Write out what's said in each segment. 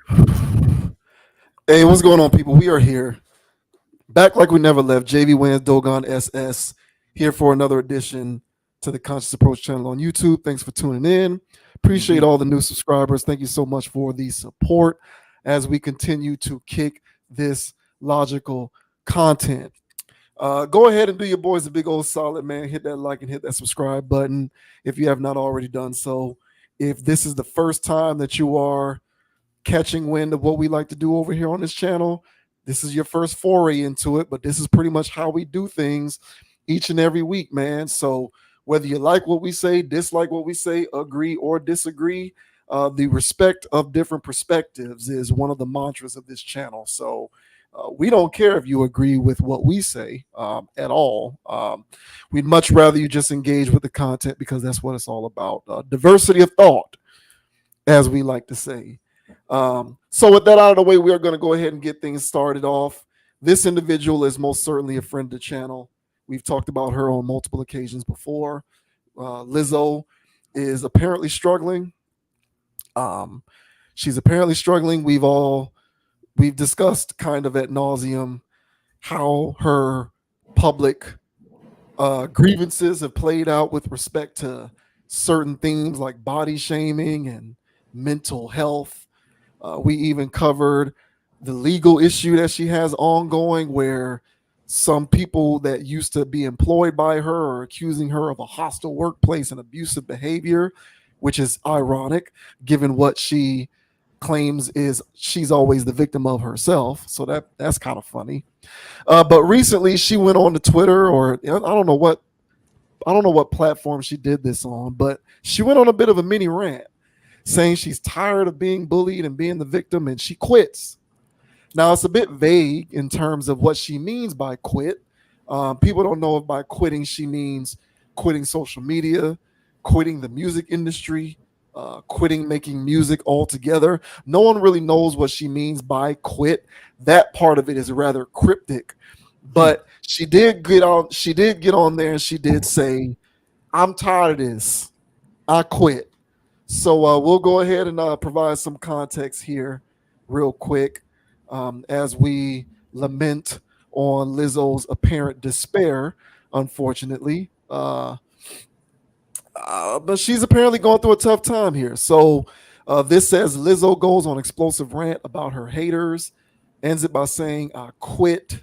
Hey, what's going on, people? We are here, back like we never left. JV Wins Dogon SS here for another edition to the Conscious Approach channel on YouTube. Thanks for tuning in. Appreciate Mhm. all the new subscribers. Thank you so much for the support as we continue to kick this logical content. Go ahead and do your boys a big old solid, man. Hit that like and hit that subscribe button if you have not already done so. If this is the first time that you are catching wind of what we like to do over here on this channel, this is your first foray into it, but this is pretty much how we do things each and every week, man. So whether you like what we say, dislike what we say, agree or disagree, the respect of different perspectives is one of the mantras of this channel. So we don't care if you agree with what we say at all. We'd much rather you just engage with the content because that's what it's all about. Diversity of thought, as we like to say. So with that out of the way, we are going to go ahead and get things started off. This individual is most certainly a friend of the channel. We've talked about her on multiple occasions before. Lizzo is apparently struggling. Um, she's apparently struggling. We've discussed kind of at nauseum how her public grievances have played out with respect to certain themes like body shaming and mental health. We even covered the legal issue that she has ongoing, where some people that used to be employed by her are accusing her of a hostile workplace and abusive behavior, which is ironic given what she claims is she's always the victim of herself. So that's kind of funny. But recently she went on to Twitter, or I don't know what platform she did this on, but she went on a bit of a mini rant saying she's tired of being bullied and being the victim and she quits. Now, it's a bit vague in terms of what she means by quit. People don't know if by quitting she means quitting social media, quitting the music industry, quitting making music altogether. No one really knows what she means by quit. That part of it is rather cryptic. Hmm. But she did get on. She did get on there and she did say, "I'm tired of this. I quit." So we'll go ahead and provide some context here, real quick, as we lament on Lizzo's apparent despair. Unfortunately, but she's apparently going through a tough time here. So this says Lizzo goes on explosive rant about her haters, ends it by saying, "I quit."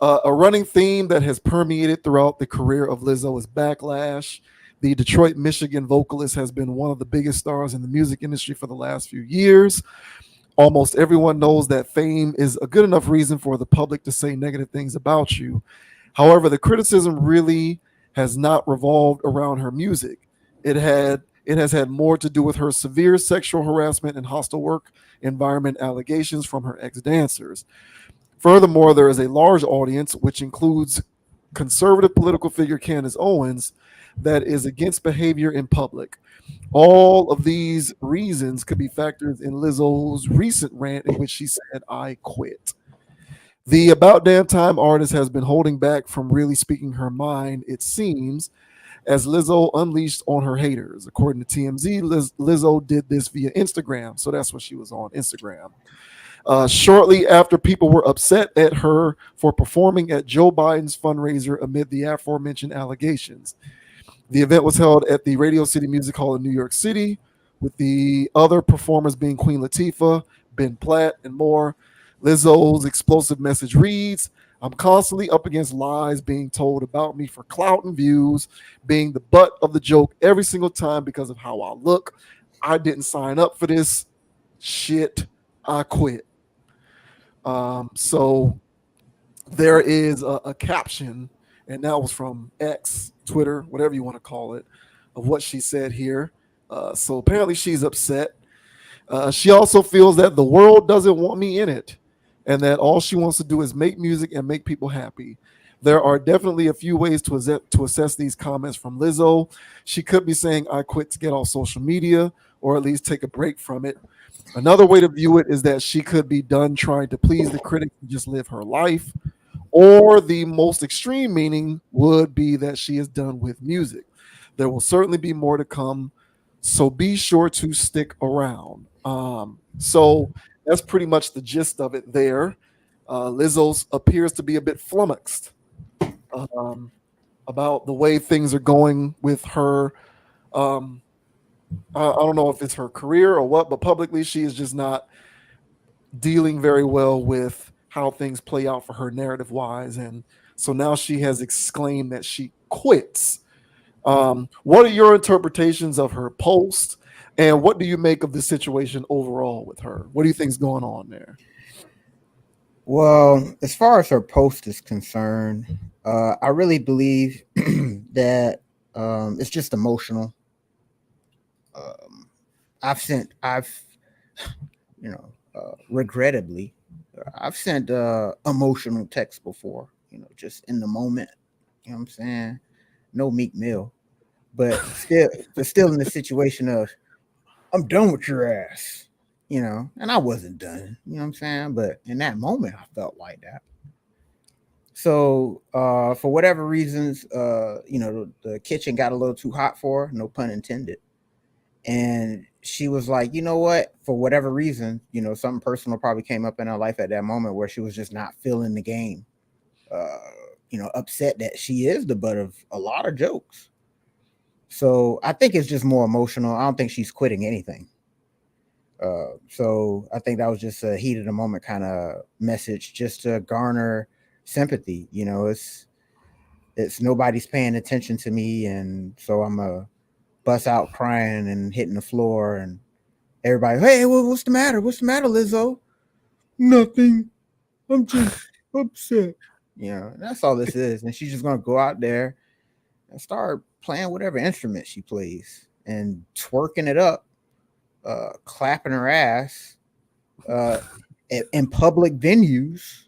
A running theme that has permeated throughout the career of Lizzo is backlash. The Detroit, Michigan vocalist has been one of the biggest stars in the music industry for the last few years. Almost everyone knows that fame is a good enough reason for the public to say negative things about you. However, the criticism really has not revolved around her music. It has had more to do with her severe sexual harassment and hostile work environment allegations from her ex-dancers. Furthermore, there is a large audience, which includes conservative political figure Candace Owens, that is against behavior in public. All of these reasons could be factors in Lizzo's recent rant in which she said, "I quit." The About Damn Time artist has been holding back from really speaking her mind, it seems, as Lizzo unleashed on her haters. According to TMZ, Lizzo did this via Instagram. So that's what she was on Instagram. Shortly after people were upset at her for performing at Joe Biden's fundraiser amid the aforementioned allegations. The event was held at the Radio City Music Hall in New York City, with the other performers being Queen Latifah, Ben Platt, and more. Lizzo's explosive message reads, "I'm constantly up against lies being told about me for clout and views, being the butt of the joke every single time because of how I look. I didn't sign up for this shit. I quit." So there is a caption, and that was from X, Twitter, whatever you want to call it, of what she said here. So apparently she's upset. She also feels that the world doesn't want me in it, and that all she wants to do is make music and make people happy. There are definitely a few ways to assess these comments from Lizzo. She could be saying, "I quit to get off social media," or at least take a break from it. Another way to view it is that she could be done trying to please the critics and just live her life. Or the most extreme meaning would be that she is done with music. There will certainly be more to come. So be sure to stick around. So that's pretty much the gist of it there. Lizzo appears to be a bit flummoxed um, about the way things are going with her. Um, I don't know if it's her career or what, but publicly she is just not dealing very well with how things play out for her narrative wise. And so now she has exclaimed that she quits. What are your interpretations of her post? And what do you make of the situation overall with her? What do you think's going on there? Well, as far as her post is concerned, I really believe that it's just emotional. Um, I've, regrettably, I've sent emotional texts before. Just in the moment. You know what I'm saying? No Meek Mill, but still in the situation of I'm done with your ass. And I wasn't done. You know what I'm saying? But in that moment, I felt like that. So, for whatever reasons, the kitchen got a little too hot for her, no pun intended. And she was like, you know what? For whatever reason, something personal probably came up in her life at that moment where she was just not feeling the game. Uh, upset that she is the butt of a lot of jokes. So I think it's just more emotional. I don't think she's quitting anything. So I think that was just a heat of the moment kind of message just to garner sympathy. It's nobody's paying attention to me, and so I'm a bust out crying and hitting the floor, and everybody, hey, what's the matter? What's the matter, Lizzo? Nothing. I'm just upset. That's all this is. And she's just gonna go out there and start playing whatever instrument she plays and twerking it up, clapping her ass, uh, in public venues,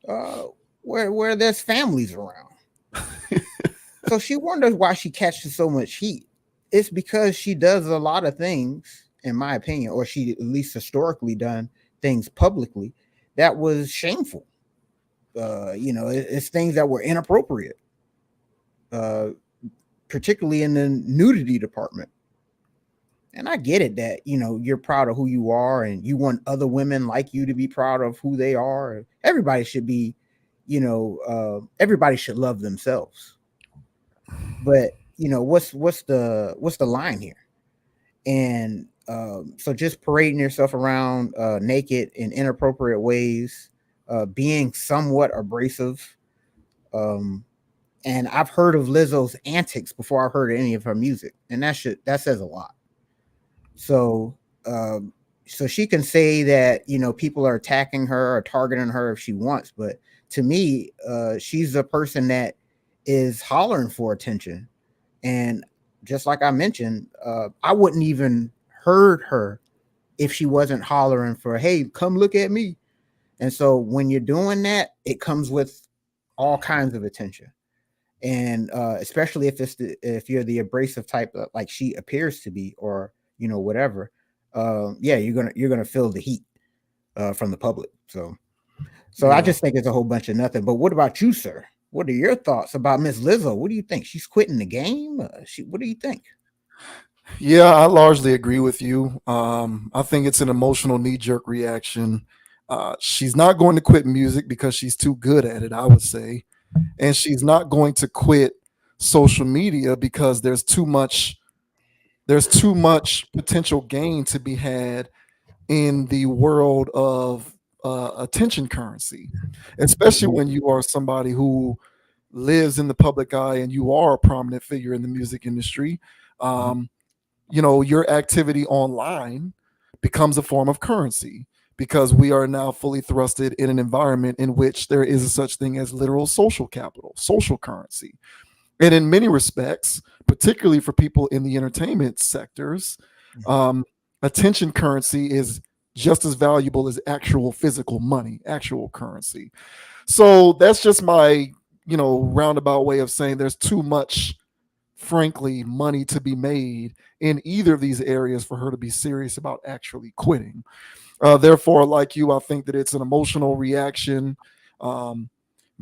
uh, where there's families around. So she wonders why she catches so much heat. It's because she does a lot of things, in my opinion, or she at least historically done things publicly that was shameful. It's things that were inappropriate, uh, particularly in the nudity department. And I get it that you're proud of who you are, and you want other women like you to be proud of who they are. Everybody should be, everybody should love themselves. But what's the line here? And so just parading yourself around naked in inappropriate ways, being somewhat abrasive. Um, and I've heard of Lizzo's antics before I've heard any of her music, and that says a lot. So, so she can say that people are attacking her or targeting her if she wants, but to me, she's a person that is hollering for attention. And just like I mentioned, I wouldn't even heard her if she wasn't hollering for, "Hey, come look at me." And so when you're doing that, it comes with all kinds of attention, and especially if you're the abrasive type, like she appears to be, or whatever. Yeah, you're gonna feel the heat from the public. So I Yeah. just think it's a whole bunch of nothing. But what about you, sir? What are your thoughts about Miss Lizzo? What do you think? She's quitting the game? What do you think? Yeah, I largely agree with you. I think it's an emotional knee jerk reaction. She's not going to quit music because she's too good at it, I would say. And she's not going to quit social media because there's too much potential gain to be had in the world of attention currency, especially when you are somebody who lives in the public eye and you are a prominent figure in the music industry. Um, your activity online becomes a form of currency because we are now fully thrusted in an environment in which there is a such thing as literal social capital, social currency. And in many respects, particularly for people in the entertainment sectors, um, attention currency is just as valuable as actual physical money, actual currency. So that's just my, roundabout way of saying there's too much, frankly, money to be made in either of these areas for her to be serious about actually quitting. Therefore, like you, I think that it's an emotional reaction. Um,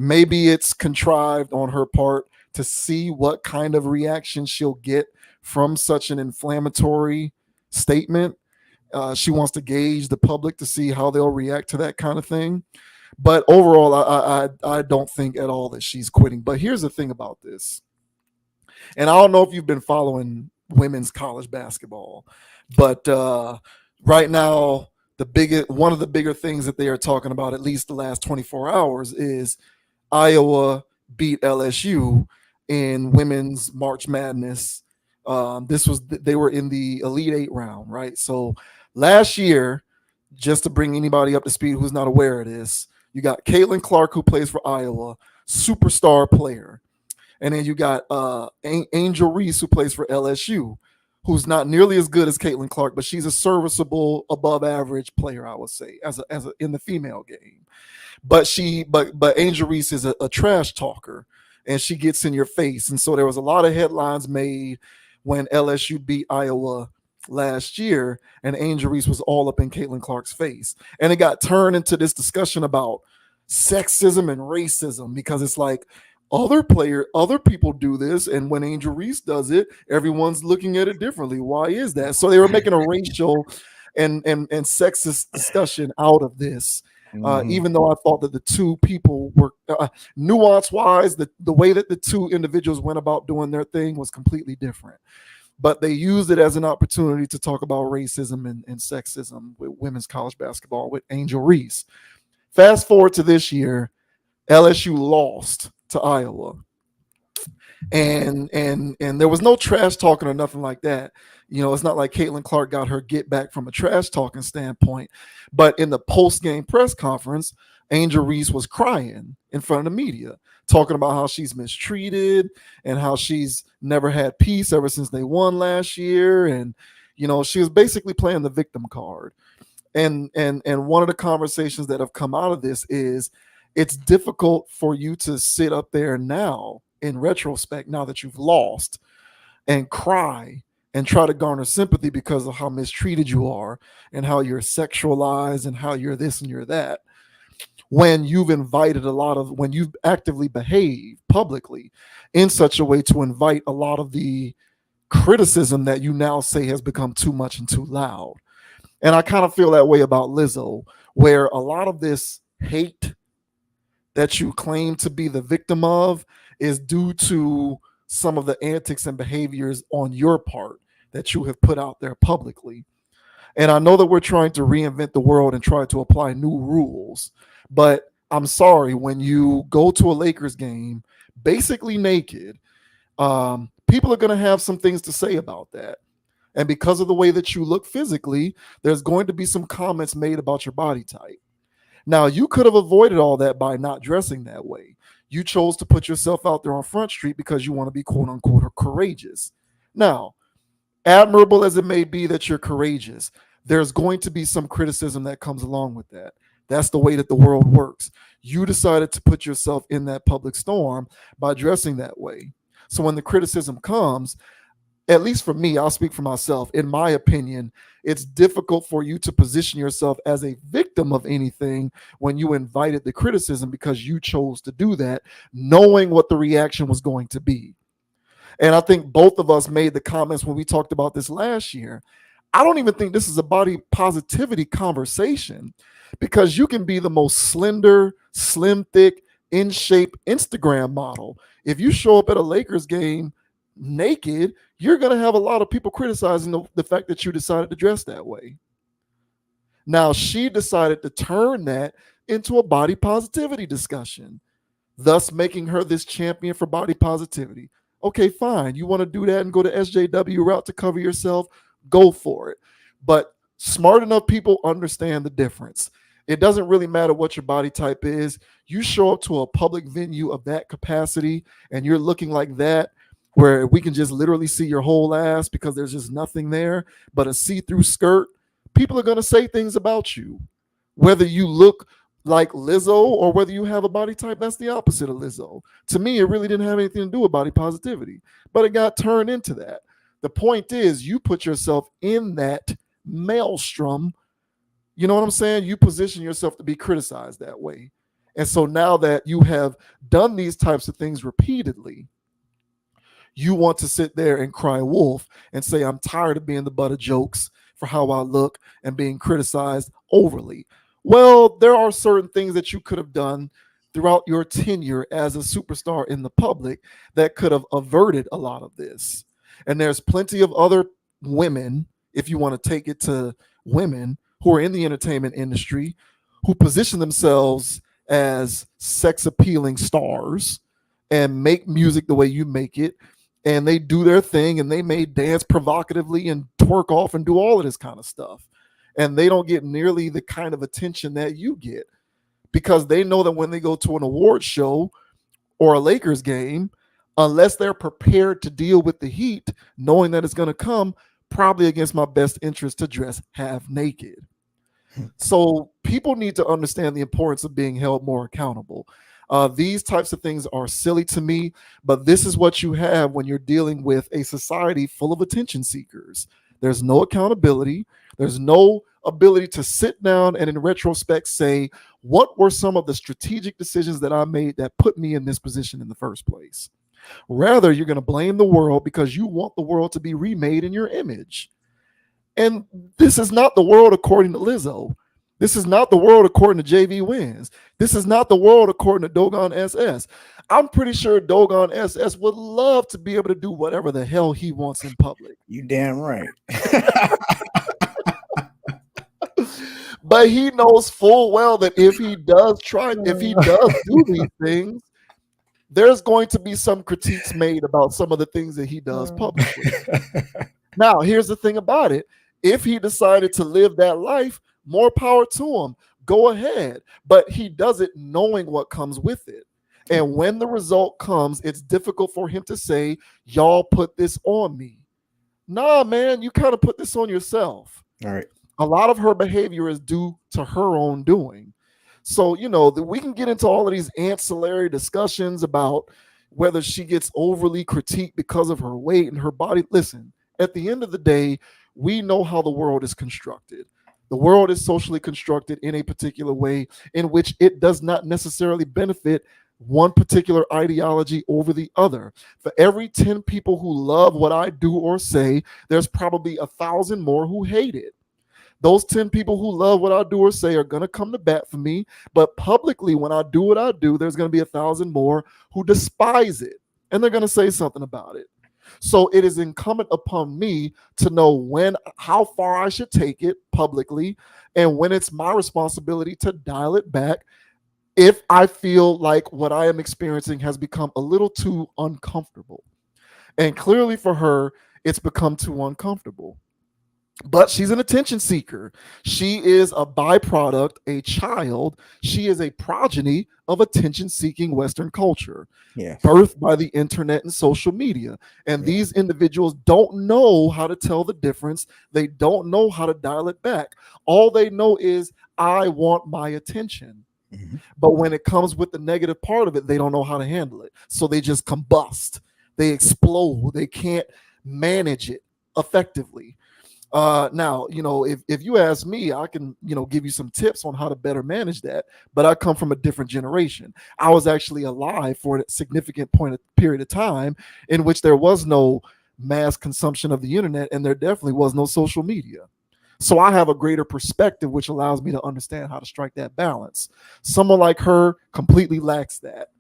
Maybe it's contrived on her part to see what kind of reaction she'll get from such an inflammatory statement. She wants to gauge the public to see how they'll react to that kind of thing. But overall, I don't think at all that she's quitting. But here's the thing about this, and I don't know if you've been following women's college basketball, but right now one of the bigger things that they are talking about, at least the last 24 hours, is Iowa beat LSU in women's March Madness. They were in the Elite Eight round, right? So last year, just to bring anybody up to speed who's not aware of this, you got Caitlin Clark, who plays for Iowa, superstar player. And then you got Angel Reese, who plays for LSU, who's not nearly as good as Caitlin Clark, but she's a serviceable, above average player, I would say, as a in the female game. But Angel Reese is a trash talker, and she gets in your face. And so there was a lot of headlines made when LSU beat Iowa last year, and Angel Reese was all up in Caitlin Clark's face. And it got turned into this discussion about sexism and racism, because it's like, other people do this, and when Angel Reese does it, everyone's looking at it differently. Why is that? So they were making a racial and sexist discussion out of this. Even though I thought that the two people were nuance wise, the way that the two individuals went about doing their thing was completely different. But they used it as an opportunity to talk about racism and sexism with women's college basketball with Angel Reese. Fast forward to this year, LSU lost to Iowa. And there was no trash talking or nothing like that. You know, it's not like Caitlin Clark got her get back from a trash talking standpoint. But in the post game press conference, Angel Reese was crying in front of the media, talking about how she's mistreated and how she's never had peace ever since they won last year. And, you know, she was basically playing the victim card. And one of the conversations that have come out of this is it's difficult for you to sit up there now in retrospect, now that you've lost, and cry and try to garner sympathy because of how mistreated you are and how you're sexualized and how you're this and you're that, when when you've actively behaved publicly in such a way to invite a lot of the criticism that you now say has become too much and too loud. And I kind of feel that way about Lizzo, where a lot of this hate that you claim to be the victim of is due to some of the antics and behaviors on your part that you have put out there publicly. And I know that we're trying to reinvent the world and try to apply new rules, but I'm sorry, when you go to a Lakers game basically naked, people are going to have some things to say about that. And because of the way that you look physically, there's going to be some comments made about your body type. Now, you could have avoided all that by not dressing that way. You chose to put yourself out there on Front Street because you want to be quote unquote courageous. Now, admirable as it may be that you're courageous, there's going to be some criticism that comes along with that. That's the way that the world works. You decided to put yourself in that public storm by dressing that way. So when the criticism comes, at least for me, I'll speak for myself. In my opinion, it's difficult for you to position yourself as a victim of anything when you invited the criticism because you chose to do that, knowing what the reaction was going to be. And I think both of us made the comments when we talked about this last year. I don't even think this is a body positivity conversation, because you can be the most slender, slim, thick, in shape Instagram model. If you show up at a Lakers game naked, you're going to have a lot of people criticizing the fact that you decided to dress that way. Now, she decided to turn that into a body positivity discussion, thus making her this champion for body positivity. Okay, fine. You want to do that and go to SJW route to cover yourself? Go for it. But smart enough people understand the difference. It doesn't really matter what your body type is. You show up to a public venue of that capacity and you're looking like that, where we can just literally see your whole ass because there's just nothing there but a see-through skirt, people are going to say things about you. Whether you look like Lizzo or whether you have a body type that's the opposite of Lizzo. To me, it really didn't have anything to do with body positivity, but it got turned into that. The point is, you put yourself in that maelstrom. You know what I'm saying? You position yourself to be criticized that way. And so now that you have done these types of things repeatedly, you want to sit there and cry wolf and say, I'm tired of being the butt of jokes for how I look and being criticized overly. Well, there are certain things that you could have done throughout your tenure as a superstar in the public that could have averted a lot of this. And there's plenty of other women, if you want to take it to women who are in the entertainment industry, who position themselves as sex appealing stars and make music the way you make it. And they do their thing and they may dance provocatively and twerk off and do all of this kind of stuff. And they don't get nearly the kind of attention that you get because they know that when they go to an award show or a Lakers game, unless they're prepared to deal with the heat, knowing that it's going to come, probably against my best interest to dress half naked. So people need to understand the importance of being held more accountable. These types of things are silly to me, but this is what you have when you're dealing with a society full of attention seekers. There's no accountability. There's no ability to sit down and in retrospect say, what were some of the strategic decisions that I made that put me in this position in the first place? Rather, you're going to blame the world because you want the world to be remade in your image. And this is not the world according to Lizzo. This is not the world according to JV Wins. This is not the world according to Dogon SS. I'm pretty sure Dogon SS would love to be able to do whatever the hell he wants in public. You damn right. But he knows full well that if he does do these things, there's going to be some critiques made about some of the things that he does publicly. Now, here's the thing about it. If he decided to live that life, more power to him. Go ahead. But he does it knowing what comes with it. And when the result comes, it's difficult for him to say, y'all put this on me. Nah, man, you kind of put this on yourself. All right. A lot of her behavior is due to her own doing. So, we can get into all of these ancillary discussions about whether she gets overly critiqued because of her weight and her body. Listen, at the end of the day, we know how the world is constructed. The world is socially constructed in a particular way in which it does not necessarily benefit one particular ideology over the other. For every 10 people who love what I do or say, there's probably 1,000 more who hate it. Those 10 people who love what I do or say are going to come to bat for me. But publicly, when I do what I do, there's going to be 1,000 more who despise it. And they're going to say something about it. So it is incumbent upon me to know how far I should take it publicly and when it's my responsibility to dial it back if I feel like what I am experiencing has become a little too uncomfortable. And clearly for her, it's become too uncomfortable. But she's an attention seeker. She is a byproduct, a child. She is a progeny of attention seeking Western culture, birthed by the internet and social media. And these individuals don't know how to tell the difference. They don't know how to dial it back. All they know is, I want my attention. Mm-hmm. But when it comes with the negative part of it, they don't know how to handle it. So they just combust. They explode. They can't manage it effectively. Now, if you ask me, I can, give you some tips on how to better manage that. But I come from a different generation. I was actually alive for a significant period of time in which there was no mass consumption of the internet, and there definitely was no social media. So I have a greater perspective, which allows me to understand how to strike that balance. Someone like her completely lacks that.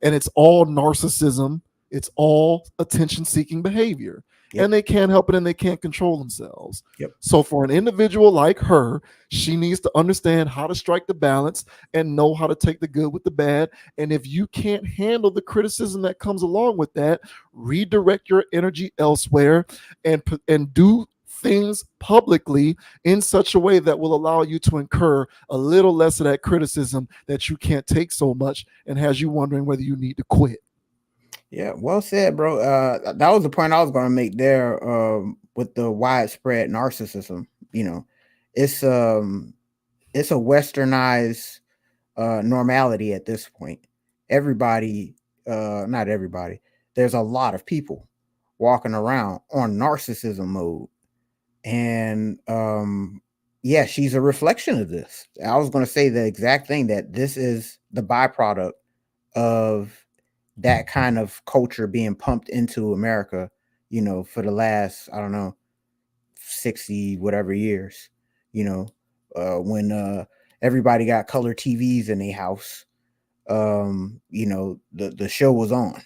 And it's all narcissism. It's all attention-seeking behavior. Yep. And they can't help it and they can't control themselves. Yep. So for an individual like her, she needs to understand how to strike the balance and know how to take the good with the bad. And if you can't handle the criticism that comes along with that, redirect your energy elsewhere and do things publicly in such a way that will allow you to incur a little less of that criticism that you can't take so much and has you wondering whether you need to quit. Yeah, well said, bro. That was the point I was going to make there with the widespread narcissism. It's a westernized normality at this point. Everybody, not everybody, there's a lot of people walking around on narcissism mode. And she's a reflection of this. I was going to say the exact thing, that this is the byproduct of that kind of culture being pumped into America, for the last, I don't know, 60 whatever years, you know, when everybody got color TVs in their house. The show was on.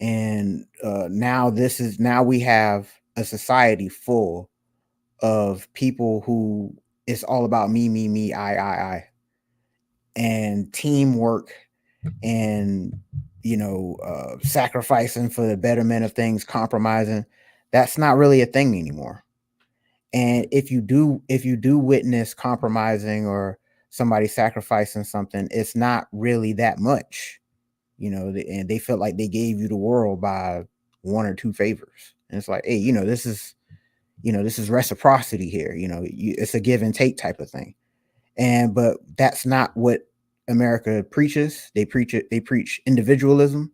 And now we have a society full of people who it's all about me, me, me, I, and teamwork, and sacrificing for the betterment of things, compromising. That's not really a thing anymore. And if you do witness compromising or somebody sacrificing something, it's not really that much, and they felt like they gave you the world by one or two favors. And it's like, hey, this is reciprocity here. It's a give and take type of thing. But that's not what America preaches. They preach it. They preach individualism.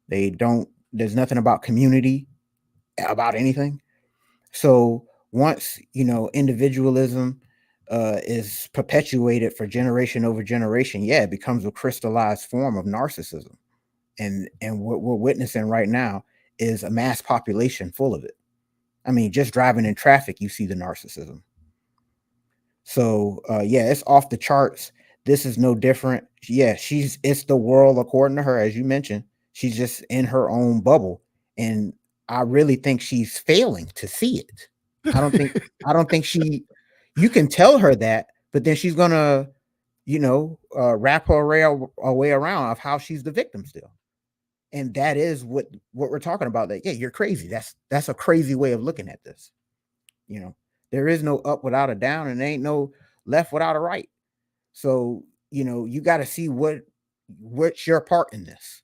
They don't. There's nothing about community, about anything. So once individualism is perpetuated for generation over generation, yeah, it becomes a crystallized form of narcissism. And what we're witnessing right now is a mass population full of it. I mean, just driving in traffic, you see the narcissism. So yeah, it's off the charts. This is no different. Yeah, it's the world according to her, as you mentioned. She's just in her own bubble. And I really think she's failing to see it. I don't think I don't think she you can tell her that, but then she's gonna, wrap her way around of how she's the victim still. And that is what we're talking about. That, yeah, you're crazy. That's a crazy way of looking at this. You know, there is no up without a down, and there ain't no left without a right. So, you got to see what's your part in this.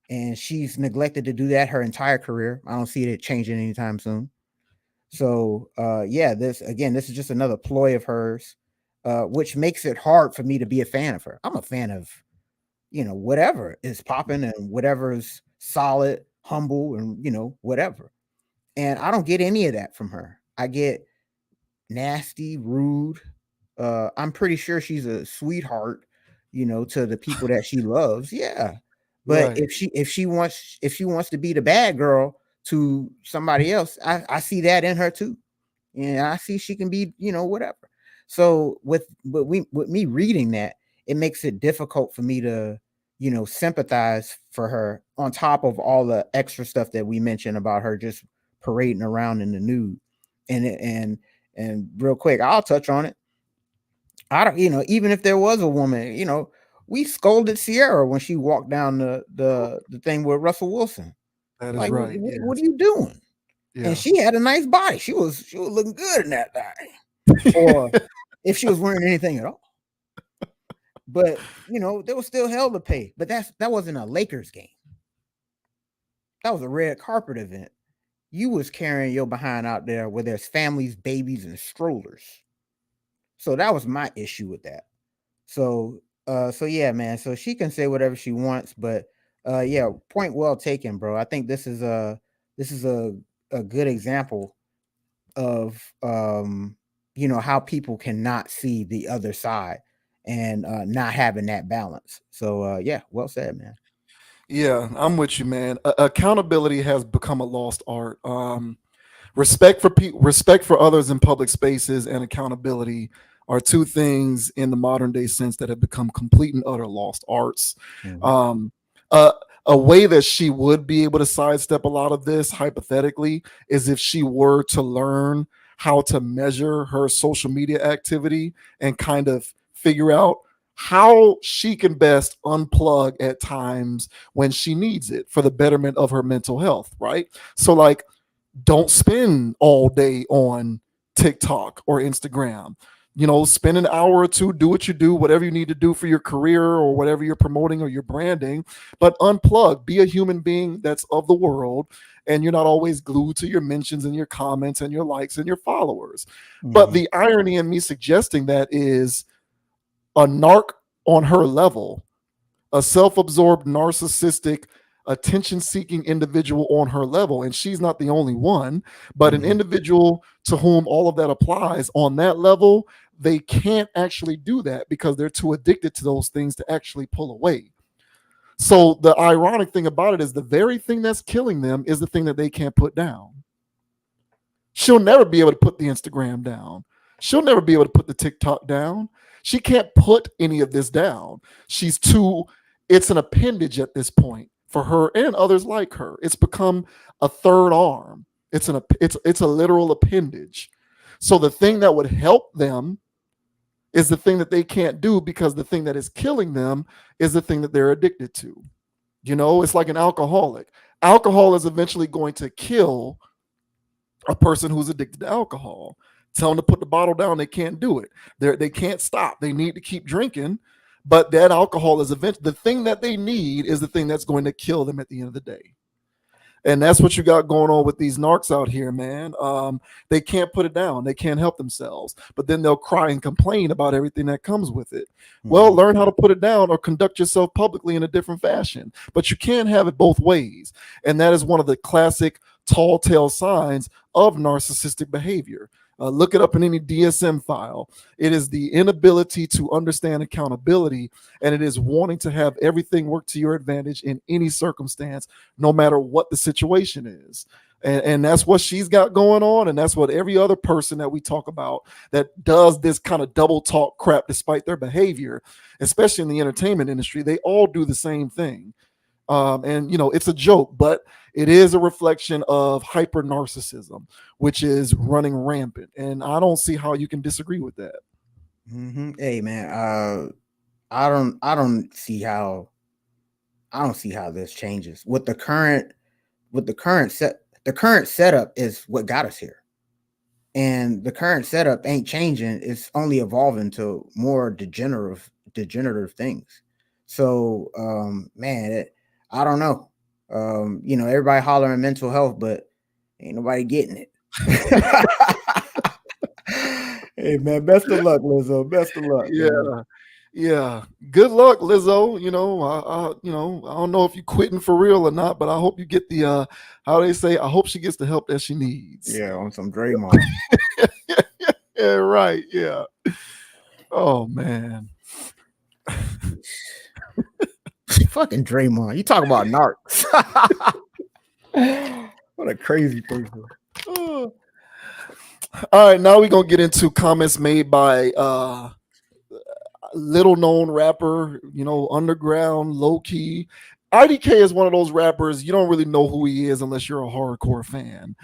And she's neglected to do that her entire career. I don't see it changing anytime soon. So, yeah, this is just another ploy of hers, which makes it hard for me to be a fan of her. I'm a fan of, whatever is popping and whatever is solid, humble, and whatever. And I don't get any of that from her. I get nasty, rude. I'm pretty sure she's a sweetheart, to the people that she loves. Yeah. But Right. if she wants to be the bad girl to somebody else, I see that in her too. And I see she can be, whatever. So with me reading that, it makes it difficult for me to, sympathize for her on top of all the extra stuff that we mentioned about her just parading around in the nude. And real quick, I'll touch on it. I don't, even if there was a woman, we scolded Sierra when she walked down the thing with Russell Wilson. That is Like, right. what Yes. are you doing? And Yeah. she had a nice body. She was looking good in that thing. Or if she was wearing anything at all. But there was still hell to pay. But that wasn't a Lakers game. That was a red carpet event. You was carrying your behind out there where there's families, babies, and strollers. So that was my issue with that. So yeah, man. So she can say whatever she wants, but yeah, point well taken, bro. I think this is a good example of how people cannot see the other side and not having that balance. So yeah, well said, man. Yeah, I'm with you, man. Accountability has become a lost art. Respect for people, respect for others in public spaces, and accountability are two things in the modern day sense that have become complete and utter lost arts. Mhm. Um, uh, a way that she would be able to sidestep a lot of this, hypothetically, is if she were to learn how to measure her social media activity and kind of figure out how she can best unplug at times when she needs it for the betterment of her mental health, right? So, like, don't spend all day on TikTok or Instagram. Spend an hour or two, do what you do, whatever you need to do for your career or whatever you're promoting or you're branding, but unplug, be a human being that's of the world. And you're not always glued to your mentions and your comments and your likes and your followers. But Mhm. the irony in me suggesting that is a narc on her level, a self-absorbed, narcissistic, attention-seeking individual on her level, and she's not the only one, but an Mhm. individual to whom all of that applies on that level, they can't actually do that because they're too addicted to those things to actually pull away. So the ironic thing about it is the very thing that's killing them is the thing that they can't put down. She'll never be able to put the Instagram down. She'll never be able to put the TikTok down. She can't put any of this down. She's too, it's an appendage at this point for her and others like her. It's become a third arm. It's a literal appendage. So the thing that would help them is the thing that they can't do because the thing that is killing them is the thing that they're addicted to. It's like an alcoholic. Alcohol is eventually going to kill a person who's addicted to alcohol. Tell them to put the bottle down, they can't do it. They can't stop. They need to keep drinking, but that alcohol is eventually the thing that they need is the thing that's going to kill them at the end of the day. And that's what you got going on with these narcs out here, man. They can't put it down. They can't help themselves. But then they'll cry and complain about everything that comes with it. Well, learn how to put it down or conduct yourself publicly in a different fashion. But you can't have it both ways. And that is one of the classic tall tale signs of narcissistic behavior. Look it up in any DSM file. It is the inability to understand accountability, and it is wanting to have everything work to your advantage in any circumstance, no matter what the situation is. And that's what she's got going on, and that's what every other person that we talk about that does this kind of double talk crap despite their behavior, especially in the entertainment industry, they all do the same thing. And it's a joke, but it is a reflection of hyper narcissism, which is running rampant. And I don't see how you can disagree with that. Hey man, I don't see how this changes with the current the current setup is what got us here. And the current setup ain't changing. It's only evolving to more degenerative things. So, man, I don't know. Everybody hollering mental health, but ain't nobody getting it. Hey man, best of luck, Lizzo. Best of luck. Yeah. Man. Yeah. Good luck, Lizzo. I don't know if you're quitting for real or not, but I hope you get the how they say, I hope she gets the help that she needs. Yeah, on some Draymond. Yeah, right. Yeah. Oh man. Fucking Draymond. You talk about narcs. What a crazy person. All right, now we're gonna get into comments made by little known rapper, underground, low key. IDK is one of those rappers you don't really know who he is unless you're a hardcore fan.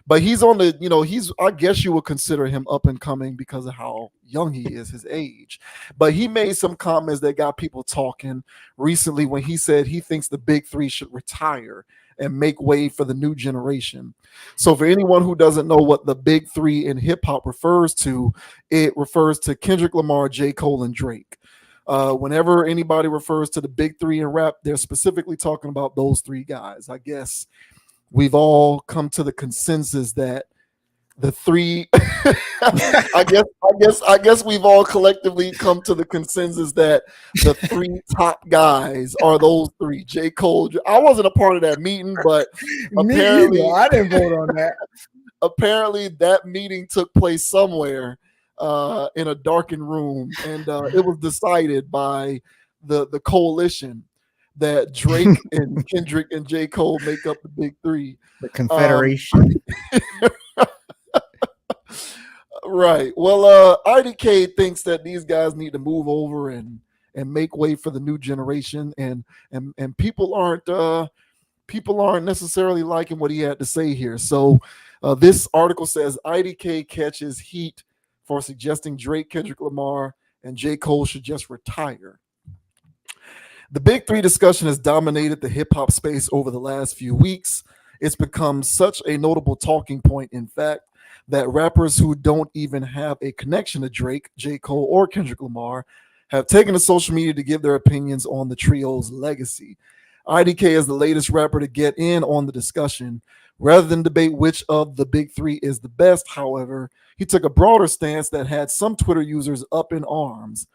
But he's on the, I guess you would consider him up and coming because of how young he is, his age. But he made some comments that got people talking recently when he said he thinks the big three should retire and make way for the new generation. So for anyone who doesn't know what the big three in hip hop refers to, it refers to Kendrick Lamar, J. Cole, and Drake. Whenever anybody refers to the big three in rap, they're specifically talking about those three guys. I guess we've all come to the consensus that the three I guess we've all collectively come to the consensus that the three top guys are those three. J. Cole. I wasn't a part of that meeting, but apparently I didn't vote on that. Apparently that meeting took place somewhere in a darkened room, and it was decided by the coalition that Drake and Kendrick and J. Cole make up the big three. The Confederation. Right. Well, IDK thinks that these guys need to move over and make way for the new generation, and people aren't necessarily liking what he had to say here. So this article says IDK catches heat for suggesting Drake, Kendrick Lamar, and J. Cole should just retire. The big three discussion has dominated the hip hop space over the last few weeks. It's become such a notable talking point, in fact, that rappers who don't even have a connection to Drake, J. Cole, or Kendrick Lamar have taken to social media to give their opinions on the trio's legacy. IDK is the latest rapper to get in on the discussion. Rather than debate which of the big three is the best, however, he took a broader stance that had some Twitter users up in arms.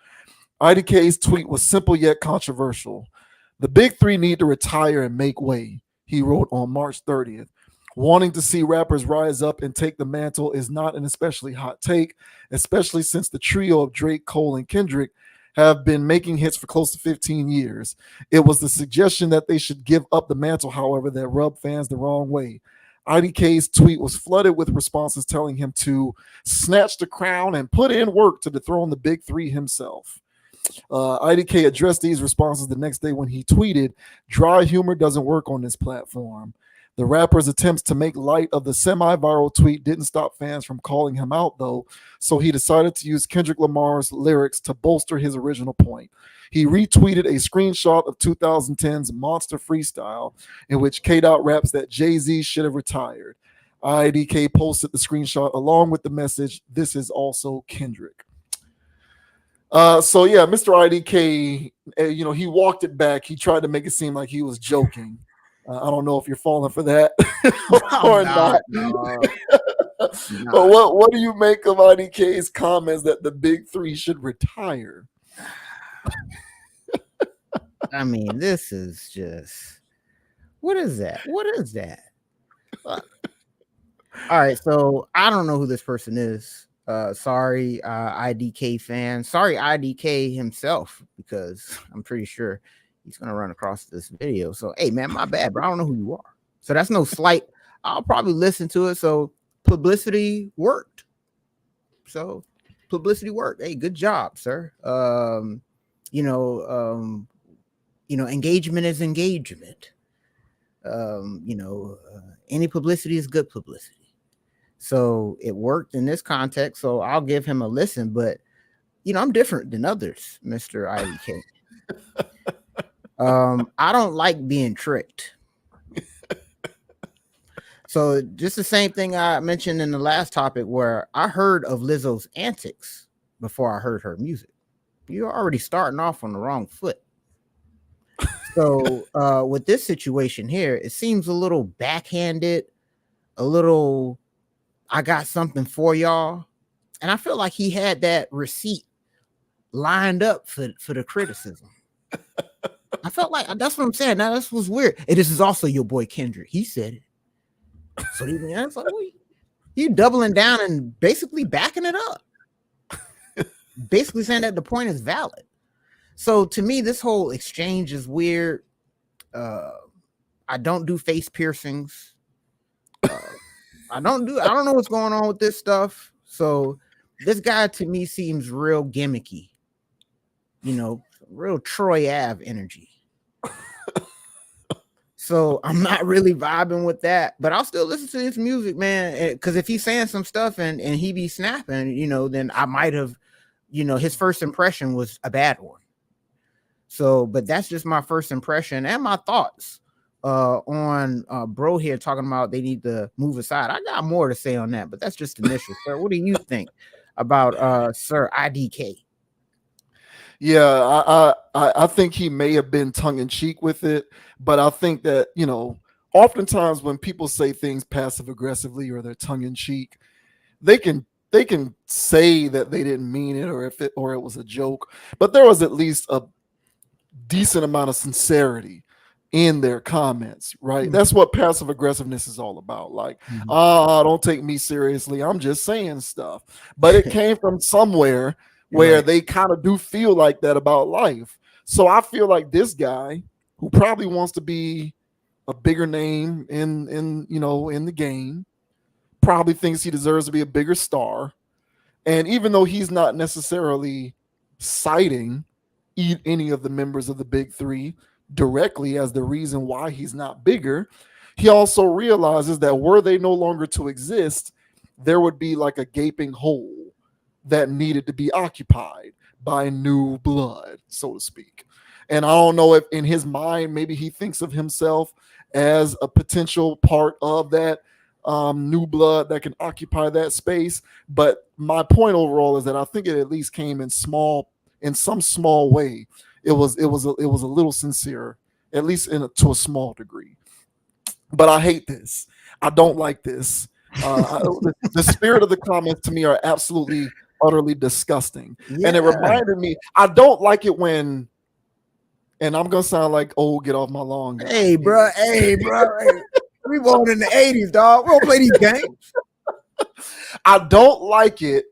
IDK's tweet was simple yet controversial. The big three need to retire and make way, he wrote on March 30th. Wanting to see rappers rise up and take the mantle is not an especially hot take, especially since the trio of Drake, Cole, and Kendrick have been making hits for close to 15 years. It was the suggestion that they should give up the mantle, however, that rubbed fans the wrong way. IDK's tweet was flooded with responses telling him to snatch the crown and put in work to dethrone the big three himself. IDK addressed these responses the next day when he tweeted, "Dry humor doesn't work on this platform." The rapper's attempts to make light of the semi-viral tweet didn't stop fans from calling him out, though, so he decided to use Kendrick Lamar's lyrics to bolster his original point. He retweeted a screenshot of 2010's Monster Freestyle, in which K-Dot raps that Jay-Z should have retired. IDK posted the screenshot along with the message, "This is also Kendrick." So yeah, Mr. IDK, he walked it back. He tried to make it seem like he was joking. I don't know if you're falling for that or not. No. But what do you make of IDK's comments that the big three should retire? I mean, this is just, what is that? What is that? All right, so I don't know who this person is. Sorry, IDK fan. Sorry, IDK himself, because I'm pretty sure he's gonna run across this video. So, hey, man, my bad, bro. I don't know who you are. So that's no slight. I'll probably listen to it. So publicity worked. So publicity worked. Hey, good job, sir. Engagement is engagement. Any publicity is good publicity. So it worked in this context. So I'll give him a listen, but I'm different than others, Mr. IDK. I don't like being tricked. So just the same thing I mentioned in the last topic, where I heard of Lizzo's antics before I heard her music. You're already starting off on the wrong foot. So with this situation here, it seems a little backhanded, a little, I got something for y'all. And I feel like he had that receipt lined up for the criticism. I felt like that's what I'm saying. Now this was weird. And this is also your boy Kendrick. He said it. So it's like, you doubling down and basically backing it up. Basically saying that the point is valid. So to me, this whole exchange is weird. I don't do face piercings. I don't know what's going on with this stuff. So this guy to me seems real gimmicky. Real Troy Ave energy. So I'm not really vibing with that, but I'll still listen to his music, man. Because if he's saying some stuff and he be snapping, then I might have, his first impression was a bad one. So, but that's just my first impression and my thoughts on bro here talking about they need to move aside. I got more to say on that, but that's just initial. Sir, what do you think about Sir IDK? Yeah, I think he may have been tongue in cheek with it, but I think that oftentimes when people say things passive aggressively or they're tongue in cheek, they can say that they didn't mean it or it was a joke, but there was at least a decent amount of sincerity in their comments, right? Mm-hmm. That's what passive aggressiveness is all about. Like, don't take me seriously. I'm just saying stuff, but it came from somewhere where they kind of do feel like that about life. So I feel like this guy, who probably wants to be a bigger name in the game, probably thinks he deserves to be a bigger star. And even though he's not necessarily citing any of the members of the big three directly as the reason why he's not bigger, he also realizes that were they no longer to exist, there would be like a gaping hole that needed to be occupied by new blood, so to speak. And I don't know if in his mind, maybe he thinks of himself as a potential part of that new blood that can occupy that space. But my point overall is that I think it at least came in some small way. It was a little sincere, at least to a small degree. But I hate this. I don't like this. The spirit of the comments to me are absolutely utterly disgusting. Yeah. And it reminded me, I don't like it when, and I'm gonna sound like old get off my lawn guy. Hey bro, hey. We born in the 80s, dog. We don't play these games. I don't like it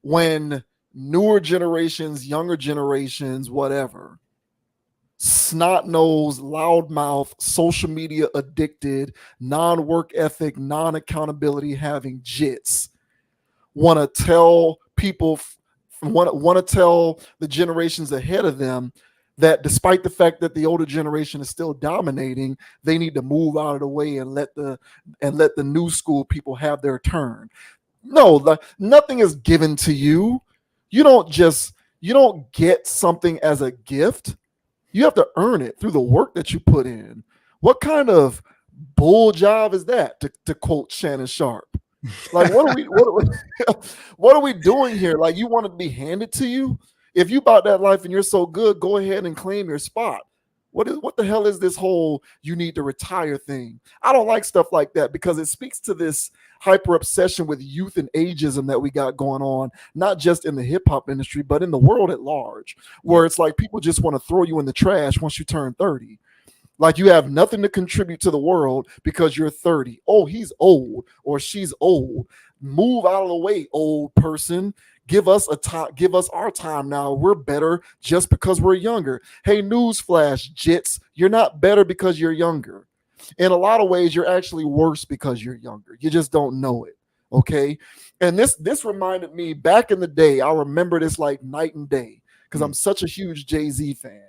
when newer generations, younger generations, whatever, snot nosed, loudmouth, social media addicted, non work ethic, non accountability having jits want to tell people, want to tell the generations ahead of them that despite the fact that the older generation is still dominating, they need to move out of the way and let the new school people have their turn. No, like nothing is given to you. You don't just you don't get something as a gift. You have to earn it through the work that you put in. What kind of bull job is that? To quote Shannon Sharp. Like what are we doing here? Like you want it to be handed to you? If you bought that life and you're so good, go ahead and claim your spot. What the hell is this whole you need to retire thing? I don't like stuff like that because it speaks to this hyper obsession with youth and ageism that we got going on, not just in the hip hop industry, but in the world at large, where it's like people just want to throw you in the trash once you turn 30. Like you have nothing to contribute to the world because you're 30. Oh, he's old or she's old. Move out of the way, old person. Give us a time, give us our time now. We're better just because we're younger. Hey, newsflash, jits, you're not better because you're younger. In a lot of ways, you're actually worse because you're younger. You just don't know it. Okay. And this reminded me back in the day. I remember this like night and day because I'm such a huge Jay-Z fan.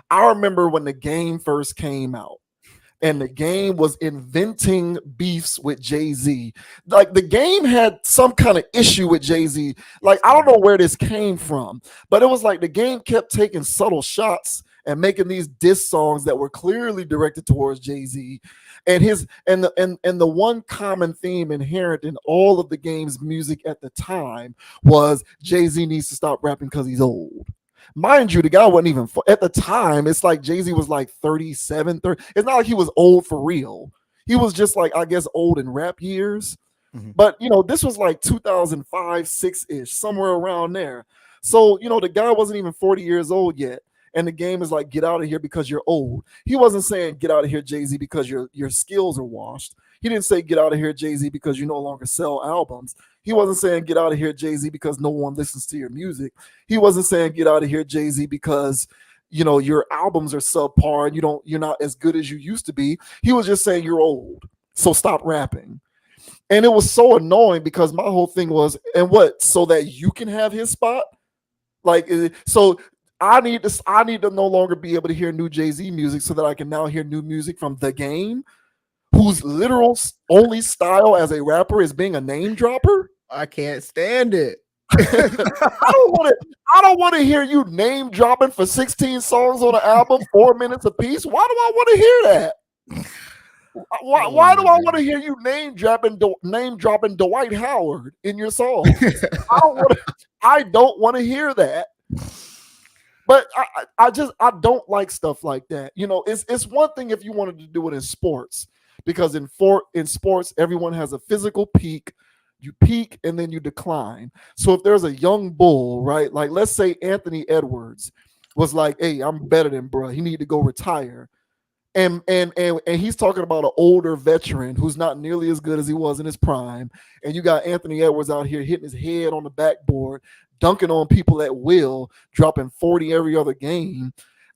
I remember when the game first came out and the game was inventing beefs with Jay-Z. Like the game had some kind of issue with Jay-Z. Like I don't know where this came from, but it was like the game kept taking subtle shots and making these diss songs that were clearly directed towards Jay-Z. And the one common theme inherent in all of the game's music at the time was Jay-Z needs to stop rapping because he's old. Mind you, the guy wasn't even at the time. It's like Jay-Z was like 37, 30. It's not like he was old for real. He was just like, I guess, old in rap years. Mm-hmm. But, this was like 2005, 6-ish, somewhere around there. So, the guy wasn't even 40 years old yet. And the game is like, get out of here because you're old. He wasn't saying, get out of here, Jay-Z, because your skills are washed. He didn't say, get out of here, Jay-Z, because you no longer sell albums. He wasn't saying, get out of here, Jay-Z, because no one listens to your music. He wasn't saying, get out of here, Jay-Z, because your albums are subpar and you're not as good as you used to be. He was just saying you're old, so stop rapping. And it was so annoying because my whole thing was, and what? So that you can have his spot? Like, so I need to no longer be able to hear new Jay-Z music so that I can now hear new music from the game, whose literal only style as a rapper is being a name dropper. I can't stand it. I don't want to hear you name dropping for 16 songs on an album, 4 minutes apiece. Why do I want to hear that? Why do I want to hear you name dropping Dwight Howard in your song? I don't want to hear that. But I don't like stuff like that. It's one thing if you wanted to do it in sports, because in sports, everyone has a physical peak. You peak and then you decline. So if there's a young bull, right? Like let's say Anthony Edwards was like, hey, I'm better than bro. He need to go retire. And he's talking about an older veteran who's not nearly as good as he was in his prime. And you got Anthony Edwards out here hitting his head on the backboard, dunking on people at will, dropping 40 every other game.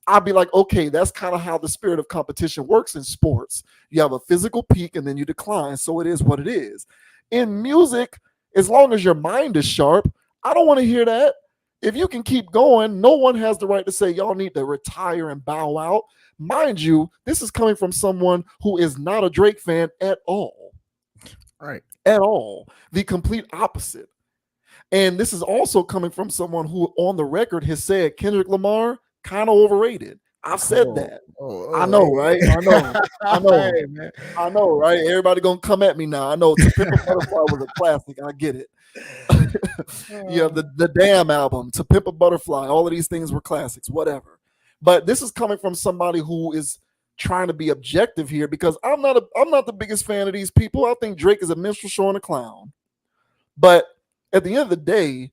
I'd be like, okay, that's kind of how the spirit of competition works in sports. You have a physical peak and then you decline. So it is what it is. In music, as long as your mind is sharp, I don't want to hear that. If you can keep going, no one has the right to say y'all need to retire and bow out. Mind you, this is coming from someone who is not a Drake fan at all. Right. At all. The complete opposite. And this is also coming from someone who on the record has said Kendrick Lamar kind of overrated. I've said that. I know, right? I know. Hey, man. I know, right? Everybody gonna come at me now. I know To Pimp a Butterfly was a classic. I get it. Yeah, the Damn album, To Pimp a Butterfly, all of these things were classics, whatever. But this is coming from somebody who is trying to be objective here, because I'm not the biggest fan of these people. I think Drake is a minstrel show and a clown. But at the end of the day,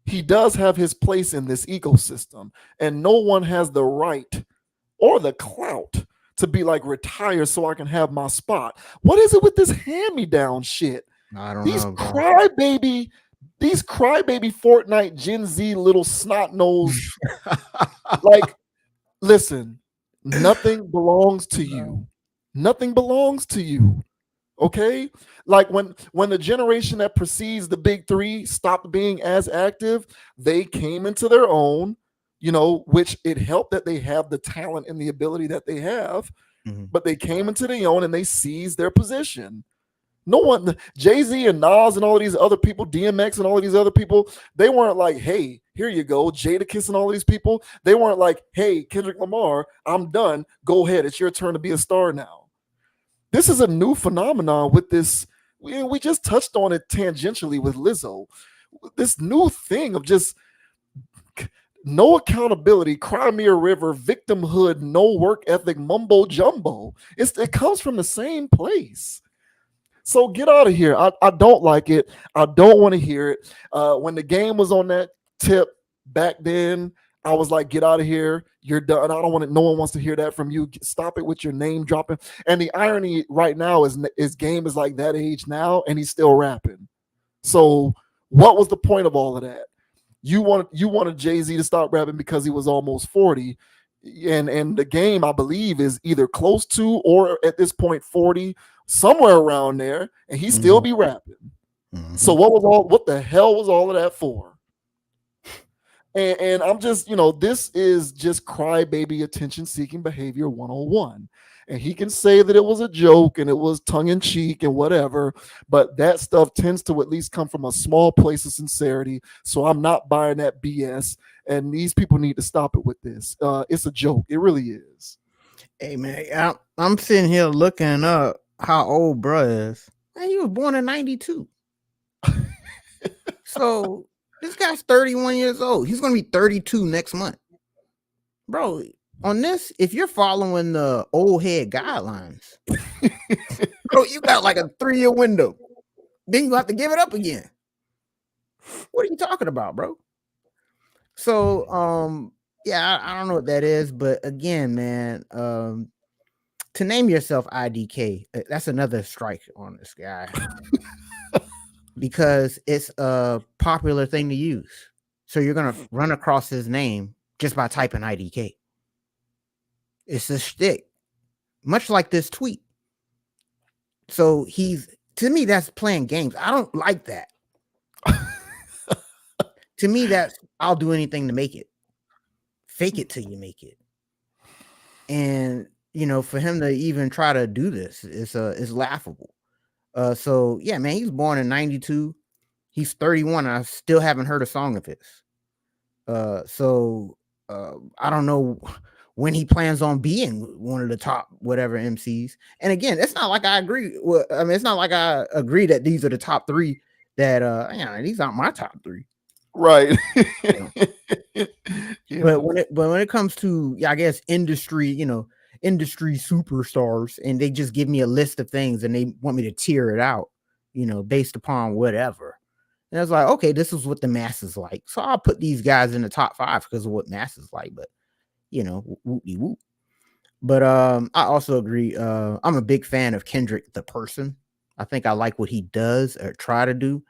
he does have his place in this ecosystem, and no one has the right or the clout to be like, retire so I can have my spot. What is it with this hand-me-down shit? I don't These know. crybaby These crybaby Fortnite Gen Z little snot nosed, like, listen, nothing belongs to you. Nothing belongs to you. Okay, like when the generation that precedes the big three stopped being as active, they came into their own, which it helped that they have the talent and the ability that they have, Mhm. but they came into their own and they seized their position. No one, Jay-Z and Nas and all of these other people, DMX and all of these other people, they weren't like, hey, here you go, Jadakiss and all of these people. They weren't like, hey, Kendrick Lamar, I'm done, go ahead, it's your turn to be a star now. This is a new phenomenon with this. We just touched on it tangentially with Lizzo. This new thing of just no accountability, Crimea River, victimhood, no work ethic, mumbo jumbo. It comes from the same place. So get out of here. I don't like it. I don't want to hear it. When the game was on that tip back then, I was like, get out of here. You're done. I don't want it. No one wants to hear that from you. Stop it with your name dropping. And the irony right now is Game is like that age now, and he's still rapping. So what was the point of all of that? You wanted Jay-Z to stop rapping because he was almost 40. And the Game, I believe, is either close to or at this point 40, somewhere around there, and he still be rapping. So what the hell was all of that for? And I'm just, this is just crybaby attention seeking behavior 101. And he can say that it was a joke and it was tongue in cheek and whatever, but that stuff tends to at least come from a small place of sincerity. So I'm not buying that BS. And these people need to stop it with this. It's a joke. It really is. Hey man, I'm sitting here looking up how old bruh is. Man, he was born in 92. So this guy's 31 years old. He's gonna be 32 next month. Bro, on this, if you're following the old head guidelines, bro, you got like a 3-year window. Then you have to give it up again. What are you talking about, bro? So yeah, I don't know what that is, but again, man, to name yourself IDK, that's another strike on this guy. Because it's a popular thing to use. So you're going to run across his name just by typing IDK. It's a shtick, much like this tweet. So to me, that's playing games. I don't like that. To me, I'll do anything to make it. Fake it till you make it. And, for him to even try to do this is laughable. So yeah, man, he was born in 92. He's 31. And I still haven't heard a song of his. So I don't know when he plans on being one of the top whatever MCs. And again, it's not like I agree. It's not like I agree that these are the top three. That these aren't my top three. Right. Yeah. But when it comes to, I guess, industry superstars, and they just give me a list of things and they want me to tear it out, based upon whatever. And I was like, okay, this is what the masses like. So I'll put these guys in the top 5 because of what masses like. But, whoop-de-whoop. But I also agree. I'm a big fan of Kendrick, the person. I think I like what he does or try to do.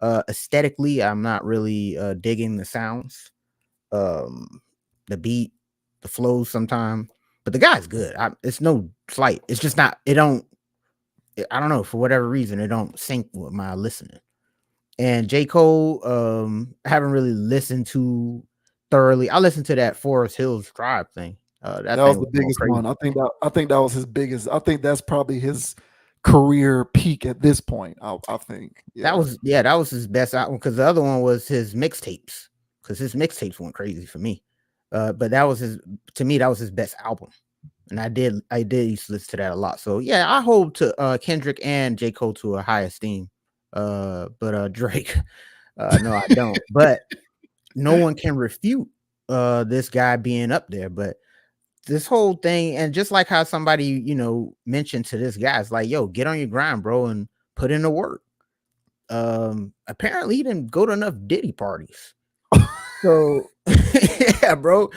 Aesthetically, I'm not really digging the sounds, the beat, the flows sometimes. But the guy's good. It's no slight. It's just not. I don't know, for whatever reason, it don't sync with my listening. And J. Cole, I haven't really listened to thoroughly. I listened to that Forest Hills Drive thing. That was the biggest one. I think that was his biggest. I think that's probably his career peak at this point. I think that was his best album, because the other one was his mixtapes, because his mixtapes went crazy for me. But that was his best album, and I did used to listen to that a lot. So yeah, I hold to Kendrick and J. Cole to a high esteem. But Drake, no, I don't. But no one can refute this guy being up there. But this whole thing, and just like how somebody mentioned to this guy, it's like, yo, get on your grind, bro, and put in the work. Apparently he didn't go to enough Diddy parties. So yeah, bro,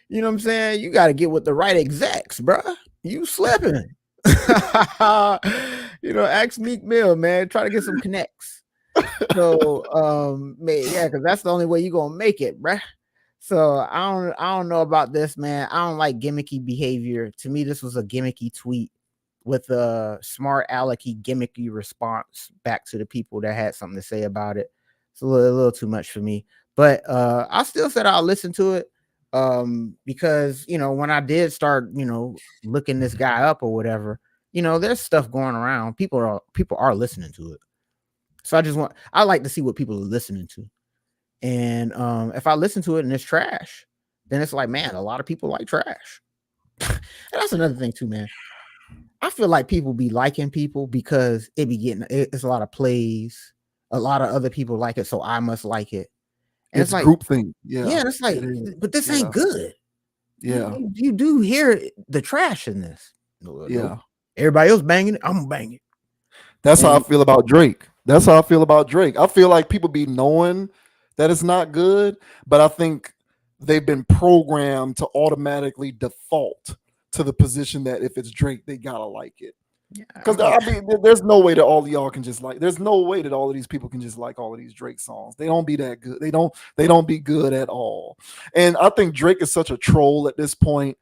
you know what I'm saying? You got to get with the right execs, bro. You slipping. Ask Meek Mill, man. Try to get some connects. So yeah, because that's the only way you gonna make it, bruh. So I don't know about this, man. I don't like gimmicky behavior. To me, this was a gimmicky tweet with a smart alecky gimmicky response back to the people that had something to say about it. It's a little too much for me. But I still said I'll listen to it. Because when I did start, looking this guy up or whatever, there's stuff going around. People are listening to it. So I like to see what people are listening to. And if I listen to it and it's trash, then it's like, man, a lot of people like trash. And that's another thing too, man. I feel like people be liking people because it's a lot of plays. A lot of other people like it, so I must like it. And it's It's like, groupthink. Yeah, yeah, it's like, it is. but this ain't Yeah, good. You, yeah, you, you do hear the trash in this. No, nope. yeah. Everybody else banging it, I'm banging. That's how I And feel about Drake. That's how I feel about Drake. I feel like people be knowing that it's not good, but I think they've been programmed to automatically default to the position that if it's Drake, they gotta like it. yeah, I Because mean, I mean, there's no way that all of y'all can just like. There's no way that all of these people can just like all of these Drake songs. They don't be that good. They don't. They don't be good at all. And I think Drake is such a troll at this point.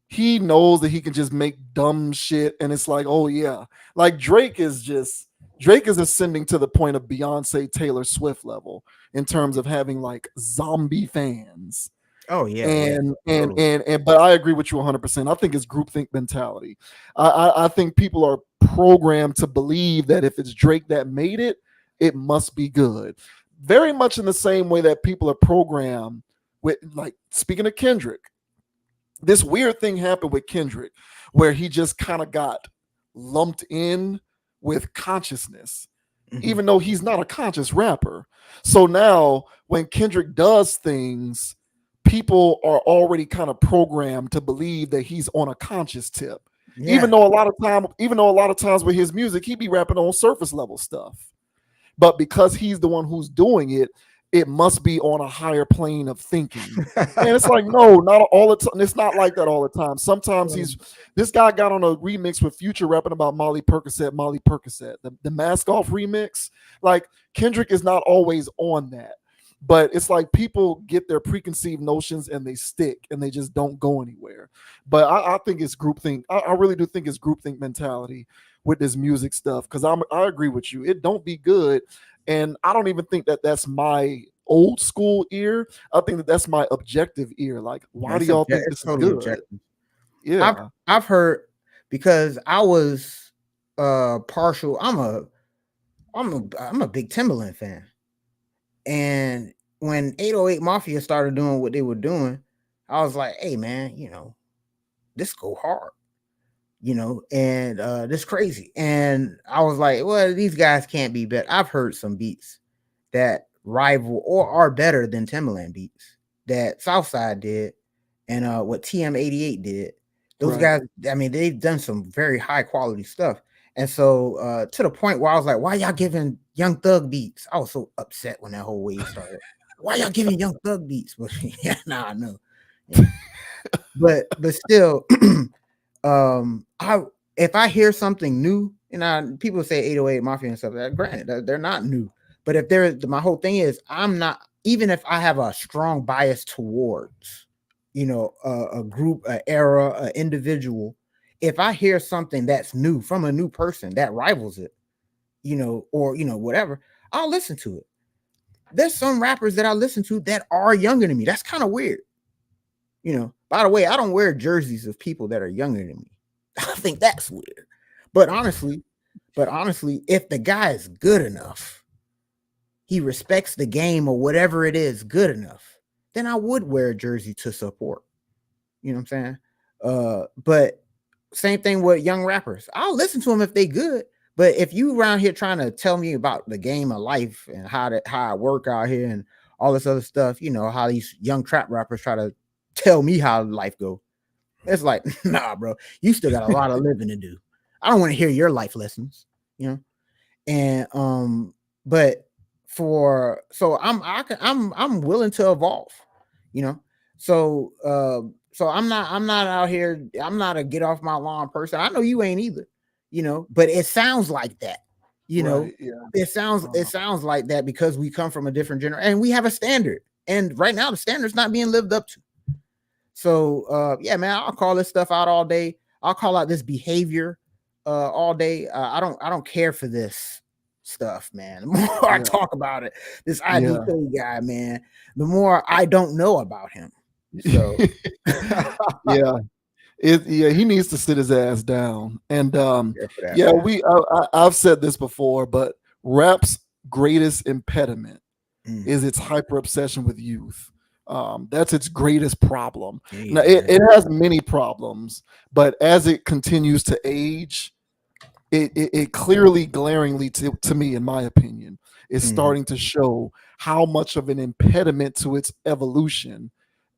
He knows that he can just make dumb shit, and it's like, oh yeah, like Drake is ascending to the point of Beyonce, Taylor Swift level in terms of having like zombie fans. oh yeah, yeah, And totally. but I agree with you 100%. I think it's groupthink mentality. I think people are programmed to believe that if it's Drake that made it, it must be good. Very much in the same way that people are programmed with, like, speaking of Kendrick, this weird thing happened with Kendrick where he just kind of got lumped in with consciousness, Mhm. even though he's not a conscious rapper. So now when Kendrick does things, people are already kind of programmed to believe that he's on a conscious tip. Yeah. Even though a lot of times with his music, he be rapping on surface level stuff. But because he's the one who's doing it, it must be on a higher plane of thinking. And it's like, no, not all the time. It's not like that all the time. Sometimes this guy got on a remix with Future rapping about Molly Percocet, the Mask Off remix. Like, Kendrick is not always on that. But it's like people get their preconceived notions and they stick and they just don't go anywhere. But I think it's groupthink. I really do think it's groupthink mentality with this music stuff, because I agree with you. It don't be good, and I don't even think that that's my old school ear. I think that that's my objective ear. Like, why do y'all think It's this is totally good? objective. I've Yeah, I've heard, because I was partial. I'm a big Timberland fan. And when 808 Mafia started doing what they were doing, I was like, hey man, this go hard, and this crazy. And I was like, well, these guys can't be better. I've heard some beats that rival or are better than Timberland beats that Southside did, and what TM88 did. Those right. guys, I mean, they've done some very high quality stuff. And so to the point where I was like, why y'all giving Young Thug beats? I was so upset when that whole wave started. Why y'all giving Young Thug beats? But yeah, nah, I know. Yeah. But still, I if I hear something new, people say 808 Mafia and stuff. Granted, they're not new, but if they're my whole thing is, I'm not, even if I have a strong bias towards, a group, a era, a individual. If I hear something that's new from a new person that rivals it, or whatever, I'll listen to it. There's some rappers that I listen to that are younger than me. That's kind of weird. By the way, I don't wear jerseys of people that are younger than me. I think that's weird. But honestly, if the guy is good enough, he respects the game or whatever it is good enough, then I would wear a jersey to support. You know what I'm saying? But same thing with young rappers. I'll listen to them if they good. But if you around here trying to tell me about the game of life and how I work out here and all this other stuff, how these young trap rappers try to tell me how life go. It's like, nah, bro, you still got a lot of living to do. I don't want to hear your life lessons, you know. And but I'm willing to evolve, you know. So I'm not out here. I'm not a get off my lawn person. I know you ain't either, but it sounds like that. You know, Right. Yeah. it sounds like that because we come from a different generation and we have a standard. And right now the standard's not being lived up to. So yeah, man, I'll call this stuff out all day. I'll call out this behavior all day. I don't care for this stuff, man. The more I Yeah. talk about it, this Yeah. IDK guy, man, the more I don't know about him. So Yeah. Yeah, he needs to sit his ass down. And care for that, yeah, man. I've said this before, but rap's greatest impediment Mm, is its hyper obsession with youth. That's its greatest problem. Now, yeah, man. it has many problems, but as it continues to age, it clearly, glaringly to me, in my opinion, is Mhm. starting to show how much of an impediment to its evolution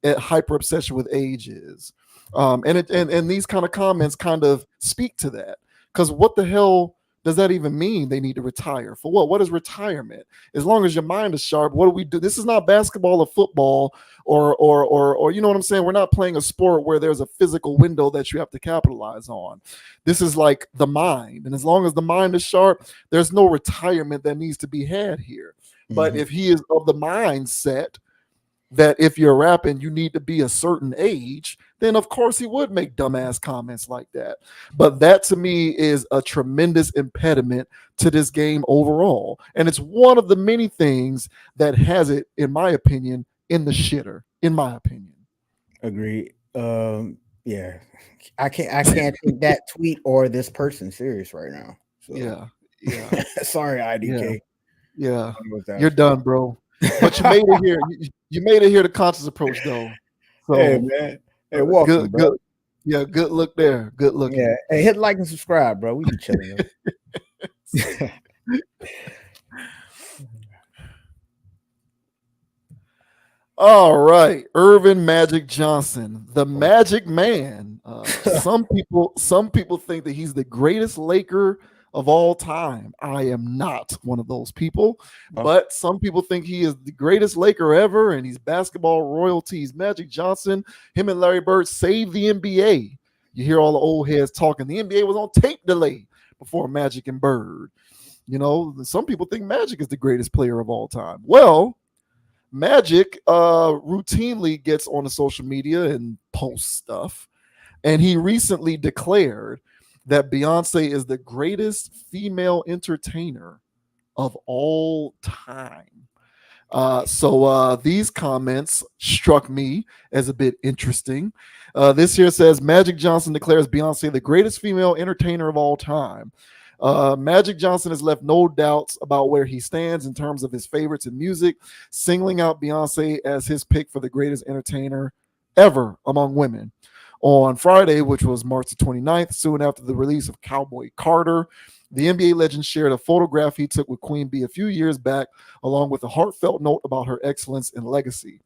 hyper obsession with age is. And these kind of comments kind of speak to that. Because what the hell does that even mean? They need to retire for what? What is retirement? As long as your mind is sharp, what do we do? This is not basketball or football or you know what I'm saying? We're not playing a sport where there's a physical window that you have to capitalize on. This is like the mind. And as long as the mind is sharp, there's no retirement that needs to be had here. But Mhm. if he is of the mindset that if you're rapping, you need to be a certain age, then of course he would make dumbass comments like that. But that to me is a tremendous impediment to this game overall. And it's one of the many things that has it, in my opinion, in the shitter, in my opinion. Agree. Yeah. I can't take that tweet or this person serious right now. So Yeah. Yeah. sorry, Yeah. IDK. Yeah. What that You're was for. done, bro. But you made it here. You made it here to conscious approach, though. Hey So man. Hey, welcome, good, bro. good. Yeah, good look there. Good Yeah. looking. Hey, hit like and subscribe, bro. We be chilling, though. All right, Irvin Magic Johnson, the Oh. Magic Man. Some people think that he's the greatest Laker of all time. I am not one of those people, Oh. but some people think he is the greatest Laker ever, and he's basketball royalties. Magic Johnson, him and Larry Bird saved the NBA. You hear all the old heads talking. The NBA was on tape delay before Magic and Bird. You know, some people think Magic is the greatest player of all time. Well, Magic routinely gets on the social media and posts stuff. And he recently declared that Beyonce is the greatest female entertainer of all time. So these comments struck me as a bit interesting. This here says Magic Johnson declares Beyonce the greatest female entertainer of all time. Magic Johnson has left no doubts about where he stands in terms of his favorites in music, singling out Beyonce as his pick for the greatest entertainer ever among women. On Friday, which was March the 29th, soon after the release of Cowboy Carter, the NBA legend shared a photograph he took with Queen Bee a few years back, along with a heartfelt note about her excellence and legacy.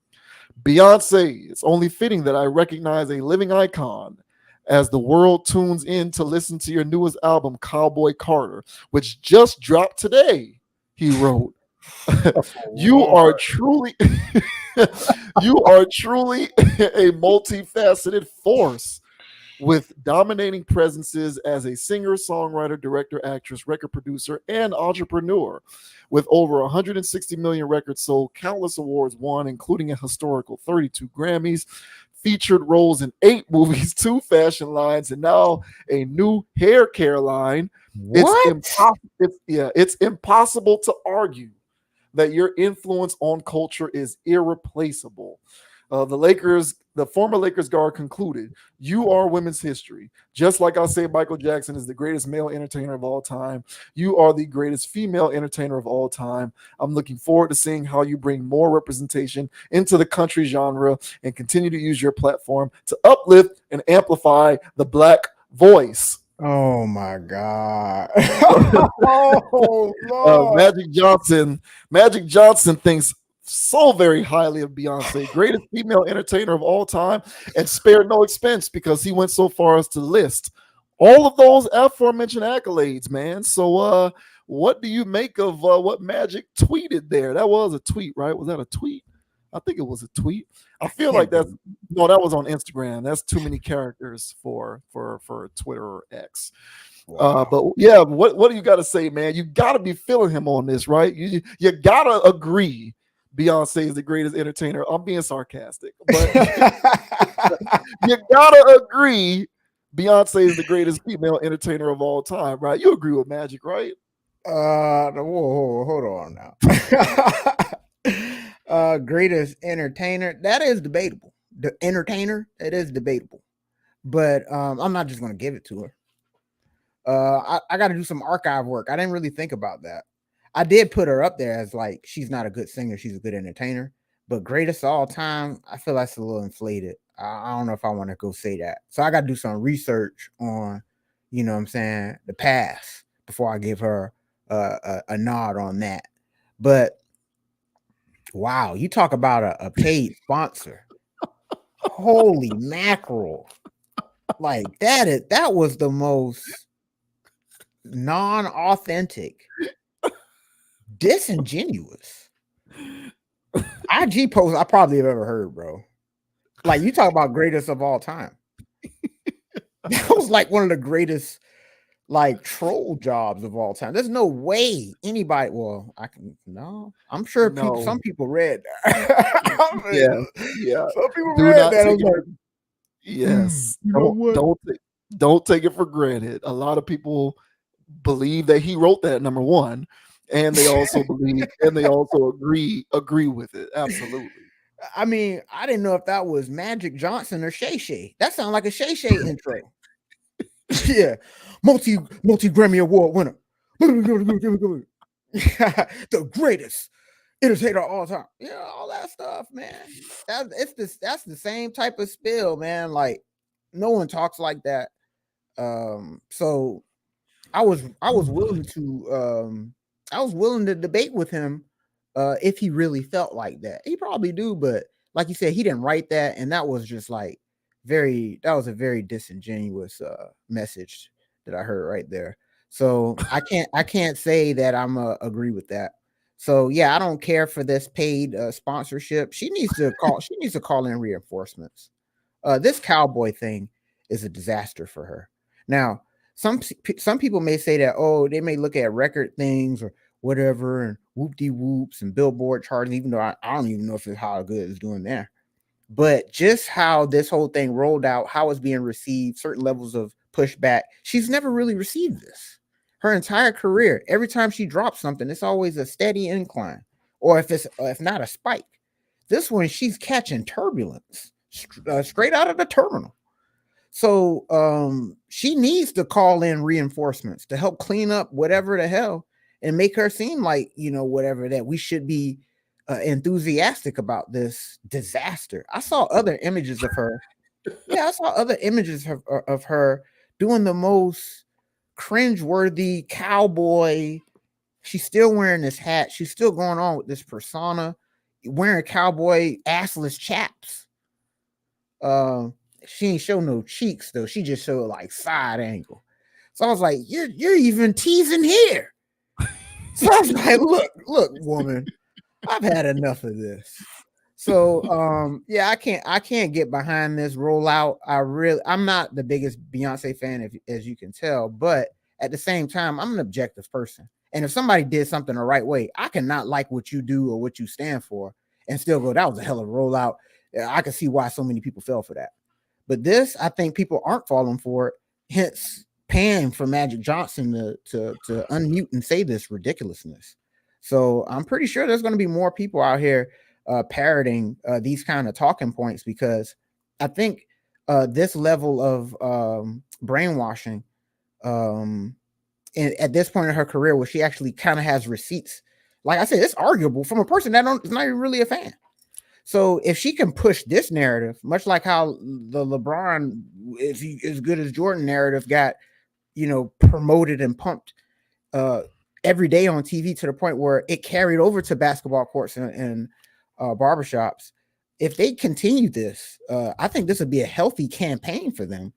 Beyonce, it's only fitting that I recognize a living icon as the world tunes in to listen to your newest album, Cowboy Carter, which just dropped today, he wrote. You are Lord. truly you are truly a multifaceted force with dominating presences as a singer, songwriter, director, actress, record producer, and entrepreneur. With over 160 million records sold, countless awards won, including a historical 32 Grammys, featured roles in 8 movies, 2 fashion lines, and now a new hair care line. It's What? impossible. It's impossible to argue that your influence on culture is irreplaceable. The former Lakers guard concluded, "You are women's history. Just like I say, Michael Jackson is the greatest male entertainer of all time. You are the greatest female entertainer of all time. I'm looking forward to seeing how you bring more representation into the country genre and continue to use your platform to uplift and amplify the Black voice." Oh my God. Oh Lord. Magic Johnson thinks so very highly of Beyonce, greatest female entertainer of all time, and spared no expense because he went so far as to list all of those aforementioned accolades, man. So what do you make of what Magic tweeted there? That was a tweet, right? Was that a tweet? I think it was a tweet. I I feel like can't that's believe. no, that was on Instagram. That's too many characters for Twitter or X. Wow. But yeah, what do you got to say, man? You got to be feeling him on this, right? You got to agree. Beyonce is the greatest entertainer. I'm being sarcastic, but you gotta agree. Beyonce is the greatest female entertainer of all time, right? You agree with Magic, right? Whoa, hold on now. Greatest entertainer, that is debatable. The entertainer, it is debatable. But I'm not just gonna give it to her. I got to do some archive work. I didn't really think about that. I did put her up there as like she's not a good singer, she's a good entertainer. But greatest of all time, I feel that's a little inflated. I don't know if I want to go say that. So I got to do some research on, you know what I'm saying, the past before I give her a nod on that. But wow, you talk about a paid sponsor. Holy mackerel. Like that was the most non-authentic, disingenuous IG post I probably have ever heard, bro. Like you talk about greatest of all time. That was like one of the greatest like troll jobs of all time. There's no way anybody. Well, I can no. I'm sure people. No. Some people read that. I mean, Yeah. Yeah. some people Do read not that. I take was it. like, Yes. you know what? Don't take it for granted. A lot of people believe that he wrote that, number one, and they also believe and they also agree with it. Absolutely. I mean, I didn't know if that was Magic Johnson or Shay Shay. That sounded like a Shay Shay intro. Yeah, multi Grammy Award winner, the greatest entertainer of all time. Yeah, all that stuff, man. That's the same type of spill, man. Like no one talks like that. So I was willing to debate with him if he really felt like that. He probably do, but like you said, he didn't write that, and that was just like that was a very disingenuous message that I heard right there. So I can't say that I'm agree with that. So yeah, I don't care for this paid sponsorship. She needs to call in reinforcements. This cowboy thing is a disaster for her. Now, some people may say that, oh, they may look at record things or whatever and whoop de whoops and Billboard charts, even though I don't even know if it's how good it's doing there. But just how this whole thing rolled out, how it's being received, certain levels of pushback, she's never really received this. Her entire career, every time she drops something, it's always a steady incline, or if not a spike. This one, she's catching turbulence straight out of the terminal. So she needs to call in reinforcements to help clean up whatever the hell and make her seem like, whatever, that we should be enthusiastic about this disaster. I saw other images of her. Yeah, I saw other images of her doing the most cringeworthy cowboy. She's still wearing this hat. She's still going on with this persona, wearing cowboy assless chaps. She ain't show no cheeks though. She just showed like side angle. So I was like, you're even teasing here. So I was like, look, woman, I've had enough of this. So yeah, I can't get behind this rollout. I'm not the biggest Beyonce fan, as you can tell, but at the same time, I'm an objective person. And if somebody did something the right way, I cannot like what you do or what you stand for and still go, that was a hell of a rollout. I can see why so many people fell for that. But this, I think people aren't falling for it. Hence, paying for Magic Johnson to unmute and say this ridiculousness. So I'm pretty sure there's going to be more people out here parroting these kind of talking points, because I think this level of brainwashing at this point in her career, where she actually kind of has receipts, like I said, it's arguable from a person that is not even really a fan. So if she can push this narrative, much like how the LeBron is he as good as Jordan narrative got, promoted and pumped every day on TV to the point where it carried over to basketball courts and barbershops. If they continue this, I think this would be a healthy campaign for them,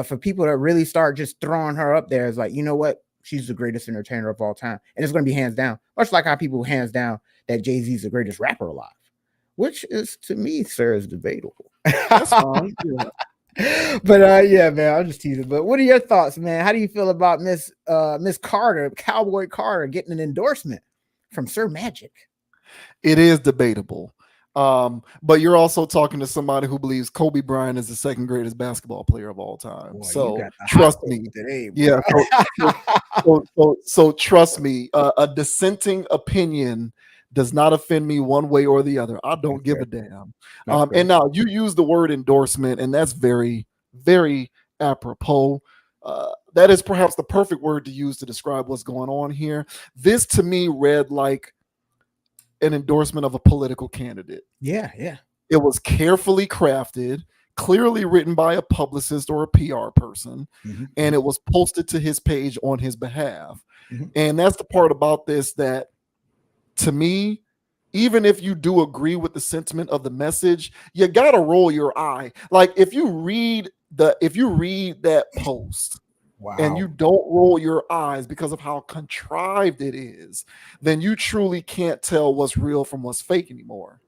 for people to really start just throwing her up there as like, you know what, she's the greatest entertainer of all time, and it's going to be hands down, much like how people hands down that Jay-Z's the greatest rapper alive. which is to me, sir, is debatable. That's fine. Yeah. But yeah, man, I'm just teasing. But what are your thoughts, man? How do you feel about Miss Carter, Cowboy Carter, getting an endorsement from Sir Magic? It is debatable. But you're also talking to somebody who believes Kobe Bryant is the second greatest basketball player of all time. Boy, you So got the hot trust take me. today, Yeah. bro. So trust me. A dissenting opinion does not offend me one way or the other. I don't That's give fair. a damn. That's fair. And now you use the word endorsement, and that's very, very apropos. That is perhaps the perfect word to use to describe what's going on here. This to me read like an endorsement of a political candidate. Yeah, yeah. It was carefully crafted, clearly written by a publicist or a PR person, Mhm, and it was posted to his page on his behalf. mhm. And that's the part about this that, to me, even if you do agree with the sentiment of the message, you gotta roll your eye. Like if you read that post and Wow. you don't roll your eyes because of how contrived it is, then you truly can't tell what's real from what's fake anymore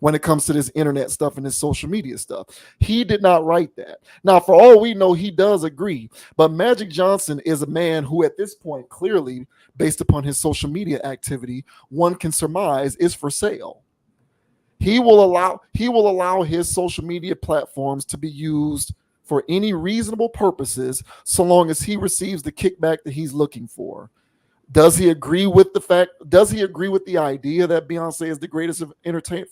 when it comes to this internet stuff and this social media stuff. He did not write that. Now, for all we know, he does agree. But Magic Johnson is a man who, at this point, clearly, based upon his social media activity, one can surmise is for sale. He will allow his social media platforms to be used for any reasonable purposes so long as he receives the kickback that he's looking for. Does he agree with the fact? Does he agree with the idea that Beyonce is the greatest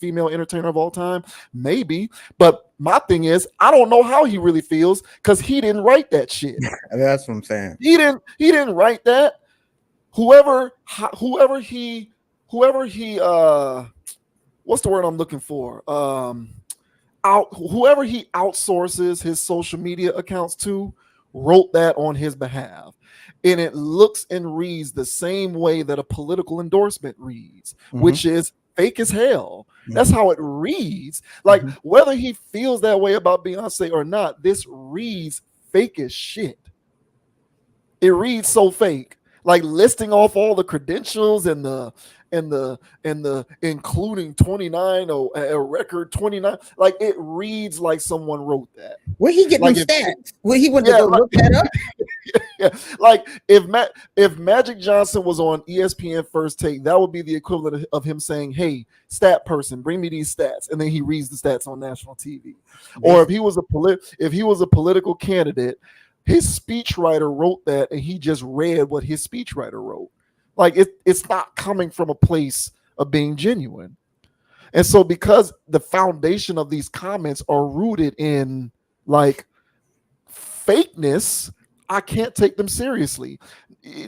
female entertainer of all time? Maybe, but my thing is, I don't know how he really feels because he didn't write that shit. That's what I'm saying. He didn't write that. Whoever he what's the word I'm looking for? Whoever he outsources his social media accounts to wrote that on his behalf, and it looks and reads the same way that a political endorsement reads, Mhm, which is fake as hell. That's mhm, how it reads. Like mhm. whether he feels that way about Beyonce or not, this reads fake as shit. It reads so fake, like listing off all the credentials and the including 29 or a record 29. Like it reads like someone wrote that. Where he get them Like if stats? Where he went to yeah, go look that up? yeah, like if Magic Johnson was on ESPN First Take, that would be the equivalent of him saying, "Hey, stat person, bring me these stats," and then he reads the stats on national TV. Or if Basically. he was a political candidate, his speechwriter wrote that, and he just read what his speechwriter wrote. Like it's not coming from a place of being genuine. And so, because the foundation of these comments are rooted in like fakeness, I can't take them seriously.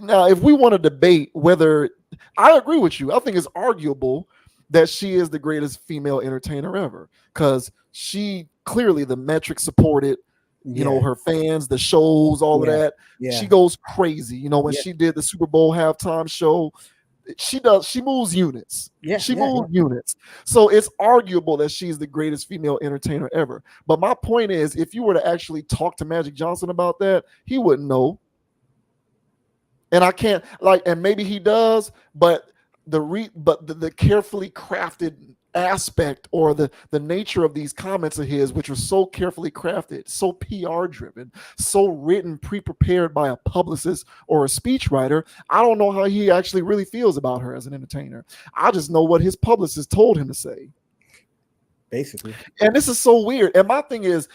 Now, if we want to debate whether I agree with you, I think it's arguable that she is the greatest female entertainer ever because she clearly the metrics supported, Yeah, her fans, the shows, all of yeah, that. yeah, She goes crazy. When yeah, she did the Super Bowl halftime show, she moves units. yeah, She yeah, yeah. moves units. So it's arguable that she's the greatest female entertainer ever. But my point is, if you were to actually talk to Magic Johnson about that, he wouldn't know. And I can't and maybe he does, but the carefully crafted aspect or the nature of these comments of his, which are so carefully crafted, so PR driven, so written, pre-prepared by a publicist or a speechwriter, I don't know how he actually really feels about her as an entertainer. I just know what his publicist told him to say. Basically. And this is so weird. And my thing is,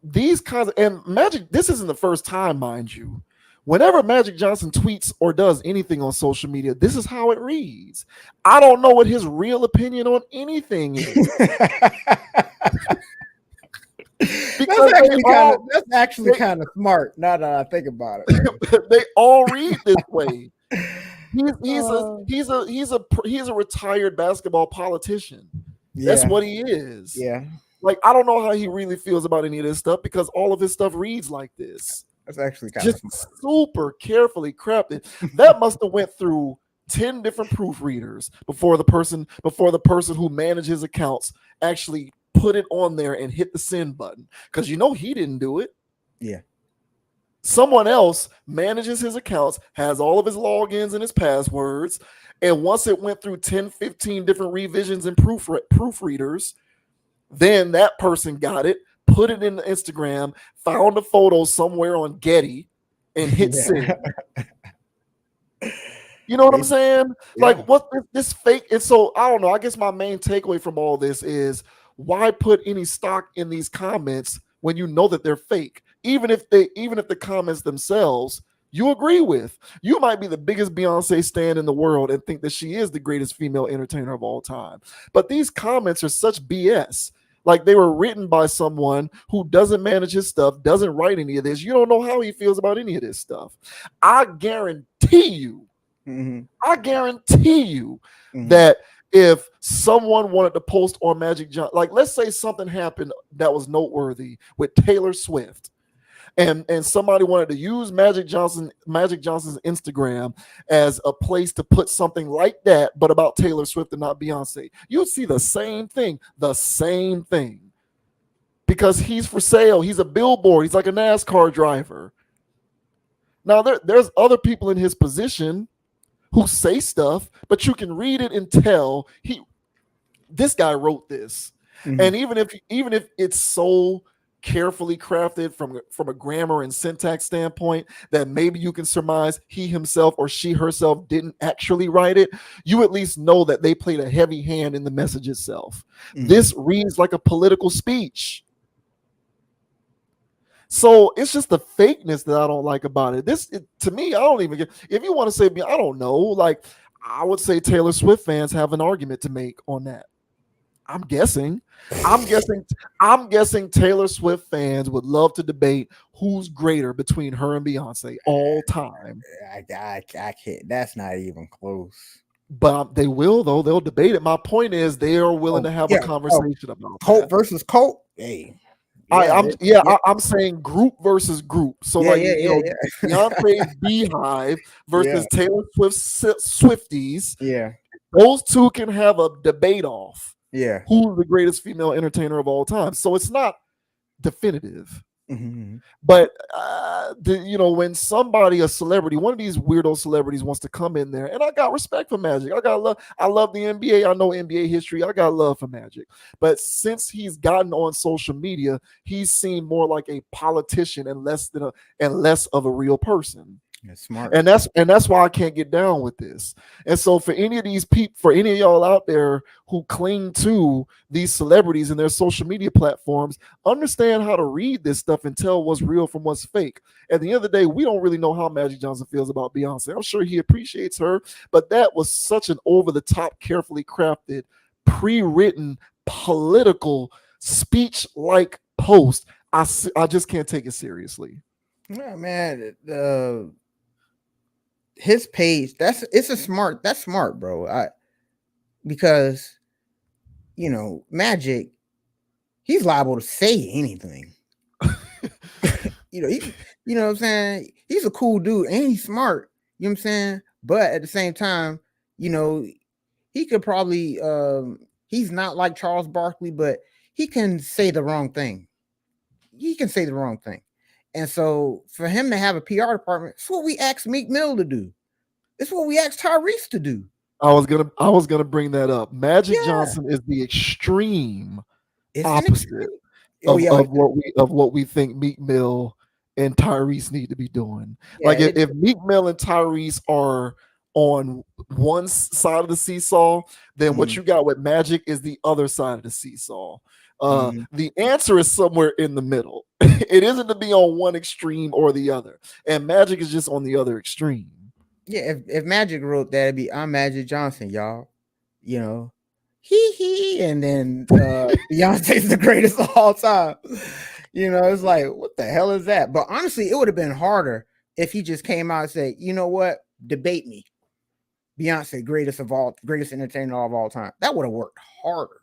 these kinds of, and Magic, this isn't the first time, mind you. Whenever Magic Johnson tweets or does anything on social media, this is how it reads. I don't know what his real opinion on anything is because That's actually kind of smart now that I think about it, man. they all read this way. He's a Uh, he's a he's a he's a retired basketball politician. That's yeah, what he is. yeah. Like I don't know how he really feels about any of this stuff because all of his stuff reads like this. That's actually kind of Just smart. super carefully crafted. That must have went through 10 different proofreaders before the person who manages accounts actually put it on there and hit the send button. Because he didn't do it. Yeah. Someone else manages his accounts, has all of his logins and his passwords. And once it went through 10, 15 different revisions and proofreaders, then that person got it, put it in the Instagram, found a photo somewhere on Getty, and hit Yeah. send. You know what I'm They, saying? Like, yeah. what this fake? And so I don't know. I guess my main takeaway from all this is why put any stock in these comments when you know that they're fake? Even if the comments themselves you agree with. You might be the biggest Beyonce stan in the world and think that she is the greatest female entertainer of all time. But these comments are such BS. Like they were written by someone who doesn't manage his stuff, doesn't write any of this. You don't know how he feels about any of this stuff. I guarantee you Mm-hmm. I guarantee you Mm-hmm. that if someone wanted to post on Magic Johnson, like let's say something happened that was noteworthy with Taylor Swift, and somebody wanted to use Magic Johnson's Instagram as a place to put something like that, but about Taylor Swift and not Beyonce, you'd see the same thing, because he's for sale. He's a billboard. He's like a NASCAR driver. Now there's other people in his position who say stuff, but you can read it and tell this guy wrote this. Mm-hmm. And even if it's so carefully crafted from a grammar and syntax standpoint that maybe you can surmise he himself or she herself didn't actually write it, you at least know that they played a heavy hand in the message itself. Mm-hmm. This reads like a political speech. So it's just the fakeness that I don't like about it. To me, I don't even get. If you want to say, I don't know. Like I would say, Taylor Swift fans have an argument to make on that. I'm guessing. I'm guessing. I'm guessing Taylor Swift fans would love to debate who's greater between her and Beyonce all time. I can't. That's not even close. But they will, though. They'll debate it. My point is, they are willing Oh to have a yeah. Oh, conversation about Colt that. versus Colt. Hey. I, Yeah. I'm yeah, Yeah. I'm saying group versus group. So Yeah. like Yeah. you Yeah. know, Yeah. Beyonce's Beehive Yeah. versus Taylor Swift's Swifties. Yeah. Those two can have a debate off Yeah. who's the greatest female entertainer of all time. So it's not definitive. Mm-hmm. But when somebody, a celebrity, one of these weirdo celebrities wants to come in there, and I got respect for Magic. I love the NBA. I know NBA history. I got love for Magic. But since he's gotten on social media, he's seen more like a politician and less of a real person. That's smart. And that's why I can't get down with this. And so for any of these people, for any of y'all out there who cling to these celebrities and their social media platforms, understand how to read this stuff and tell what's real from what's fake. At the end of the day, we don't really know how Magic Johnson feels about Beyonce. I'm sure he appreciates her, but that was such an over-the-top, carefully crafted, pre-written, political, speech-like post. I just can't take it seriously. Yeah, man. His page. That's smart, bro. Because Magic, he's liable to say anything. You know what I'm saying? He's a cool dude and he's smart. You know what I'm saying? But at the same time, he could probably he's not like Charles Barkley, but he can say the wrong thing. He can say the wrong thing. And so for him to have a PR department, it's what we asked Meek Mill to do. It's what we asked Tyrese to do. I was gonna bring that up. Magic Yeah. Johnson is the extreme It's an opposite extreme. Oh yeah, of what we think Meek Mill and Tyrese need to be doing. yeah. Like if Meek Mill and Tyrese are on one side of the seesaw, then what Mhm, you got with Magic is the other side of the seesaw. mhm. The answer is somewhere in the middle. It isn't to be on one extreme or the other, and Magic is just on the other extreme. Yeah, if Magic wrote that, it'd be I'm Magic Johnson, y'all. You know, he, and then Beyonce's the greatest of all time. It's like, what the hell is that? But honestly, it would have been harder if he just came out and said, you know what, debate me, Beyonce, greatest entertainer of all time. That would have worked harder.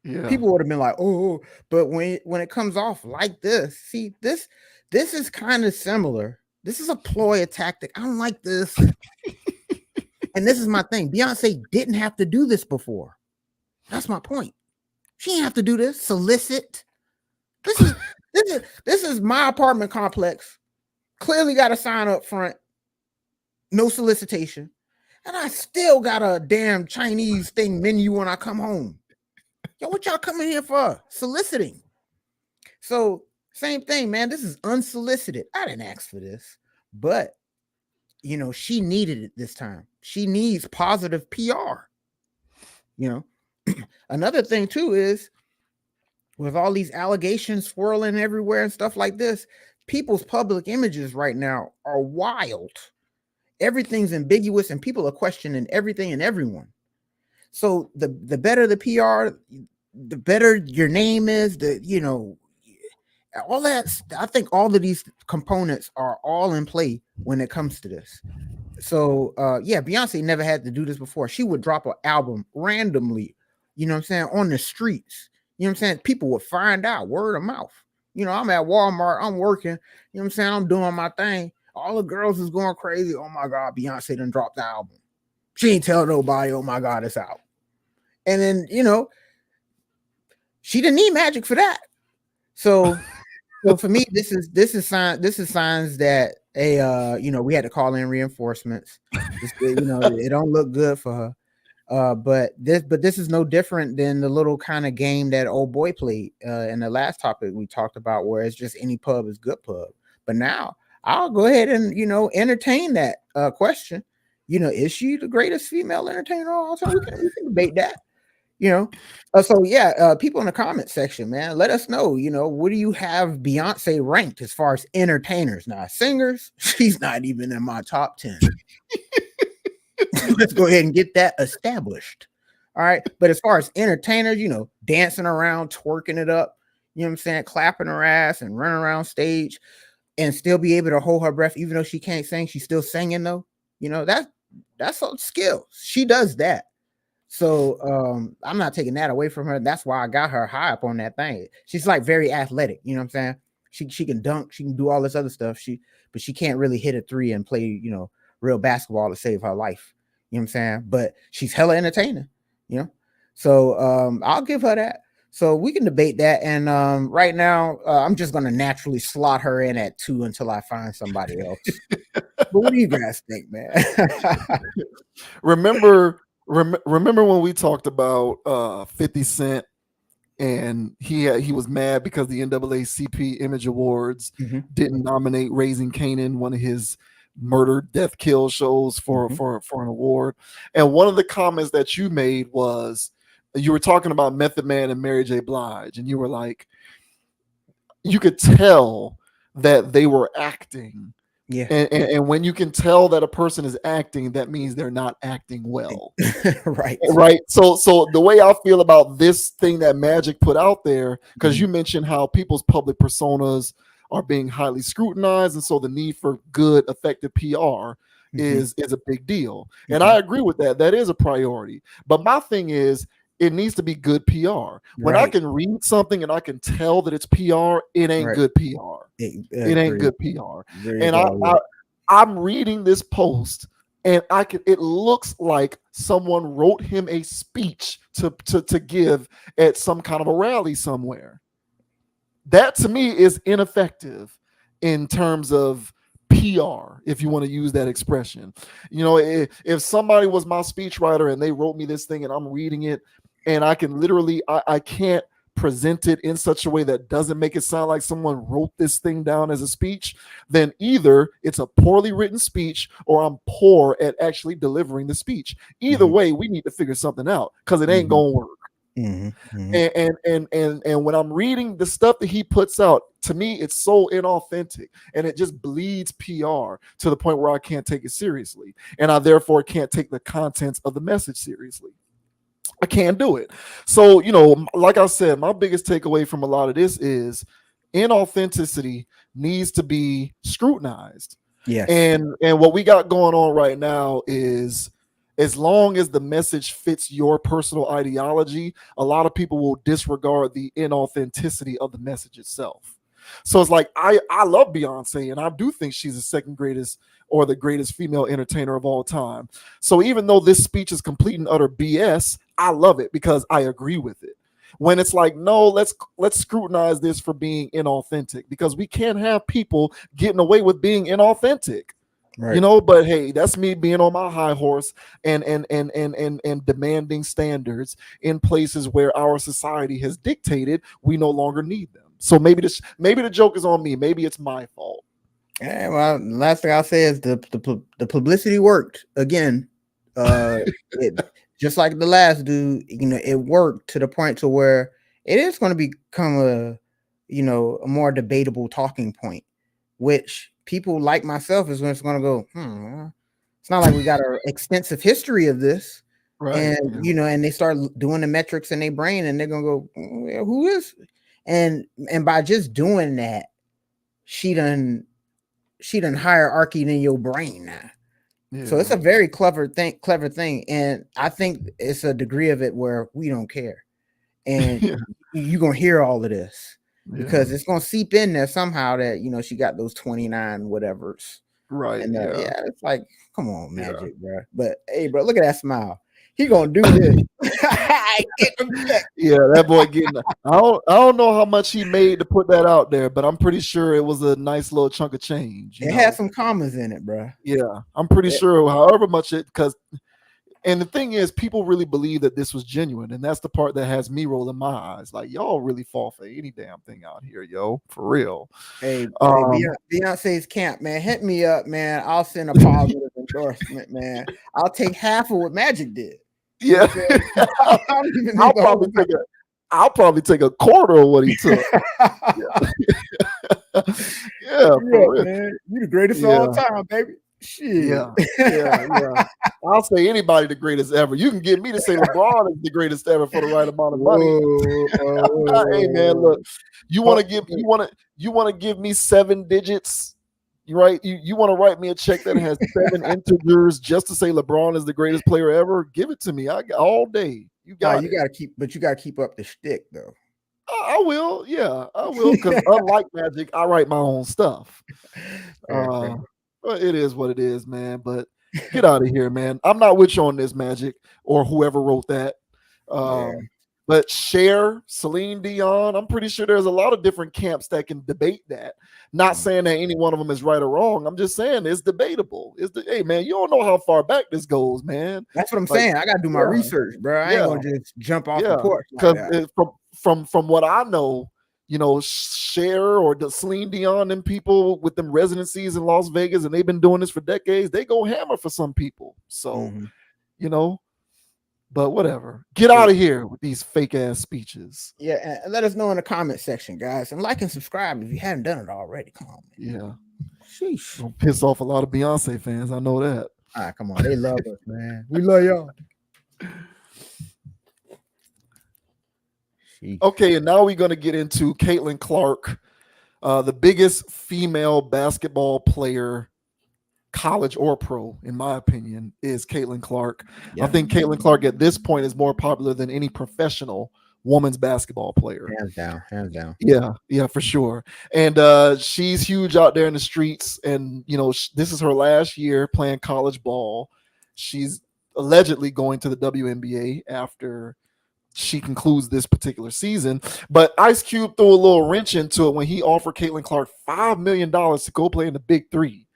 Yeah. People would have been like, oh, but when it comes off like this, see, this is kind of similar. This is a ploy, a tactic. I don't like this. And this is my thing. Beyonce didn't have to do this before. That's my point. She didn't have to do this. Solicit. This is my apartment complex. Clearly got a sign up front, no solicitation, and I still got a damn Chinese thing menu when I come home. Yo, what y'all coming here for? Soliciting. So same thing, man. This is unsolicited. I didn't ask for this, but she needed it this time. She needs positive PR. Another thing too is with all these allegations swirling everywhere and stuff like this, people's public images right now are wild. Everything's ambiguous and people are questioning everything and everyone. So the better the PR, the better your name is, all that. I think all of these components are all in play when it comes to this. So Beyonce never had to do this before. She would drop an album randomly, on the streets. People would find out, word of mouth. I'm at Walmart, I'm working, I'm doing my thing. All the girls is going crazy. Oh my God, Beyonce done dropped the album. She ain't tell nobody, oh my God, it's out. And then, she didn't need Magic for that. So for me, this is signs that we had to call in reinforcements. It don't look good for her. But this is no different than the little kind of game that old boy played in the last topic we talked about, where it's just any pub is good pub. But now I'll go ahead and entertain that question. Is she the greatest female entertainer of all time? We can debate that. People in the comment section, man, let us know, what do you have Beyonce ranked as far as entertainers? Now, singers, she's not even in my top 10. Let's go ahead and get that established. All right. But as far as entertainers, dancing around, twerking it up, clapping her ass and running around stage and still be able to hold her breath, even though she can't sing, she's still singing though. That's a skill. She does that. So I'm not taking that away from her. That's why I got her high up on that thing. She's like very athletic, you know what I'm saying? She can dunk, she can do all this other stuff. But she can't really hit a three and play, real basketball to save her life. You know what I'm saying? But she's hella entertaining, So I'll give her that. So we can debate that. And right now, I'm just gonna naturally slot her in at 2 until I find somebody else. But what do you guys think, man? Remember when we talked about 50 Cent and he was mad because the NAACP Image Awards didn't nominate Raising Kanan, one of his murder, death, kill shows for an award. And one of the comments that you made was you were talking about Method Man and Mary J. Blige, and you were like, you could tell that they were acting. Yeah. And when you can tell that a person is acting, that means they're not acting well. Right. So the way I feel about this thing that Magic put out there, because you mentioned how people's public personas are being highly scrutinized, and so the need for good, effective PR is a big deal. And I agree with that. That is a priority. But my thing is, it needs to be good PR. When I can read something and I can tell that it's PR, it ain't good PR. It ain't good PR. And I'm reading this post, and it looks like someone wrote him a speech to give at some kind of a rally somewhere. That to me is ineffective in terms of PR, if you want to use that expression. If somebody was my speechwriter and they wrote me this thing and I'm reading it, and I can literally, I can't present it in such a way that doesn't make it sound like someone wrote this thing down as a speech, then either it's a poorly written speech or I'm poor at actually delivering the speech. Either way, we need to figure something out, because it ain't gonna work. And when I'm reading the stuff that he puts out, to me it's so inauthentic, and it just bleeds PR to the point where I can't take it seriously, and I therefore can't take the contents of the message seriously. I can't do it. So, like I said, my biggest takeaway from a lot of this is inauthenticity needs to be scrutinized. Yes. And what we got going on right now is, as long as the message fits your personal ideology, a lot of people will disregard the inauthenticity of the message itself. So it's like, I love Beyonce, and I do think she's the second greatest or the greatest female entertainer of all time. So even though this speech is complete and utter BS, I love it because I agree with it. when it's like, no, let's scrutinize this for being inauthentic, because we can't have people getting away with being inauthentic. Right. But hey, that's me being on my high horse and demanding standards in places where our society has dictated we no longer need them. So maybe the joke is on me. Maybe it's my fault. Yeah, well, the last thing I'll say is the publicity worked again. It just like the last dude, it worked to the point to where it is going to become a more debatable talking point, which people like myself is going to go, it's not like we got an extensive history of this. Right. And and they start doing the metrics in their brain, and they're gonna go, who is? And by just doing that, she done hierarchy in your brain now. Yeah. So it's a very clever thing, and I think it's a degree of it where we don't care, and you're gonna hear all of this because it's gonna seep in there somehow that she got those 29 whatevers. Right. And it's like, come on, Magic, bro. But hey, bro, look at that smile. He gonna do this. Yeah, that boy getting. I don't know how much he made to put that out there, but I'm pretty sure it was a nice little chunk of change. It had some commas in it, bro. Yeah, I'm pretty sure. However much and the thing is, people really believe that this was genuine, and that's the part that has me rolling my eyes. Like, y'all really fall for any damn thing out here, yo, for real. Hey, Beyonce's camp, man, hit me up, man. I'll send a positive endorsement, man. I'll take half of what Magic did. Yeah, I'll probably take a quarter of what he took. Yeah, for real. Man. You the greatest of all time, baby. Shit. Yeah. I'll say anybody the greatest ever. You can get me to say LeBron is the greatest ever for the right amount of money. Hey man, look, you want to give me 7 digits, right? You want to write me a check that has 7 integers just to say LeBron is the greatest player ever? Give it to me. I got all day. You gotta keep up the shtick though. I will, I will, because unlike Magic, I write my own stuff. Well, it is what it is, man. But get out of here, man. I'm not with you on this, Magic, or whoever wrote that. But Cher, Celine Dion, I'm pretty sure there's a lot of different camps that can debate that. Not saying that any one of them is right or wrong. I'm just saying it's debatable. Hey, man, you don't know how far back this goes, man. That's what I'm saying. I got to do my research, bro. I ain't going to just jump off the porch. Because from what I know, Cher or the Celine Dion and people with them residencies in Las Vegas, and they've been doing this for decades, they go hammer for some people. So, but whatever. Get out of here with these fake ass speeches. Yeah, and let us know in the comment section, guys. And like and subscribe if you haven't done it already. Come on, man. Yeah. Sheesh. Don't piss off a lot of Beyonce fans. I know that. All right, come on. They love us, man. We love y'all. Okay, and now we're going to get into Caitlin Clark, the biggest female basketball player, college or pro, in my opinion, is Caitlin Clark. Yeah. I think Caitlin Clark at this point is more popular than any professional women's basketball player. Hands down. Yeah, for sure. And she's huge out there in the streets. And, this is her last year playing college ball. She's allegedly going to the WNBA after she concludes this particular season. But Ice Cube threw a little wrench into it when he offered Caitlin Clark $5 million to go play in the Big Three,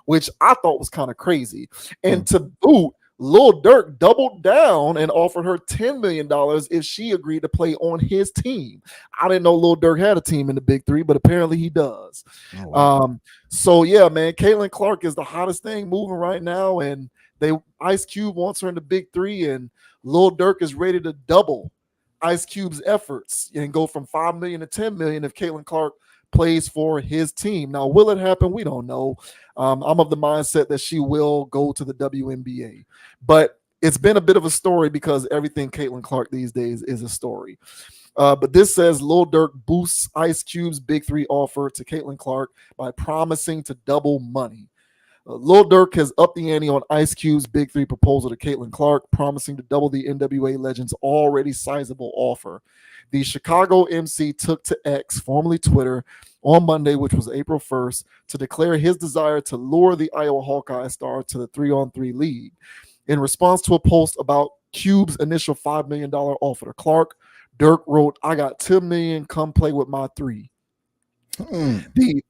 which I thought was kind of crazy. And to boot, Lil Durk doubled down and offered her $10 million if she agreed to play on his team. I didn't know Lil Durk had a team in the Big Three, but apparently he does. Oh, wow. So yeah, man, Caitlin Clark is the hottest thing moving right now, and Ice Cube wants her in the Big Three, and Lil Durk is ready to double Ice Cube's efforts and go from $5 million to $10 million if Caitlin Clark plays for his team. Now, will it happen? We don't know. I'm of the mindset that she will go to the WNBA, but it's been a bit of a story because everything Caitlin Clark these days is a story. But this says Lil Durk boosts Ice Cube's Big Three offer to Caitlin Clark by promising to double money. Lil Durk has upped the ante on Ice Cube's Big Three proposal to Caitlin Clark, promising to double the NWA legend's already sizable offer. The Chicago MC took to X, formerly Twitter, on Monday, which was April 1st, to declare his desire to lure the Iowa Hawkeye star to the 3-on-3 league. In response to a post about Cube's initial $5 million offer to Clark, Dirk wrote, "I got 10 million. Come play with my three." Hmm.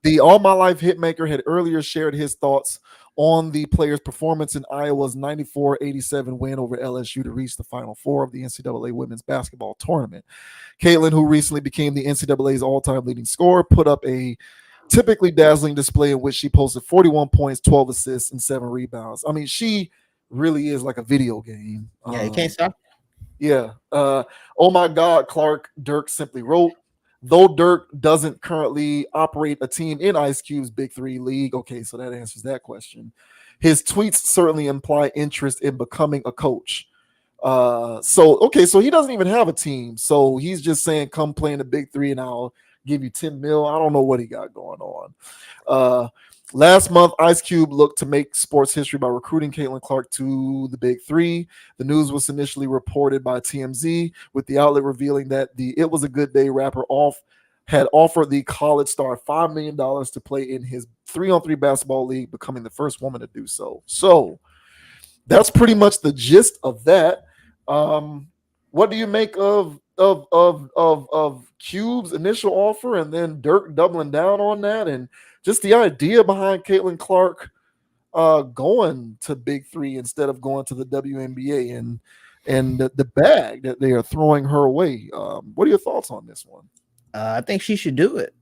The All My Life hitmaker had earlier shared his thoughts on the player's performance in Iowa's 94-87 win over LSU to reach the Final Four of the NCAA women's basketball tournament. Caitlin, who recently became the NCAA's all-time leading scorer, put up a typically dazzling display in which she posted 41 points, 12 assists, and 7 rebounds. I mean, she really is like a video game. Yeah, you can't stop. Yeah. Oh my God, Clark, Dirk simply wrote. Though Dirk doesn't currently operate a team in Ice Cube's Big Three League, okay, so that answers that question. His tweets certainly imply interest in becoming a coach. So he doesn't even have a team. So he's just saying, come play in the Big Three and I'll give you 10 mil. I don't know what he got going on. Uh, Last month, Ice Cube looked to make sports history by recruiting Caitlin Clark to the Big Three. The news was initially reported by TMZ, with the outlet revealing that the It Was a Good Day rapper had offered the college star $5 million to play in his 3-on-3 basketball league, becoming the first woman to do so. So that's pretty much the gist of that. What do you make of Cube's initial offer and then Dirk doubling down on that, and just the idea behind Caitlin Clark going to Big Three instead of going to the WNBA, and the bag that they are throwing her away? What are your thoughts on this one? I think she should do it.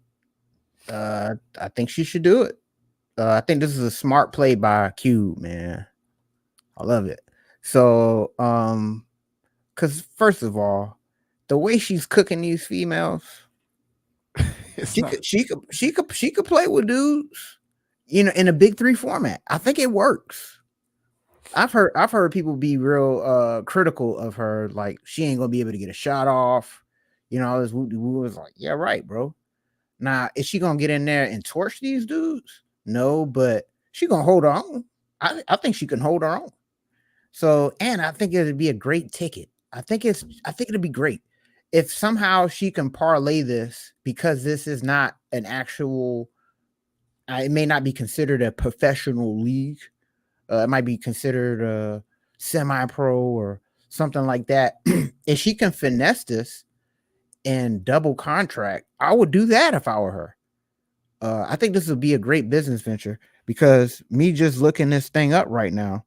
I think she should do it. I think this is a smart play by Cube, man. I love it. So, because first of all, the way she's cooking these females, she could play with dudes, in a Big Three format. I think it works. I've heard people be real critical of her, like she ain't gonna be able to get a shot off. All this woo was like, yeah, right, bro. Now, is she gonna get in there and torch these dudes? No, but she gonna hold her own. I think she can hold her own. So, and I think it'd be a great ticket. I think it'd be great if somehow she can parlay this, because this is not an actual. It may not be considered a professional league. It might be considered a semi-pro or something like that. If she can finesse this and double contract, I would do that if I were her. I think this would be a great business venture, because me just looking this thing up right now,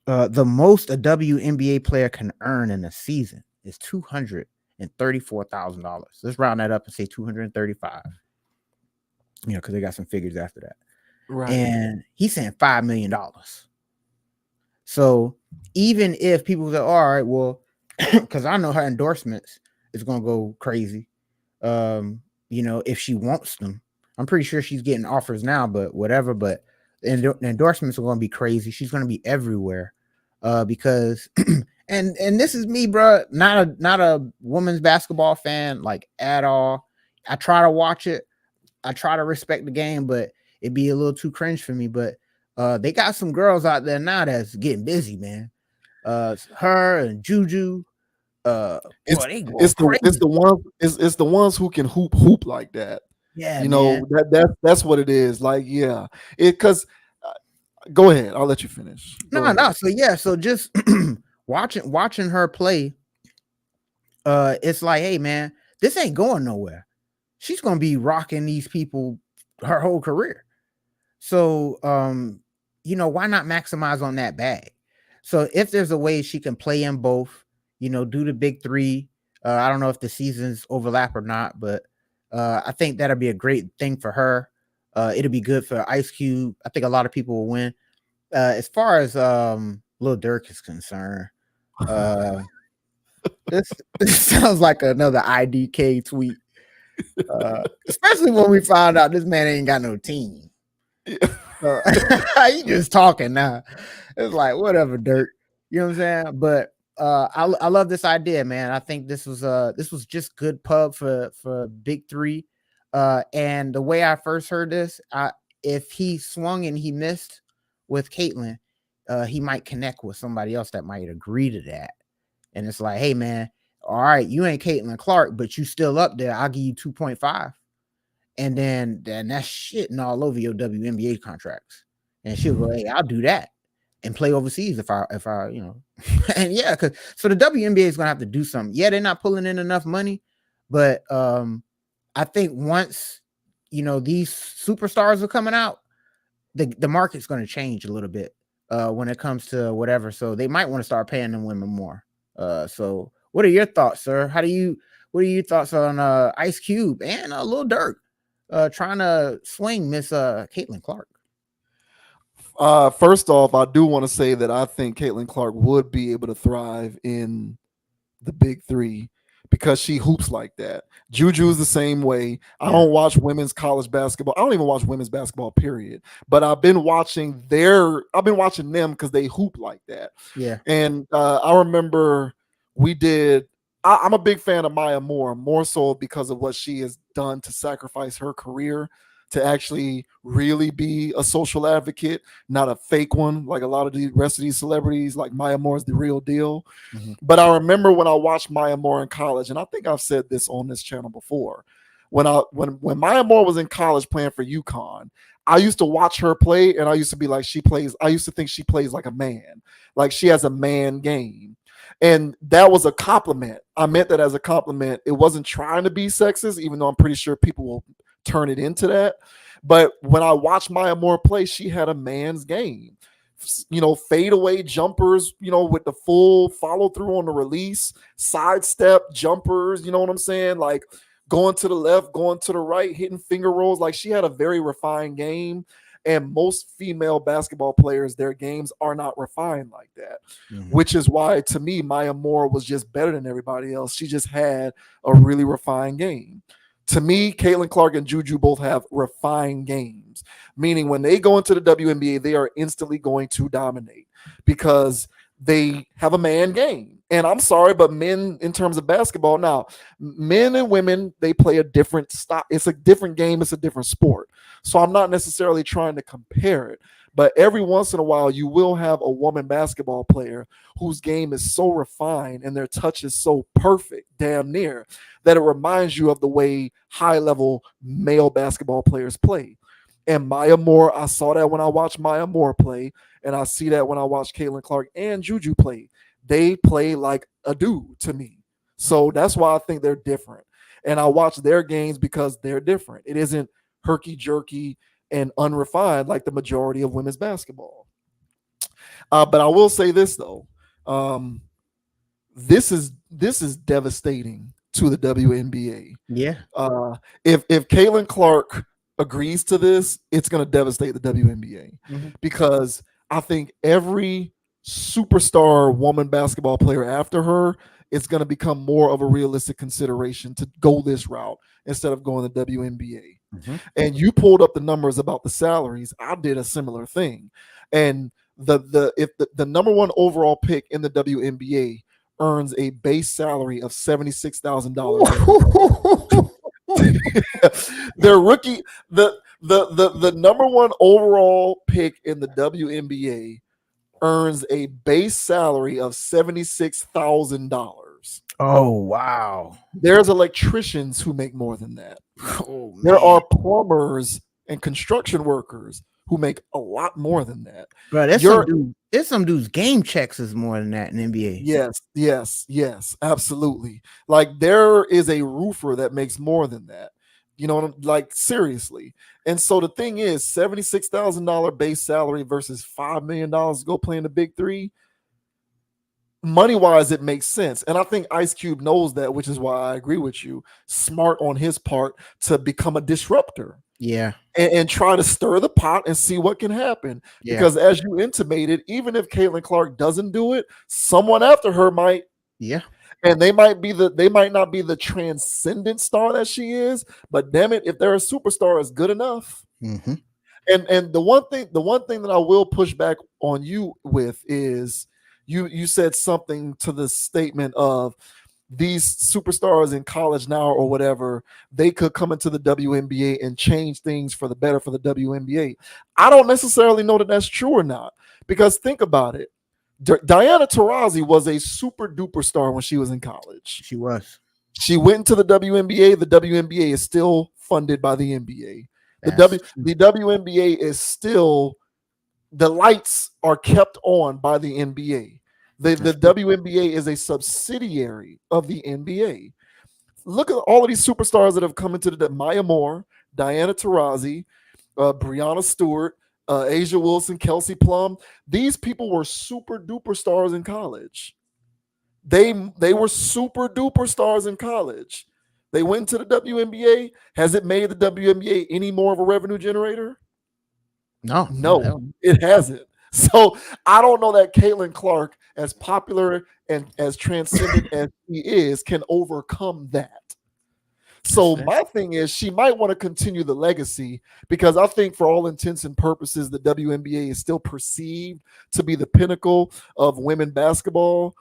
the most a WNBA player can earn in a season is $234,000. Let's round that up and say 235. Because they got some figures after that. Right. And he's saying $5 million. So even if people say, all right, well, because I know her endorsements is going to go crazy. If she wants them, I'm pretty sure she's getting offers now, but whatever. But the endorsements are going to be crazy. She's going to be everywhere. Because and this is me, bro, not a women's basketball fan, like, at all. I try to watch it. I try to respect the game, but it'd be a little too cringe for me. But they got some girls out there now that's getting busy, man. Her and Juju. They go crazy. It's the ones who can hoop like that. Yeah, man. That's what it is. Like, yeah, because go ahead. I'll let you finish. No. So just watching her play, it's like, hey, man, this ain't going nowhere. She's gonna be rocking these people her whole career. So, why not maximize on that bag? So if there's a way she can play in both, do the Big Three. I don't know if the seasons overlap or not, but I think that'll be a great thing for her. It'll be good for Ice Cube. I think a lot of people will win. As far as Lil Durk is concerned, this sounds like another IDK tweet. Especially when we found out this man ain't got no team. So, he just talking now. It's like, whatever, Dirk. You know what I'm saying? But I love this idea, man. I think this was just good pub for Big Three. And the way I first heard this, if he swung and he missed with Caitlin, he might connect with somebody else that might agree to that. And it's like, hey, man, all right, you ain't Caitlin Clark, but you still up there. I'll give you 2.5. And then that's shitting all over your WNBA contracts. And she'll go, hey, I'll do that. and play overseas if I and yeah, because so the WNBA is gonna have to do something. Yeah, they're not pulling in enough money, but I think once these superstars are coming out, the market's gonna change a little bit when it comes to whatever. So they might want to start paying them women more. So what are your thoughts, sir? What are your thoughts on Ice Cube and Lil Durk trying to swing Miss Caitlin Clark? First off, I do want to say that I think Caitlin Clark would be able to thrive in the big three because she hoops like that. Juju's the same way. I don't watch women's college basketball. I don't even watch women's basketball, period. But I've been watching them because they hoop like that. Yeah. And I remember we did. I'm a big fan of Maya Moore, more so because of what she has done to sacrifice her career to actually really be a social advocate, not a fake one like a lot of the rest of these celebrities. Like Maya Moore is the real deal. Mhm. But I remember when I watched Maya Moore in college, and I think I've said this on this channel before. When Maya Moore was in college playing for UConn, I used to watch her play, and I used to be like, I used to think she plays like a man, like she has a man game. And that was a compliment. I meant that as a compliment. It wasn't trying to be sexist, even though I'm pretty sure people will turn it into that. But when I watched Maya Moore play, she had a man's game. Fadeaway jumpers, with the full follow through on the release, sidestep jumpers, you know what I'm saying? Like going to the left, going to the right, hitting finger rolls. Like she had a very refined game. And most female basketball players, their games are not refined like that, which is why to me, Maya Moore was just better than everybody else. She just had a really refined game. To me, Caitlin Clark and Juju both have refined games, meaning when they go into the WNBA, they are instantly going to dominate because they have a man game. And I'm sorry, but men, in terms of basketball, now, men and women, they play a different style. It's a different game, it's a different sport. So I'm not necessarily trying to compare it. But every once in a while, you will have a woman basketball player whose game is so refined and their touch is so perfect, damn near, that it reminds you of the way high level male basketball players play. And Maya Moore, I saw that when I watched Maya Moore play, and I see that when I watch Caitlin Clark and Juju play. They play like a dude to me. So that's why I think they're different. And I watch their games because they're different. It isn't herky jerky and unrefined like the majority of women's basketball. But I will say this though, this is devastating to the WNBA. Yeah. If Caitlin Clark agrees to this, it's going to devastate the WNBA because I think every superstar woman basketball player after her is going to become more of a realistic consideration to go this route instead of going the WNBA. And you pulled up the numbers about the salaries. I did a similar thing. And the number one overall pick in the WNBA earns a base salary of $76,000. Their rookie, the number one overall pick in the WNBA earns a base salary of $76,000. Oh wow! There's electricians who make more than that. Oh, there are plumbers and construction workers who make a lot more than that. Bro, there's some dudes game checks is more than that in NBA. Yes, absolutely. Like there is a roofer that makes more than that. You know, like seriously. And so the thing is, $76,000 base salary versus $5 million to go play in the big three. Money wise, it makes sense. And I think Ice Cube knows that, which is why I agree with you. Smart on his part to become a disruptor. Yeah. And try to stir the pot and see what can happen. Yeah. Because as you intimated, even if Caitlin Clark doesn't do it, someone after her might. Yeah. And they might not be the transcendent star that she is, but damn it, if they're a superstar, is good enough. And the one thing that I will push back on you with is you said something to the statement of these superstars in college now or whatever, they could come into the WNBA and change things for the better for the WNBA. I don't necessarily know that that's true or not, because think about it. Diana Taurasi was a super duper star when she was in college. She was. She went into the WNBA. The WNBA is still funded by the NBA. The WNBA is still the lights are kept on by the NBA. The That's true. WNBA is a subsidiary of the NBA. Look at all of these superstars that have come into the Maya Moore, Diana Taurasi, Brianna Stewart, Asia Wilson, Kelsey Plum. These people were super duper stars in college. They were super duper stars in college. They went to the WNBA. Has it made the WNBA any more of a revenue generator? No, no, No, hell no. it hasn't. So I don't know that Caitlin Clark, as popular and as transcendent as she is, can overcome that. That's So fair. my thing is, she might want to continue the legacy because I think, for all intents and purposes, the WNBA is still perceived to be the pinnacle of women basketball.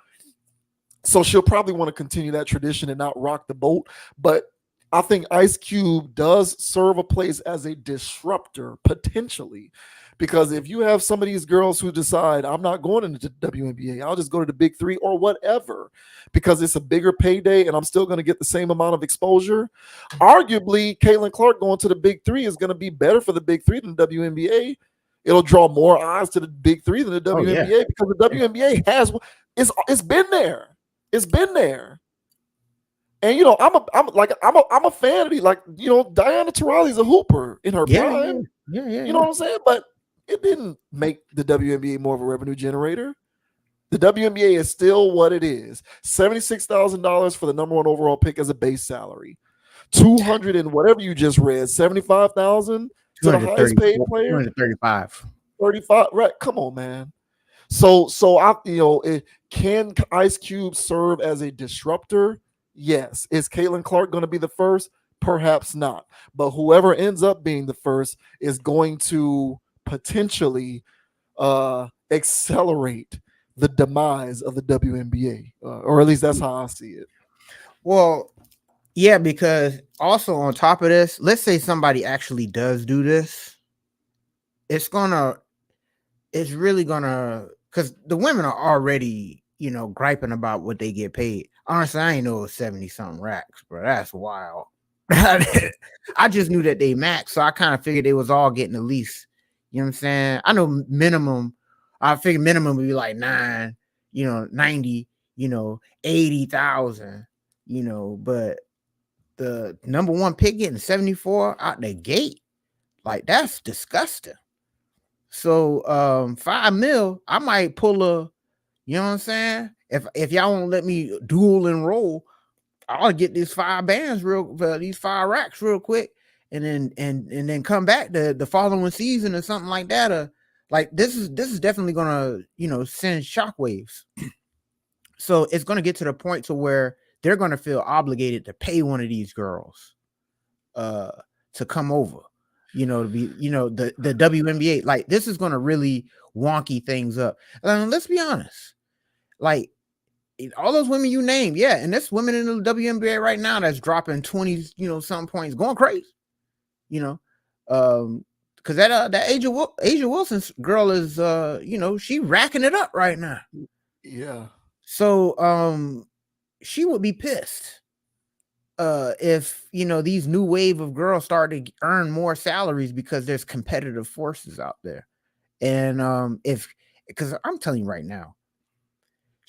So she'll probably want to continue that tradition and not rock the boat. But I think Ice Cube does serve a place as a disruptor potentially. Because if you have some of these girls who decide, I'm not going into the WNBA, I'll just go to the big three or whatever, because it's a bigger payday and I'm still going to get the same amount of exposure. Arguably, Caitlin Clark going to the big three is going to be better for the big three than the WNBA. It'll draw more eyes to the big three than the Oh yeah. WNBA because the WNBA has it's been there. It's been there. And I'm a fan of the, like, Diana Taurasi is a hooper in her Yeah, yeah, prime. yeah, yeah, You know yeah. what I'm saying? But it didn't make the WNBA more of a revenue generator. The WNBA is still what it is. $76,000 for the number one overall pick as a base salary. 200 and whatever you just read, 75,000 to the highest paid 234, player. 235. 35. Right. Come on, man. Can Ice Cube serve as a disruptor? Yes. Is Caitlin Clark going to be the first? Perhaps not. But whoever ends up being the first is going to potentially accelerate the demise of the WNBA, or at least that's how I see it. Well, yeah, because also on top of this, let's say somebody actually does do this, it's gonna, it's really gonna, because the women are already, griping about what they get paid. Honestly, I ain't know it was 70 something racks, bro. That's wild. I just knew that they max, so I kind of figured they was all getting at least, you know what I'm saying? I know minimum, I figured minimum would be like 90, 80,000, but the number one pick getting 74 out the gate, like that's disgusting. So 5 mil, I might pull a, you know what I'm saying? If y'all won't let me dual enroll, I'll get these 5 bands these 5 racks real quick, and then come back the following season or something like that. Like this is definitely gonna send shockwaves. So it's gonna get to the point to where they're gonna feel obligated to pay one of these girls to come over, to be the WNBA. Like this is gonna really wonky things up. Let's be honest, like all those women you named, yeah, and there's women in the WNBA right now that's dropping 20, some points, going crazy, because that Asia Wilson's girl is, she racking it up right now. Yeah. So she would be pissed if these new wave of girls start to earn more salaries because there's competitive forces out there, and because I'm telling you right now,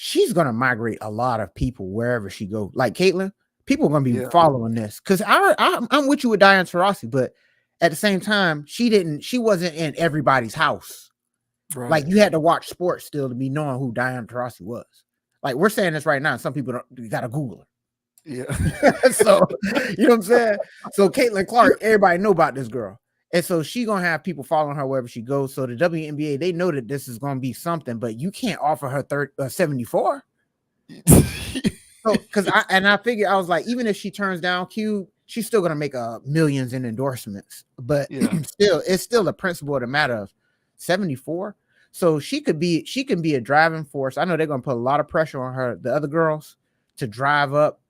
she's gonna migrate a lot of people wherever she goes. Like Caitlin, people are gonna be following this because I'm with you with Diana Taurasi, but at the same time, she wasn't in everybody's house. Right. Like you had to watch sports still to be knowing who Diana Taurasi was. Like we're saying this right now, some people don't. You gotta Google her. Yeah. So you know what I'm saying. So Caitlin Clark, everybody know about this girl. And so she gonna have people following her wherever she goes. So the WNBA, they know that this is gonna be something, but you can't offer her 74. So I figured, I was like, even if she turns down Q, she's still gonna make millions in endorsements. But it's still the principle of the matter of 74. So she can be a driving force. I know they're gonna put a lot of pressure on her, the other girls, to drive up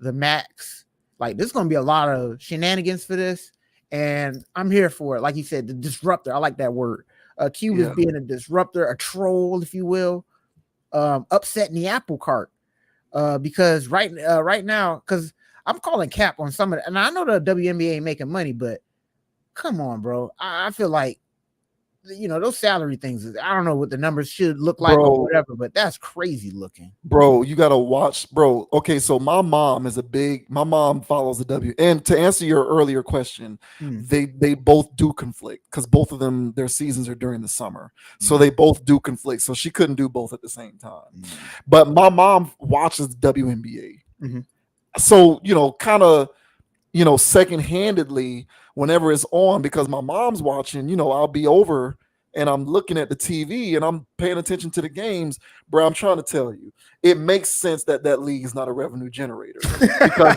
the max. Like there's gonna be a lot of shenanigans for this. And I'm here for it. Like you said, the disruptor. I like that word. Q is being a disruptor, a troll, if you will, upsetting the apple cart. Because right now, because I'm calling cap on some of it, and I know the WNBA ain't making money, but come on, bro. I feel like those salary things. I don't know what the numbers should look like or bro. whatever, but that's crazy looking. Bro, you gotta watch, bro. Okay, so my mom follows the W. And to answer your earlier question, Mm, they both do conflict because both of them their seasons are during the summer. So mm, they both do conflict. So she couldn't do both at the same time. mm, But my mom watches the WNBA. mhm. So, kind of second-handedly whenever it's on because my mom's watching, I'll be over and I'm looking at the TV and I'm paying attention to the games, bro. I'm trying to tell you, it makes sense that that league is not a revenue generator because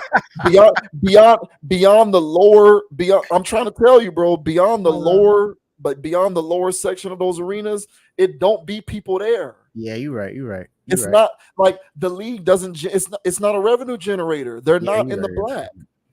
beyond the lower beyond. I'm trying to tell you, bro, beyond the lower section of those arenas, it don't be people there. Yeah, you're right. You're right. You're It's right. not like the league doesn't. It's not a revenue generator. They're Yeah, not you're in the right. black.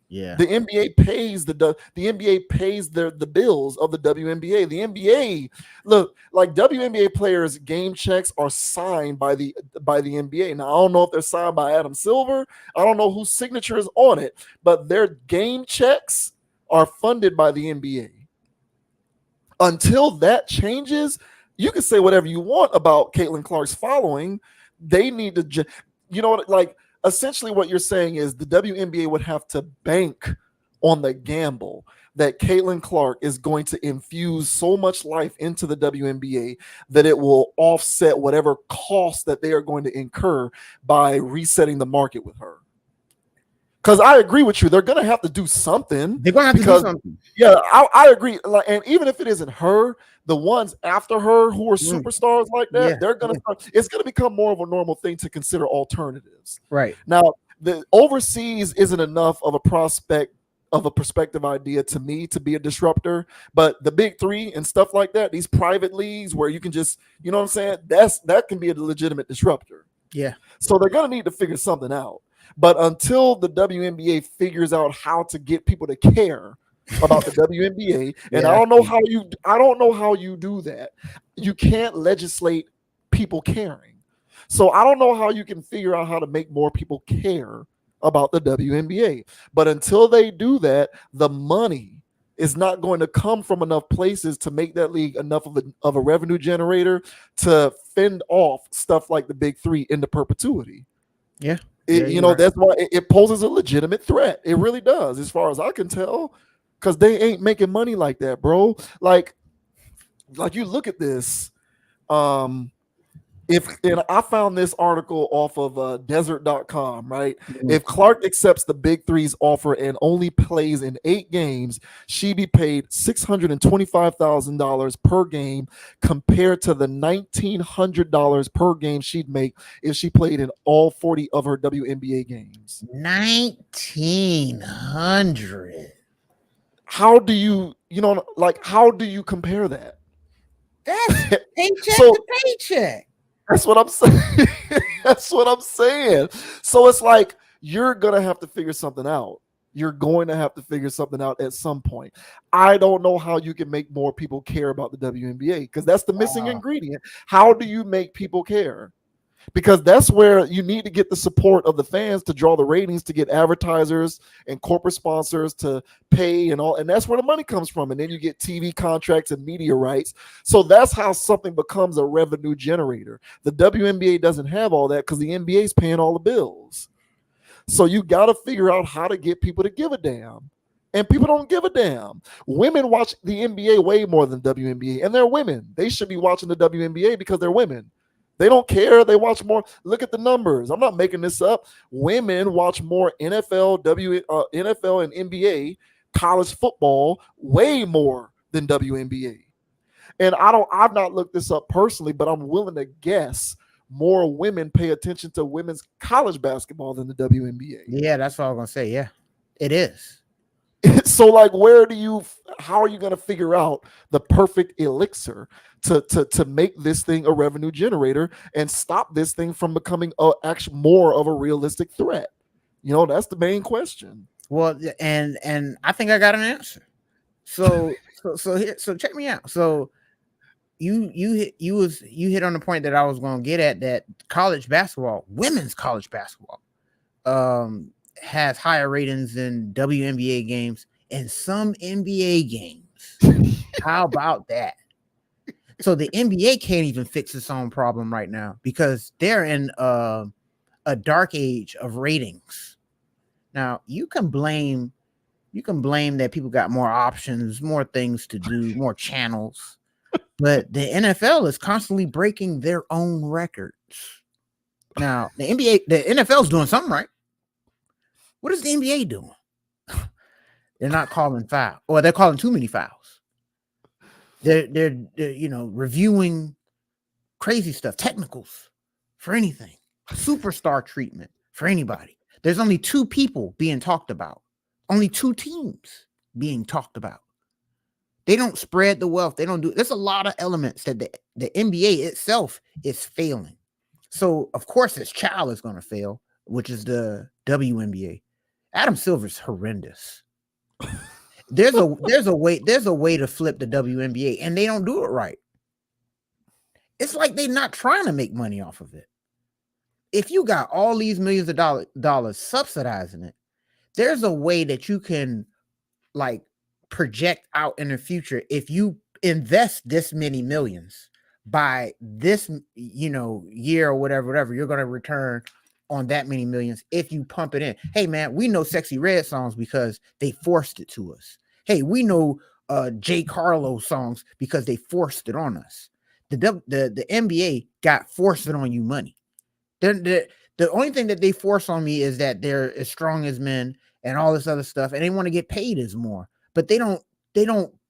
Yeah. The NBA pays the NBA pays the bills of the WNBA. The NBA, look, like WNBA players' game checks are signed by the NBA. Now I don't know if they're signed by Adam Silver. I don't know whose signature is on it, but their game checks are funded by the NBA. Until that changes, you can say whatever you want about Caitlin Clark's following. They need to, like essentially what you're saying is the WNBA would have to bank on the gamble that Caitlin Clark is going to infuse so much life into the WNBA that it will offset whatever cost that they are going to incur by resetting the market with her. Because I agree with you, they're gonna have to do something. They're gonna have to do Because something. yeah, I agree. Like, and even if it isn't her, the ones after her who are Mm, superstars like yeah. that, they're gonna Yeah. start. It's gonna become more of a normal thing to consider alternatives. Right. Now, the overseas isn't enough of a perspective idea to me to be a disruptor, but the big three and stuff like that, these private leagues where you can just, you know what I'm saying, that can be a legitimate disruptor. Yeah. So they're going to need to figure something out. But until the WNBA figures out how to get people to care about the WNBA, and Yeah. I don't know how you do that. You can't legislate people caring. So I don't know how you can figure out how to make more people care about the WNBA. But until they do that, the money is not going to come from enough places to make that league enough of a revenue generator to fend off stuff like the big three into perpetuity. Yeah. Yeah. You're right. That's why it poses a legitimate threat. It really does, as far as I can tell, because they ain't making money like that, bro. Like you look at this. Um, if and I found this article off of desert.com, right? Mhm. If Clark accepts the big three's offer and only plays in 8 games, she'd be paid $625,000 per game compared to the $1,900 per game she'd make if she played in all 40 of her WNBA games. 1,900. How do how do you compare that? That's paycheck So to paycheck. that's what I'm saying. That's what I'm saying. So it's like you're gonna have to figure something out. You're going to have to figure something out at some point. I don't know how you can make more people care about the WNBA because that's the missing Wow. ingredient. How do you make people care? Because that's where you need to get the support of the fans to draw the ratings, to get advertisers and corporate sponsors to pay and all, and that's where the money comes from. And then you get TV contracts and media rights. So that's how something becomes a revenue generator. The WNBA doesn't have all that because the NBA is paying all the bills. So you got to figure out how to get people to give a damn. And people don't give a damn. Women watch the NBA way more than WNBA, and they're women. They should be watching the WNBA because they're women. They don't care. They watch more. Look at the numbers. I'm not making this up. Women watch more NFL and NBA, college football, way more than WNBA. And I've not looked this up personally, but I'm willing to guess more women pay attention to women's college basketball than the WNBA. Yeah, that's what I was gonna say. Yeah, it is. So like how are you going to figure out the perfect elixir to make this thing a revenue generator and stop this thing from becoming actually more of a realistic threat? That's the main question. Well, and I think I got an answer. So check me out. So you hit on the point that I was going to get at, that college basketball, women's college basketball, has higher ratings than WNBA games and some NBA games. How about that? So the NBA can't even fix its own problem right now because they're in a dark age of ratings. Now you can blame that people got more options, more things to do, more channels, but the NFL is constantly breaking their own records. Now the NFL is doing something right. What is the NBA doing? They're not calling foul, or they're calling too many fouls. They're reviewing crazy stuff, technicals for anything, superstar treatment for anybody. There's only two people being talked about, only two teams being talked about. They don't spread the wealth. They don't do. There's a lot of elements that the NBA itself is failing. So of course its child is going to fail, which is the WNBA. Adam Silver's horrendous. There's a way to flip the WNBA, and they don't do it right. It's like they're not trying to make money off of it. If you got all these millions of dollars subsidizing it, there's a way that you can like project out in the future. If you invest this many millions by this, year or whatever, you're going to return on that many millions if you pump it in. Hey man, we know Sexy Red songs because they forced it to us. Hey, we know J. Carlo songs because they forced it on us. The NBA got forced it on you money. The only thing that they force on me is that they're as strong as men and all this other stuff, and they want to get paid as more, but they don't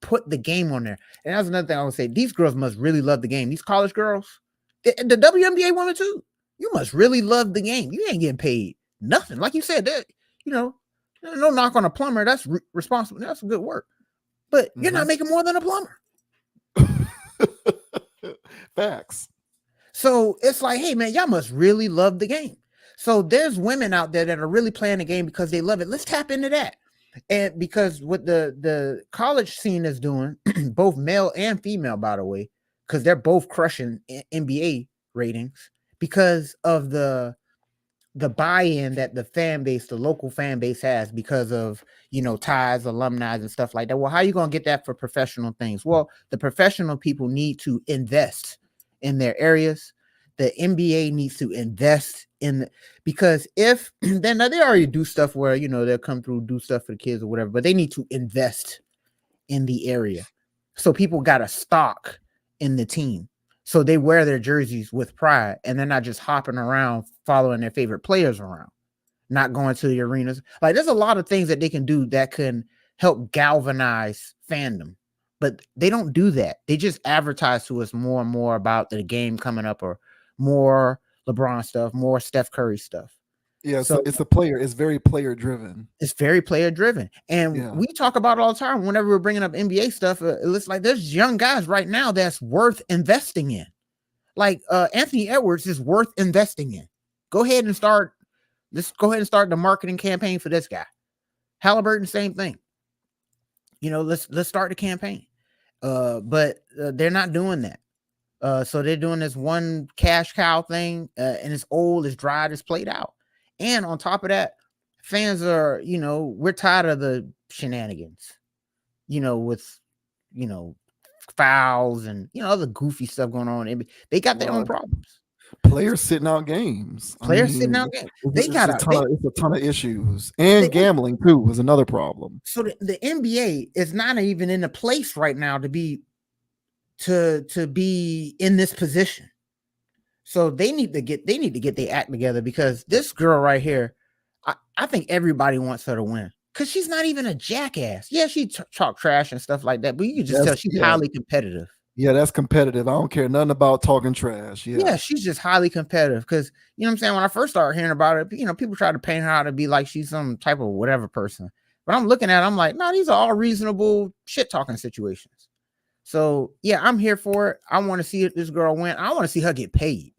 put the game on there. And that's another thing I would say. These girls must really love the game. These college girls, the WNBA women too. You must really love the game. You ain't getting paid nothing. Like you said, that no knock on a plumber. That's responsible. That's good work. But you're not making more than a plumber. Facts. So it's like, hey man, y'all must really love the game. So there's women out there that are really playing the game because they love it. Let's tap into that. And because what the college scene is doing, both male and female, by the way, because they're both crushing NBA ratings because of the buy-in that the local fan base has because of, ties, alumni and stuff like that. Well, how are you going to get that for professional things? Well, the professional people need to invest in their areas. The NBA needs to invest because if then they already do stuff where, they'll come through, do stuff for the kids or whatever, but they need to invest in the area. So people got a stock in the team. So they wear their jerseys with pride, and they're not just hopping around following their favorite players around, not going to the arenas. Like there's a lot of things that they can do that can help galvanize fandom, but they don't do that. They just advertise to us more and more about the game coming up, or more LeBron stuff, more Steph Curry stuff. Yeah, so it's it's very player driven. It's very player driven. And we talk about it all the time whenever we're bringing up NBA stuff. It looks like there's young guys right now that's worth investing in. Like Anthony Edwards is worth investing in. Go ahead and start. Let's go ahead and start the marketing campaign for this guy. Halliburton, same thing. Let's start the campaign. But they're not doing that. So they're doing this one cash cow thing, and it's old, it's dry, it's played out. And on top of that, fans are, we're tired of the shenanigans, with, fouls and, other goofy stuff going on. They got their own problems. Players sitting out games. Sitting out games. It's a ton of issues. And gambling, too, is another problem. So the NBA is not even in a place right now to be in this position. So they need to get their act together, because this girl right here, I think everybody wants her to win, because she's not even a jackass. Yeah, she talk trash and stuff like that, but you can just tell she's highly competitive. Yeah, that's competitive. I don't care nothing about talking trash. Yeah, she's just highly competitive, because, you know what I'm saying, when I first started hearing about it, people try to paint her out to be like she's some type of whatever person. But I'm looking at it, I'm like, no, these are all reasonable shit talking situations. So yeah, I'm here for it. I want to see this girl win. I want to see her get paid.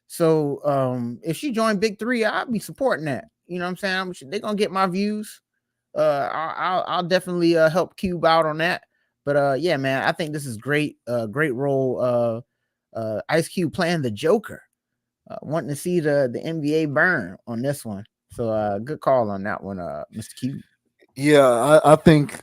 So if she joined Big Three, I'll be supporting that. You know what I'm saying? They're gonna get my views. I'll definitely help Cube out on that. But yeah, man, I think this is great. Great role. Ice Cube playing the Joker. Wanting to see the NBA burn on this one. So good call on that one, Mr. Cube. Yeah, I think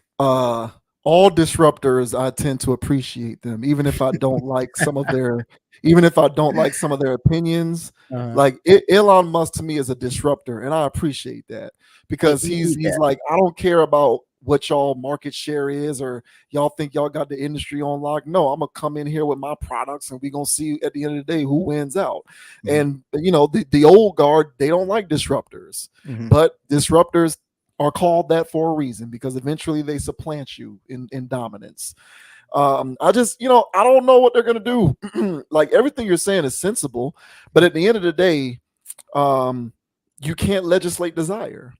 all disruptors, I tend to appreciate them, even if I don't like some of their, even if I don't like some of their opinions. Uh, Like Elon Musk to me is a disruptor, and I appreciate that because you he's need he's that. like, I don't care about what y'all market share is, or y'all think y'all got the industry on lock. No, I'm gonna come in here with my products, and we gonna see at the end of the day who wins out. Mhm, And the old guard, they don't like disruptors, mhm. but disruptors are called that for a reason because eventually they supplant you in dominance. I just, I don't know what they're gonna do. Like everything you're saying is sensible, but at the end of the day, um, you can't legislate desire.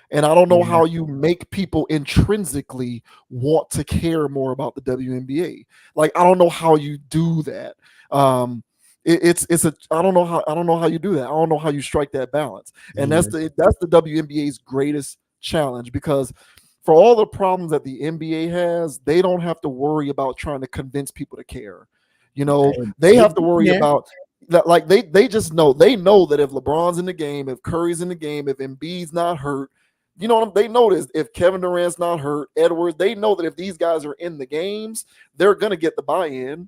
And I don't know Yeah. how you make people intrinsically want to care more about the WNBA. Like I don't know how you do that. Um, it's a I don't know how you do that. I don't know how you strike that balance. And Me that's the WNBA's greatest challenge because for all the problems that the NBA has, they don't have to worry about trying to convince people to care. They They have to worry there. about that. Like they just know, they know that if LeBron's in the game, if Curry's in the game, if Embiid's not hurt, they know this. If Kevin Durant's not hurt, Edwards, they know that if these guys are in the games, they're gonna get the buy-in.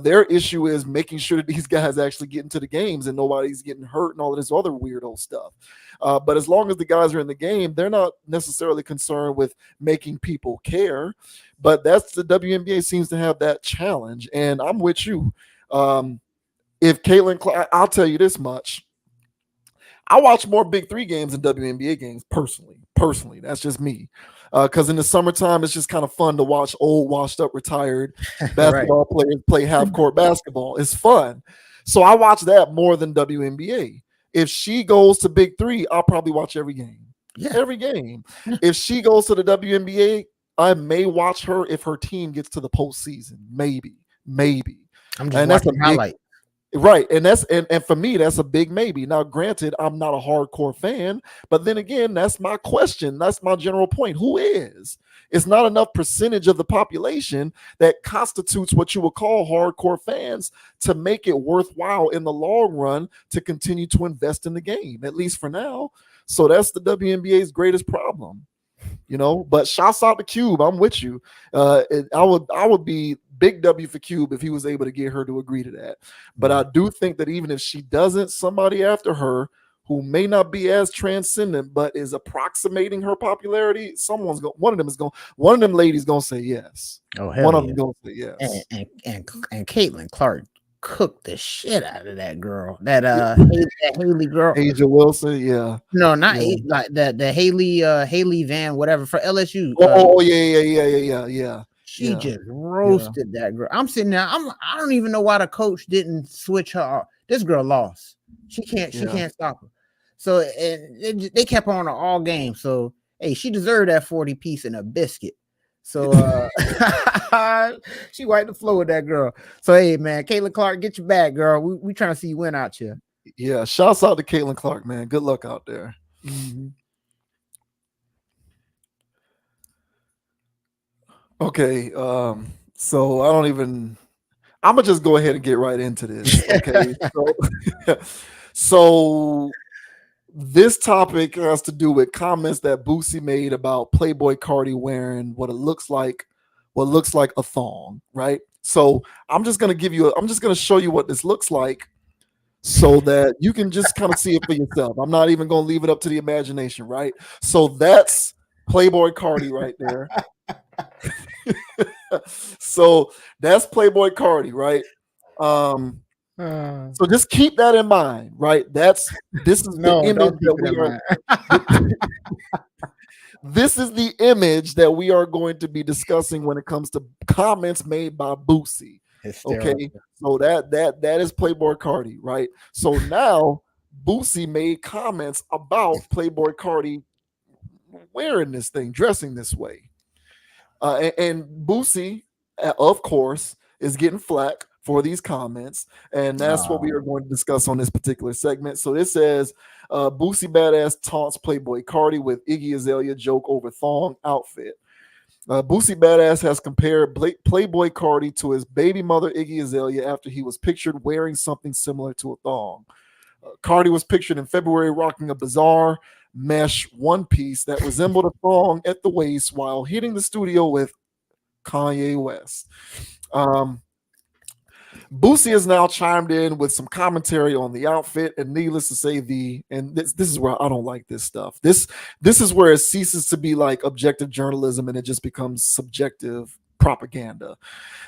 Their issue is making sure that these guys actually get into the games and nobody's getting hurt and all of this other weirdo stuff. But as long as the guys are in the game, they're not necessarily concerned with making people care. But that's the WNBA seems to have that challenge, and I'm with you. If I'll tell you this much. I watch more Big Three games than WNBA games personally. Personally, that's just me. Because in the summertime, it's just kind of fun to watch old, washed up, retired Right. basketball players play half court basketball. It's fun. So I watch that more than WNBA. If she goes to Big Three, I'll probably watch every game. Yeah. Every game. Yeah. If she goes to the WNBA, I may watch her if her team gets to the postseason. Maybe. Maybe. I'm just And that's a watching big highlights. right. And for me, that's a big maybe. Now, granted, I'm not a hardcore fan, but then again, that's my question. That's my general point. Who is? It's not enough percentage of the population that constitutes what you would call hardcore fans to make it worthwhile in the long run to continue to invest in the game, at least for now. So that's the WNBA's greatest problem. But shouts out to Cube. I'm with you. I would be big W for Cube if he was able to get her to agree to that. But Yeah. I do think that even if she doesn't, somebody after her who may not be as transcendent but is approximating her popularity, one of them ladies gonna say yes. Oh One hell of yeah. them gonna say And yes. and Caitlin Clark cooked the shit out of that girl. That Haley girl. Asia Wilson, yeah, No, not yeah. like the Haley Van whatever for LSU. Oh, yeah, yeah, yeah, yeah, yeah, yeah, She yeah, just yeah, roasted that girl. I'm sitting there. I don't even know why the coach didn't switch her off. This girl lost. She yeah. can't stop her. So they kept her on her all game. So hey, she deserved that 40 piece and a biscuit. So she wiped the floor with that girl. So hey man, Caitlin Clark, get your back, girl. We trying to see you win out here. Yeah, shouts out to Caitlin Clark, man. Good luck out there. Mhm. Okay, so I'm gonna just go ahead and get right into this. Okay, so so this topic has to do with comments that Boosie made about Playboy Cardi wearing what looks like a thong, right? So I'm just gonna show you what this looks like so that you can just kind of see it for yourself. I'm not even gonna leave it up to the imagination, right? So that's Playboy Cardi right there. So that's Playboy Cardi, right? Um, so just keep that in mind, right? This is the No, image don't keep that it in we are. mind. This is the image that we are going to be discussing when it comes to comments made by Boosie. Okay, Hysterical. so that is Playboy Cardi, right? So now Boosie made comments about Playboy Cardi wearing this thing, dressing this way. And Boosie, of course, is getting flack for these comments, and that's what we Oh, are going to discuss on this particular segment. So this says, Boosie Badass taunts Playboy Cardi with Iggy Azalea joke over thong outfit. Boosie Badass has compared Playboy Cardi to his baby mother Iggy Azalea after he was pictured wearing something similar to a thong. Cardi was pictured in February rocking a bizarre mesh one piece that resembled a thong at the waist while hitting the studio with Kanye West. Boosie has now chimed in with some commentary on the outfit, and needless to say, this is where I don't like this stuff. This is where it ceases to be like objective journalism and it just becomes subjective propaganda.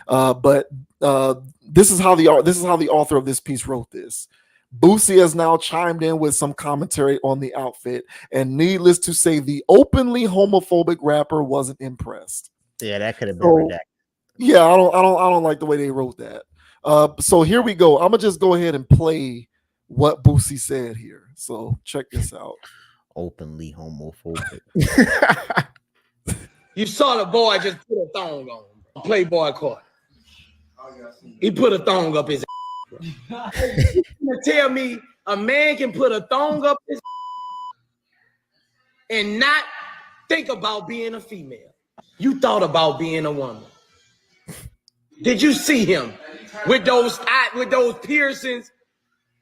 But this is how the author of this piece wrote this. Boosie has now chimed in with some commentary on the outfit, and needless to say, the openly homophobic rapper wasn't impressed. Yeah, that could have been redacted. Yeah, I don't like the way they wrote that. So here we go. I'm gonna just go ahead and play what Boosie said here. So check this out. Openly homophobic. You saw the boy just put a thong on. Playboy caught. He put a thong up his ass. You tell me a man can put a thong up his and not think about being a female. You thought about being a woman. Did you see him with those piercings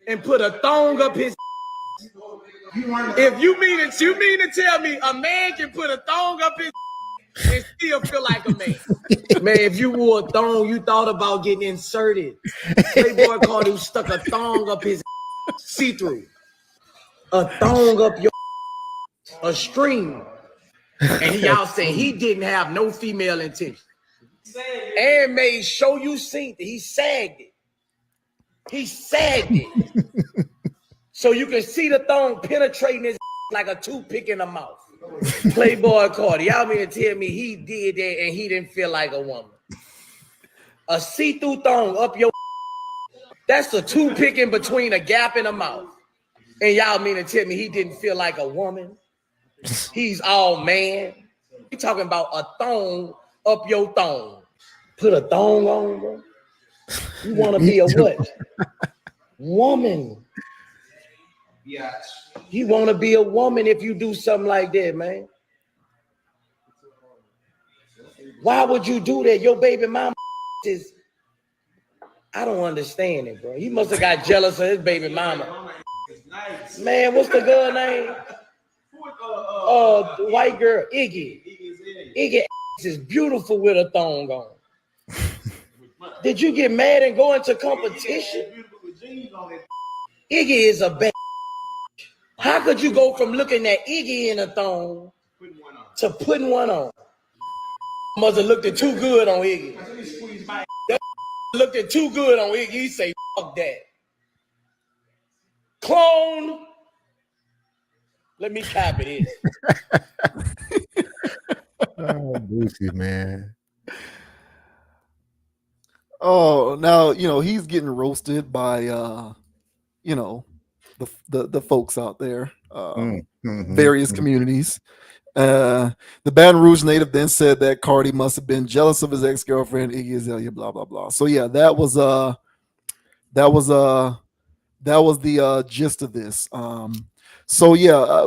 and put a thong up his? If you mean to tell me a man can put a thong up his and still feel like a man. Man, if you wore a thong, you thought about getting inserted. Playboy called who stuck a thong up his see-through. A thong up your a string. And y'all saying he didn't have no female intention. And made sure you seen it. He sagged it. He sagged it. So you can see the thong penetrating his like a toothpick in the mouth. Playboy Cardi, y'all mean to tell me he did that and he didn't feel like a woman? A see-through thong up your that's a toothpick in between a gap in the mouth. And y'all mean to tell me he didn't feel like a woman? He's all man. He talking about a thong up your thong. Put a thong on, bro. You want to be a what? Woman. Yeah. You want to be a woman if you do something like that, man. Why would you do that? Your baby mama is... I don't understand it, bro. He must have got jealous of his baby mama. Man, what's the girl name? The white girl, Iggy. Iggy is beautiful with a thong on. Did you get mad and go into competition? Iggy is a bad. How could you go from looking at Iggy in a thong to putting one on? Must have looked at too good on Iggy. That looked at too good on Iggy. He say, fuck that. Clone. Let me copy this. Oh, Boosie, man. Oh, now he's getting roasted by the folks out there, various communities. The Baton Rouge native then said that Cardi must have been jealous of his ex-girlfriend Iggy Azalea, blah blah blah. So yeah, that was the gist of this. So yeah,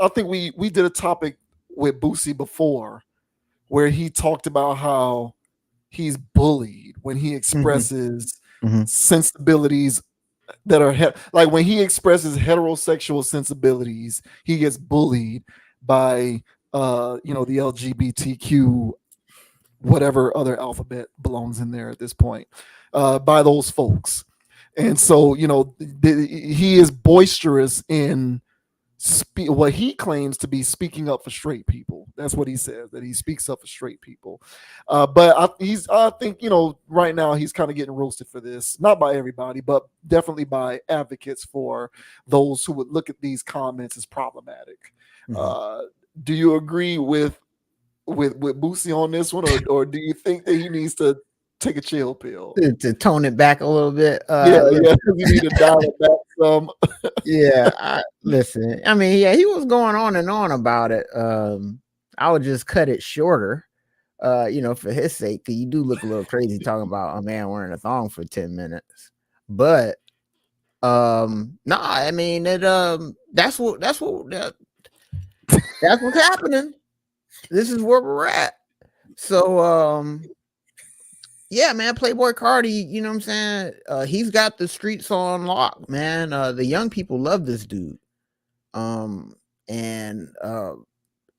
I think we did a topic with Boosie before where he talked about how he's bullied when he expresses sensibilities that are like when he expresses heterosexual sensibilities, he gets bullied by the LGBTQ, whatever other alphabet belongs in there at this point, by those folks. And so he is boisterous in what he claims to be speaking up for straight people. That's what he says, that he speaks up for straight people. But I think right now he's kind of getting roasted for this, not by everybody, but definitely by advocates for those who would look at these comments as problematic. Do you agree with Boosie on this one, or do you think that he needs to take a chill pill to tone it back a little bit? Yeah, you need to dial it back some. Listen, I mean, yeah, he was going on and on about it. I would just cut it shorter, for his sake, because you do look a little crazy talking about a man wearing a thong for 10 minutes. But no, I mean that's what's happening. This is where we're at. So yeah, man, Playboy Cardi, you know what I'm saying? He's got the streets on lock, man. The young people love this dude. And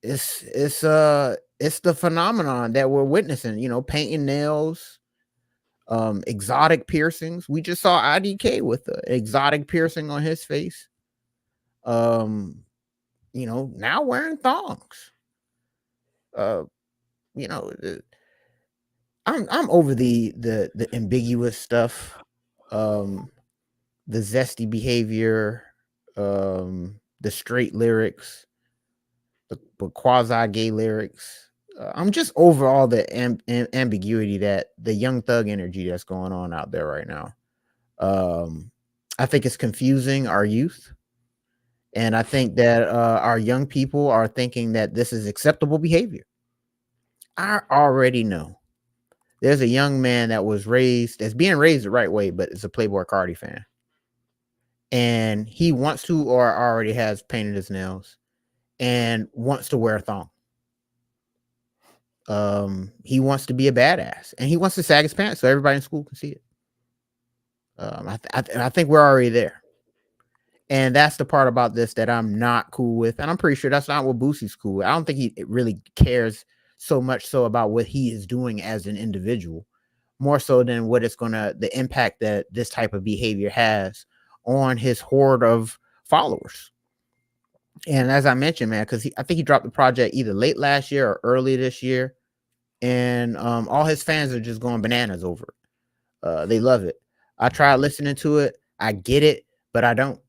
it's it's the phenomenon that we're witnessing. Painting nails, exotic piercings. We just saw IDK with an exotic piercing on his face. Now wearing thongs. Uh, you know, I'm over the ambiguous stuff, the zesty behavior, the straight lyrics, the quasi gay lyrics. I'm just over all the ambiguity, that the Young Thug energy that's going on out there right now. I think it's confusing our youth, and I think that our young people are thinking that this is acceptable behavior. I already know there's a young man that's being raised the right way, but is a Playboy Cardi fan. And he wants to, or already has painted his nails and wants to wear a thong. He wants to be a badass, and he wants to sag his pants so everybody in school can see it. I think we're already there. And that's the part about this that I'm not cool with. And I'm pretty sure that's not what Boosie's cool with. I don't think he really cares so much so about what he is doing as an individual, more so than what the impact that this type of behavior has on his horde of followers. And as I mentioned, man, because I think he dropped the project either late last year or early this year. And all his fans are just going bananas over it. They love it. I tried listening to it. I get it, but I don't.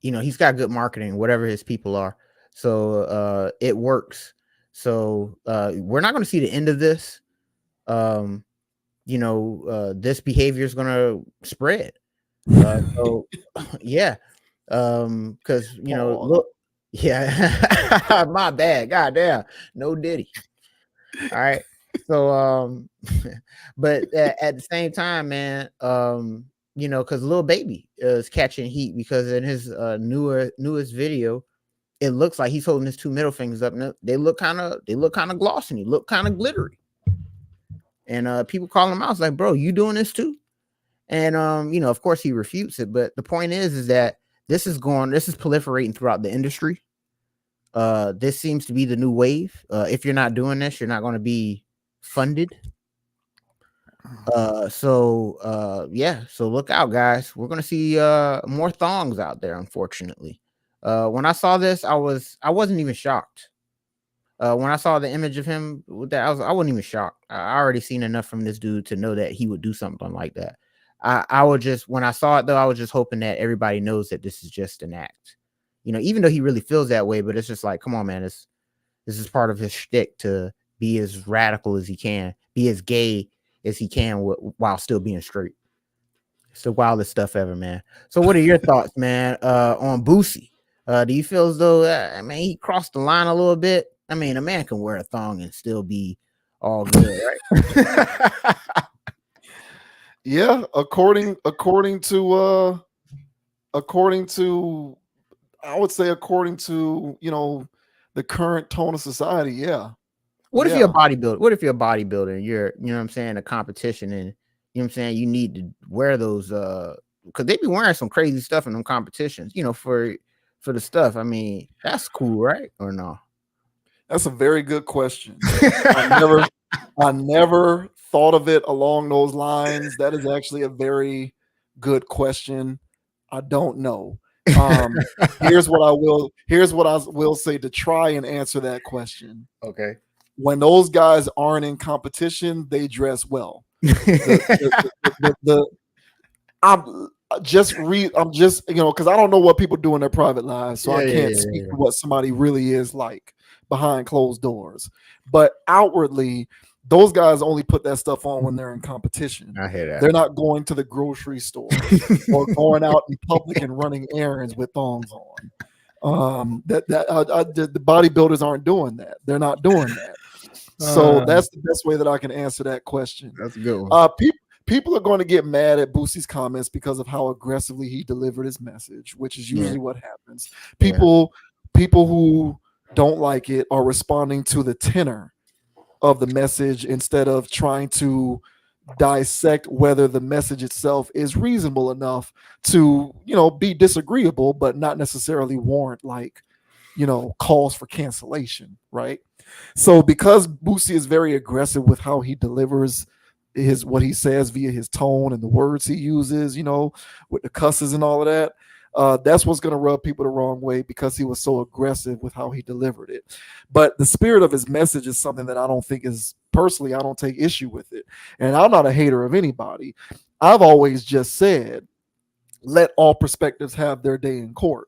He's got good marketing, whatever his people are. So it works. So we're not going to see the end of this. This behavior is going to spread. So yeah. Because look, yeah, my bad. Goddamn, no Diddy. All right. So but at the same time, man, because Lil Baby is catching heat because in his newest video, it looks like he's holding his two middle fingers up. And they look kind of glossy, look kind of glittery. And people calling him out. It's like, bro, you doing this too? And of course he refutes it. But the point is that this is proliferating throughout the industry. This seems to be the new wave. If you're not doing this, you're not going to be funded. So look out, guys. We're gonna see more thongs out there, unfortunately. When I saw this, I wasn't even shocked. When I saw the image of him with that, I wasn't even shocked. I already seen enough from this dude to know that he would do something like that. When I saw it though, I was just hoping that everybody knows that this is just an act. Even though he really feels that way, but it's just like, come on, man, this is part of his shtick to be as radical as he can, be as gay as he can while still being straight. It's the wildest stuff ever, man. So what are your thoughts, man, on Boosie? Do you feel as though, he crossed the line a little bit? I mean, a man can wear a thong and still be all good, right? Yeah, according to I would say according to the current tone of society, yeah. What if you're a bodybuilder? What if you're a bodybuilder and you're, a competition, and you need to wear those because they be wearing some crazy stuff in them competitions, for the stuff. I mean, that's cool, right? Or no? That's a very good question. I never thought of it along those lines. That is actually a very good question. I don't know. Here's what I will say to try and answer that question. Okay. When those guys aren't in competition, they dress well. I'm just because I don't know what people do in their private lives, so I can't speak to what somebody really is like behind closed doors. But outwardly, those guys only put that stuff on when they're in competition. I hear that. They're not going to the grocery store or going out in public and running errands with thongs on. The bodybuilders aren't doing that. They're not doing that. So that's the best way that I can answer that question. That's a good one. People are going to get mad at Boosie's comments because of how aggressively he delivered his message, which is usually what happens. People who don't like it are responding to the tenor of the message instead of trying to dissect whether the message itself is reasonable enough to, be disagreeable, but not necessarily warrant like calls for cancellation, right? So because Boosie is very aggressive with how he delivers what he says via his tone and the words he uses, with the cusses and all of that, that's what's going to rub people the wrong way because he was so aggressive with how he delivered it. But the spirit of his message is something that I don't think is, personally, I don't take issue with it. And I'm not a hater of anybody. I've always just said, let all perspectives have their day in court.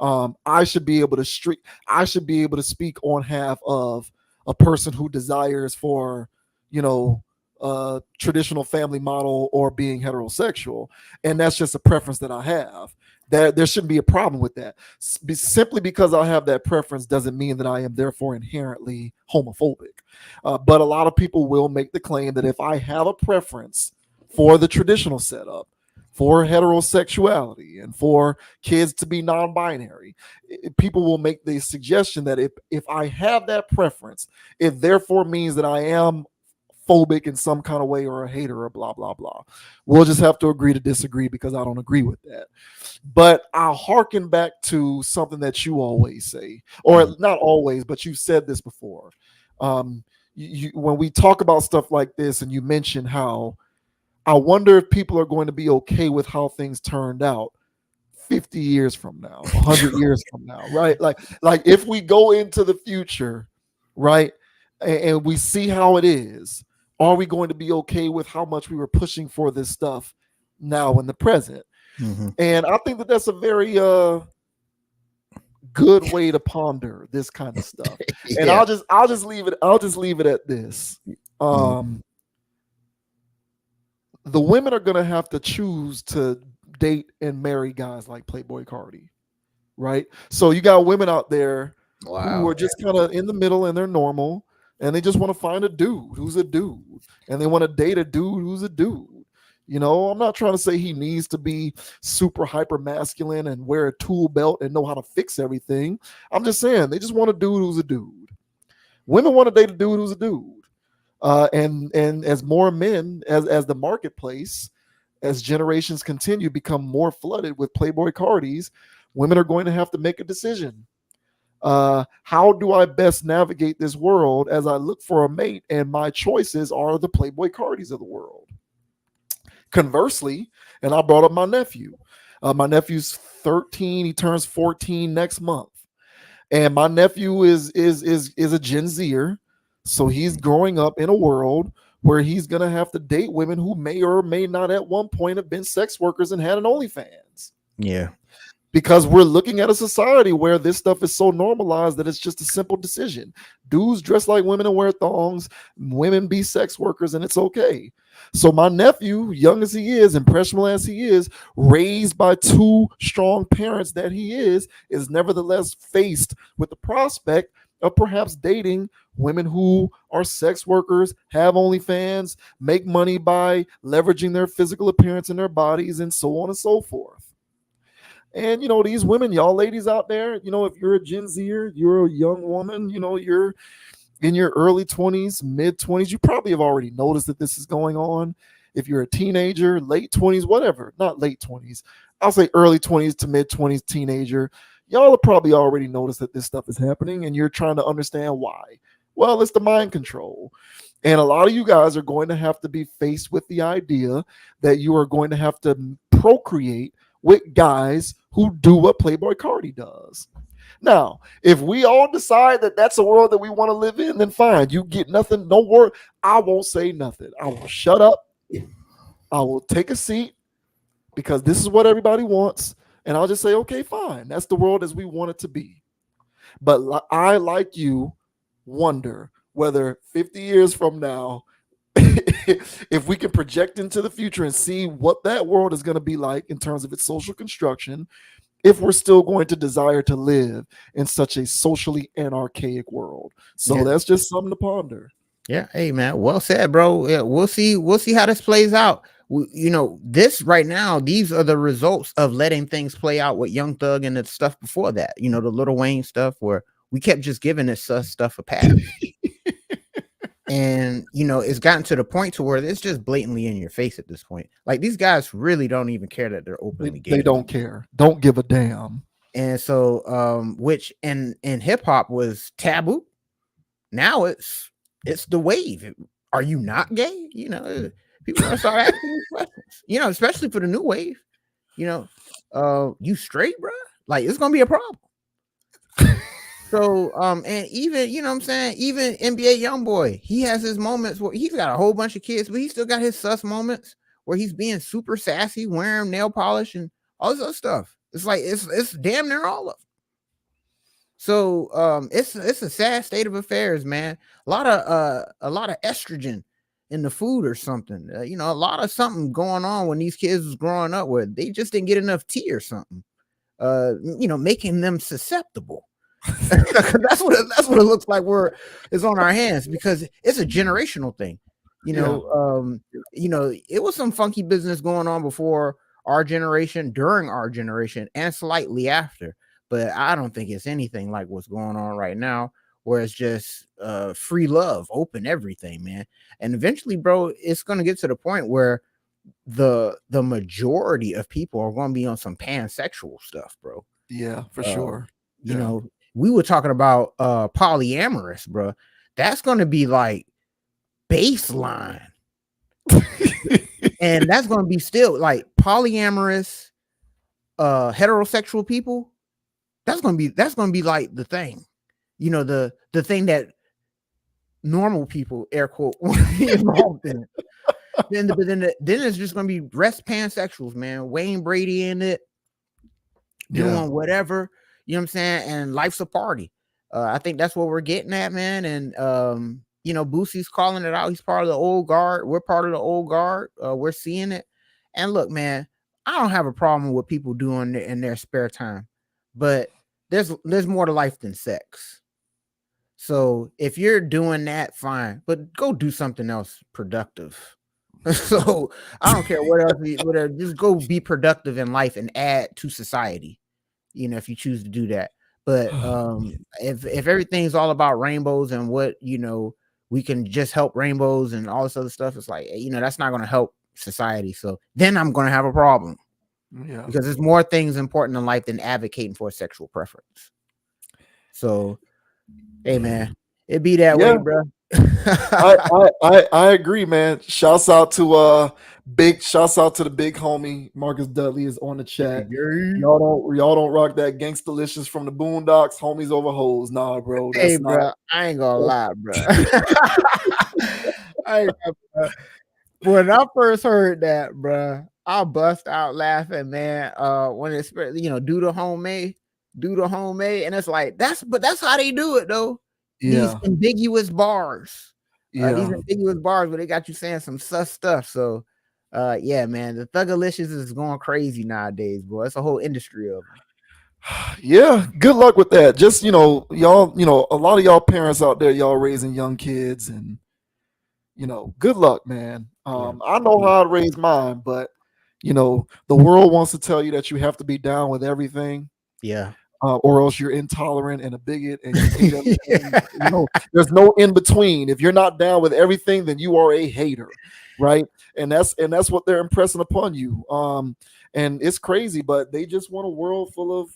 I should be able to speak on half of a person who desires for, traditional family model or being heterosexual, and that's just a preference that I have. There shouldn't be a problem with that. Simply because I have that preference doesn't mean that I am therefore inherently homophobic. But a lot of people will make the claim that if I have a preference for the traditional setup, for heterosexuality, and for kids to be non-binary, people will make the suggestion that if I have that preference, it therefore means that I am phobic in some kind of way or a hater or blah blah blah. We'll just have to agree to disagree because I don't agree with that. But I'll harken back to something that you always say, or not always, but you've said this before. When we talk about stuff like this, and you mention how I wonder if people are going to be okay with how things turned out 50 years from now, 100 years from now, right? Like if we go into the future, right, and we see how it is, are we going to be okay with how much we were pushing for this stuff now in the present? Mm-hmm. And I think that that's a very good way to ponder this kind of stuff. And Yeah. I'll just leave it at this. The women are going to have to choose to date and marry guys like Playboy Cardi, right? So you got women out there who are just kind of in the middle and they're normal, and they just want to find a dude who's a dude, and they want to date a dude who's a dude. I'm not trying to say he needs to be super hyper masculine and wear a tool belt and know how to fix everything. I'm just saying they just want a dude who's a dude. Women want to date a dude who's a dude. And as more men, as the marketplace, as generations continue, become more flooded with Playboy Cardis, women are going to have to make a decision. How do I best navigate this world as I look for a mate? And my choices are the Playboy Cardis of the world. Conversely, and I brought up my nephew. My nephew's 13; he turns 14 next month, and my nephew is a Gen Zer. So he's growing up in a world where he's going to have to date women who may or may not at one point have been sex workers and had an OnlyFans. Yeah. Because we're looking at a society where this stuff is so normalized that it's just a simple decision. Dudes dress like women and wear thongs, women be sex workers, and it's okay. So my nephew, young as he is, impressionable as he is, raised by two strong parents that he is nevertheless faced with the prospect of perhaps dating women who are sex workers, have OnlyFans, make money by leveraging their physical appearance and their bodies, and so on and so forth. And, these women, y'all ladies out there, if you're a Gen Zer, you're a young woman, you're in your early 20s, mid 20s, you probably have already noticed that this is going on. If you're a teenager, late 20s, whatever, not late 20s, I'll say early 20s to mid 20s teenager, y'all have probably already noticed that this stuff is happening, and you're trying to understand why. Well, it's the mind control. And a lot of you guys are going to have to be faced with the idea that you are going to have to procreate with guys who do what Playboy Cardi does. Now, if we all decide that that's a world that we want to live in, then fine. You get nothing, no word. I won't say nothing. I will shut up. I will take a seat because this is what everybody wants. And I'll just say, okay, fine. That's the world as we want it to be. But I, like you, wonder whether 50 years from now, if we can project into the future and see what that world is going to be like in terms of its social construction, if we're still going to desire to live in such a socially anarchaic world. So that's just something to ponder. Yeah. Hey, man. Well said, bro. Yeah, we'll see how this plays out. This right now, these are the results of letting things play out with Young Thug and the stuff before that. The Lil Wayne stuff where we kept just giving this stuff a pass. And, it's gotten to the point to where it's just blatantly in your face at this point. Like, these guys really don't even care that they're openly gay. They don't care. Don't give a damn. And so which in hip hop was taboo. Now it's the wave. Are you not gay? People gonna start asking these questions. Especially for the new wave. You straight, bro? Like it's gonna be a problem. So and even what I'm saying, even NBA YoungBoy, he has his moments where he's got a whole bunch of kids, but he still got his sus moments where he's being super sassy, wearing nail polish and all this other stuff. It's like it's damn near all of them. So it's a sad state of affairs, man. A lot of estrogen in the food or something. A lot of something going on when these kids was growing up where they just didn't get enough tea or something. Making them susceptible. that's what it looks like it's on our hands because it's a generational thing. It was some funky business going on before our generation, during our generation, and slightly after. But I don't think it's anything like what's going on right now, where it's just free love, open everything, man. And eventually, bro, it's gonna get to the point where the majority of people are going to be on some pansexual stuff, bro. Yeah, for sure. We were talking about polyamorous, bro. That's going to be like baseline. And that's going to be still like polyamorous heterosexual people. That's going to be like the thing. The thing that normal people, air quote, want to be involved in. Then it's just gonna be rest pansexuals, man. Wayne Brady in it, doing whatever, you know what I'm saying? And life's a party. I think that's what we're getting at, man. And Boosie's calling it out. He's part of the old guard. We're part of the old guard. We're seeing it. And look, man, I don't have a problem with people doing it in their spare time, but there's more to life than sex. So if you're doing that, fine, but go do something else productive. So I don't care what else, whatever. Just go be productive in life and add to society. If you choose to do that. But if everything's all about rainbows and what we can just help rainbows and all this other stuff, it's like that's not going to help society. So then I'm going to have a problem. Yeah, because there's more things important in life than advocating for a sexual preference. So, hey man, it be that way, bro. I agree, man. Shouts out to the big homie Marcus Dudley is on the chat. Y'all don't rock that Gangstalicious from the Boondocks, homies over hoes. Nah, bro. Hey, bro, I ain't gonna lie, bro. When I first heard that, bro, I bust out laughing, man. When it's do the homemade, and it's like that's how they do it though. Yeah. These ambiguous bars. These ambiguous bars where they got you saying some sus stuff. So yeah, man, the Thugalicious is going crazy nowadays, bro. It's a whole industry of them. Yeah, good luck with that. Just y'all, a lot of y'all parents out there, y'all raising young kids, and good luck, man. I know how to raise mine, but the world wants to tell you that you have to be down with everything. Yeah. Or else you're intolerant and a bigot, and you hate there's no in between. If you're not down with everything, then you are a hater, right? And that's what they're impressing upon you. And it's crazy, but they just want a world full of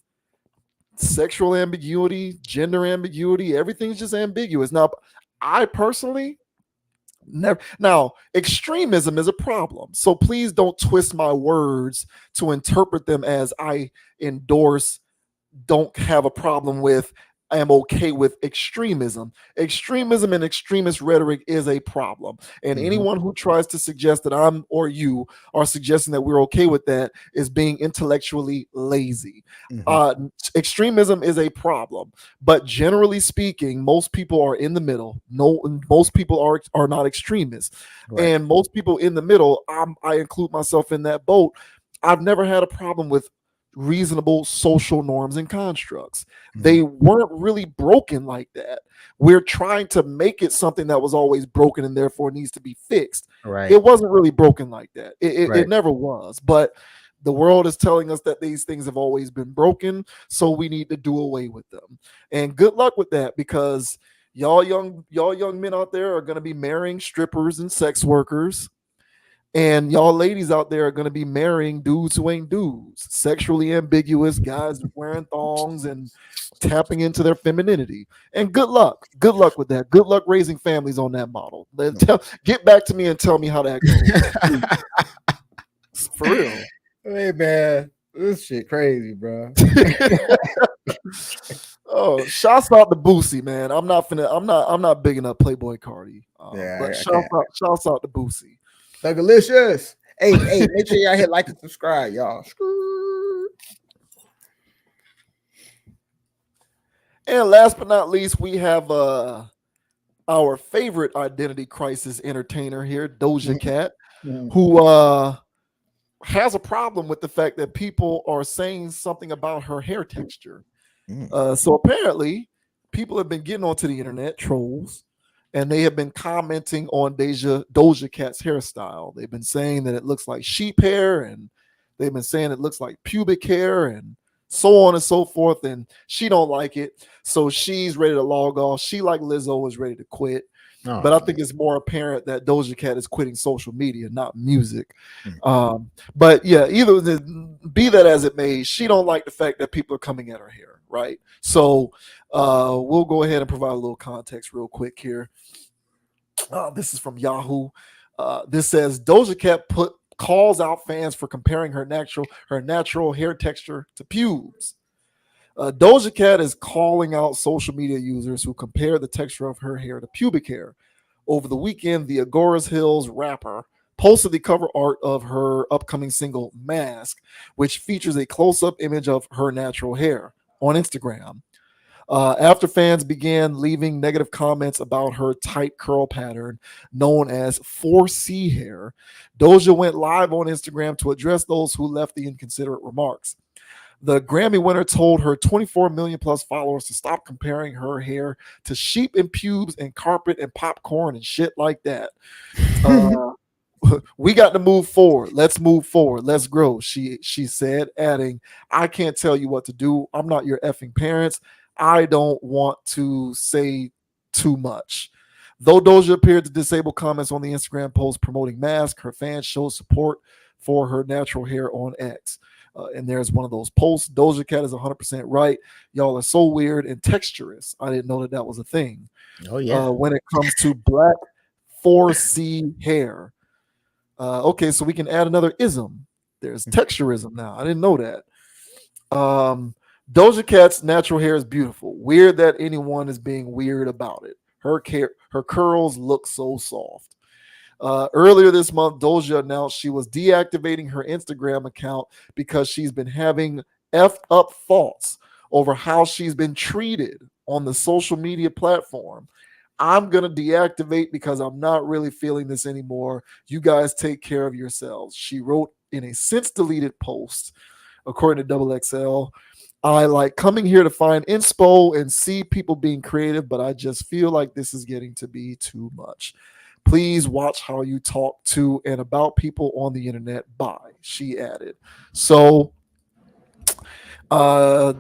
sexual ambiguity, gender ambiguity. Everything's just ambiguous. Now, I personally never. Now, extremism is a problem, so please don't twist my words to interpret them as I endorse. Don't have a problem with, I am okay with extremism. Extremism and extremist rhetoric is a problem. And anyone who tries to suggest that I'm or you are suggesting that we're okay with that is being intellectually lazy. Extremism is a problem. But generally speaking, most people are in the middle. Most people are not extremists. Right. And most people in the middle, I include myself in that boat. I've never had a problem with reasonable social norms and constructs. They weren't really broken like that. We're trying to make it something that was always broken and therefore needs to be fixed. Right. It wasn't really broken like that. It never was. But the world is telling us that these things have always been broken, so we need to do away with them. And good luck with that, because y'all young men out there are going to be marrying strippers and sex workers. And y'all ladies out there are going to be marrying dudes who ain't dudes, sexually ambiguous guys wearing thongs and tapping into their femininity. And good luck. Good luck with that. Good luck raising families on that model. Get back to me and tell me how that goes. For real. Hey man, this shit crazy, bro. Oh, shouts out to Boosie, man. I'm not bigging up Playboy Cardi. But shouts out to Boosie. Thugalicious. Hey, make sure y'all hit like and subscribe, y'all. And last but not least, we have our favorite identity crisis entertainer here, Doja Cat, who has a problem with the fact that people are saying something about her hair texture. So apparently, people have been getting onto the internet, trolls, and they have been commenting on Doja Cat's hairstyle. They've been saying that it looks like sheep hair, and they've been saying it looks like pubic hair, and so on and so forth. And she don't like it, so she's ready to log off. She, like Lizzo, is ready to quit. But I think it's more apparent that Doja Cat is quitting social media, not music. But yeah, be that as it may, she don't like the fact that people are coming at her hair, right? So we'll go ahead and provide a little context real quick here. This is from Yahoo. This says Doja Cat calls out fans for comparing her natural hair texture to pubes. Doja Cat is calling out social media users who compare the texture of her hair to pubic hair. Over the weekend, the Agoras Hills rapper posted the cover art of her upcoming single, Mask, which features a close-up image of her natural hair on Instagram. After fans began leaving negative comments about her tight curl pattern known as 4C hair, Doja went live on Instagram to address those who left the inconsiderate remarks. The Grammy winner told her 24 million plus followers to stop comparing her hair to sheep and pubes and carpet and popcorn and shit like that. We got to move forward. Let's move forward. Let's grow, she said, adding, I can't tell you what to do. I'm not your effing parents. I don't want to say too much. Though Doja appeared to disable comments on the Instagram post promoting Mask, her fans showed support for her natural hair on X. And there's one of those posts. Doja Cat is 100% right. Y'all are so weird and texturous. I didn't know that was a thing. Oh, yeah. When it comes to black 4C hair. Okay, so we can add another ism. There's texturism now. I didn't know that. Doja Cat's natural hair is beautiful. Weird that anyone is being weird about it. Her curls look so soft. Earlier this month, Doja announced she was deactivating her Instagram account because she's been having effed up thoughts over how she's been treated on the social media platform. I'm going to deactivate because I'm not really feeling this anymore. You guys take care of yourselves. She wrote in a since deleted post, according to XXL. I like coming here to find inspo and see people being creative, but I just feel like this is getting to be too much. Please watch how you talk to and about people on the internet. Bye, she added. So, I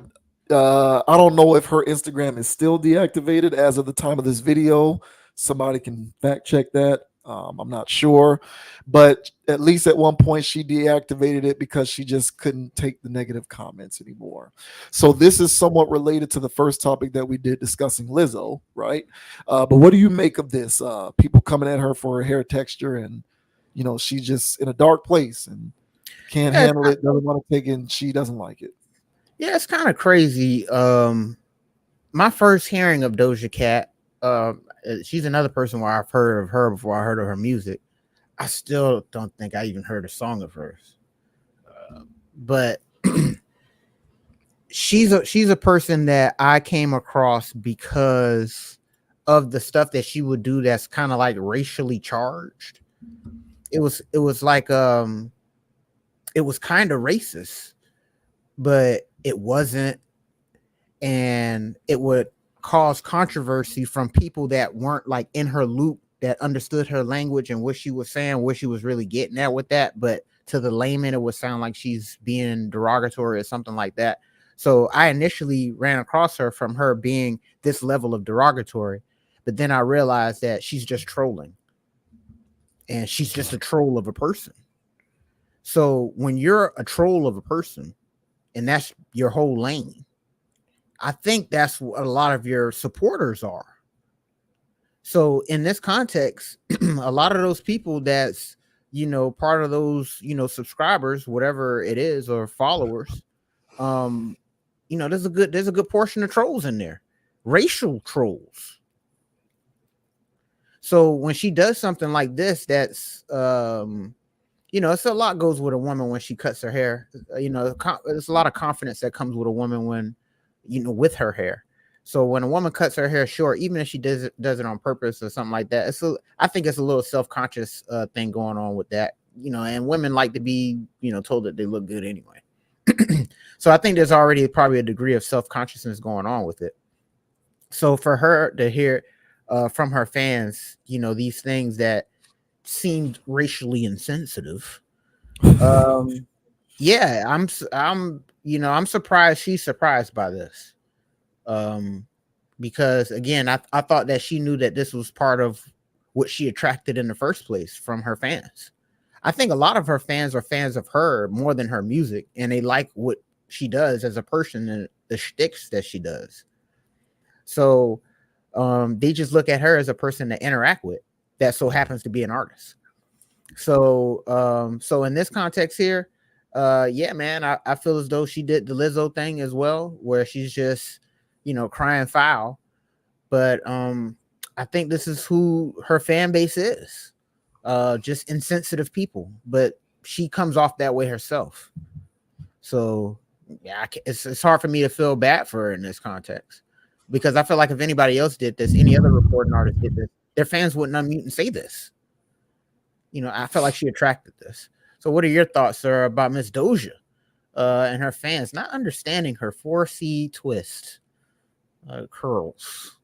don't know if her Instagram is still deactivated as of the time of this video. Somebody can fact check that. I'm not sure, but at least at one point she deactivated it because she just couldn't take the negative comments anymore. So this is somewhat related to the first topic that we did discussing Lizzo, right? But what do you make of this? People coming at her for her hair texture, and she's just in a dark place and can't handle it, doesn't want to take it, and she doesn't like it. Yeah, it's kind of crazy. My first hearing of Doja Cat, she's another person where I've heard of her before I heard of her music. I still don't think I even heard a song of hers. But she's a person that I came across because of the stuff that she would do that's kind of like racially charged. It was like it was kind of racist, but it wasn't, and it would cause controversy from people that weren't like in her loop, that understood her language and what she was saying, what she was really getting at with that. But to the layman, it would sound like she's being derogatory or something like that. So I initially ran across her from her being this level of derogatory, but then I realized that she's just trolling. and she's just a troll of a person. So when you're a troll of a person and that's your whole lane, I think that's what a lot of your supporters are. So in this context, a lot of those people that's, part of those, subscribers, whatever it is, or followers, there's a good portion of trolls in there, racial trolls. So when she does something like this, that's it's a lot goes with a woman when she cuts her hair. There's a lot of confidence that comes with a woman when, with her hair. So when a woman cuts her hair short, even if she does it on purpose or something like that, I think it's a little self-conscious thing going on with that. And women like to be, told that they look good anyway. So I think there's already probably a degree of self-consciousness going on with it. So for her to hear from her fans, these things that seemed racially insensitive, yeah, I'm surprised she's surprised by this, because again, I thought that she knew that this was part of what she attracted in the first place from her fans. I think a lot of her fans are fans of her more than her music, and they like what she does as a person and the shticks that she does. So they just look at her as a person to interact with that so happens to be an artist. So in this context here, yeah, man, I feel as though she did the Lizzo thing as well, where she's just, crying foul. But I think this is who her fan base is. Just insensitive people, but she comes off that way herself. So yeah, it's hard for me to feel bad for her in this context, because I feel like if anybody else did this, any other recording artist did this, their fans wouldn't unmute and say this. I felt like she attracted this. So what are your thoughts, sir, about Miss Doja and her fans not understanding her 4C twist curls?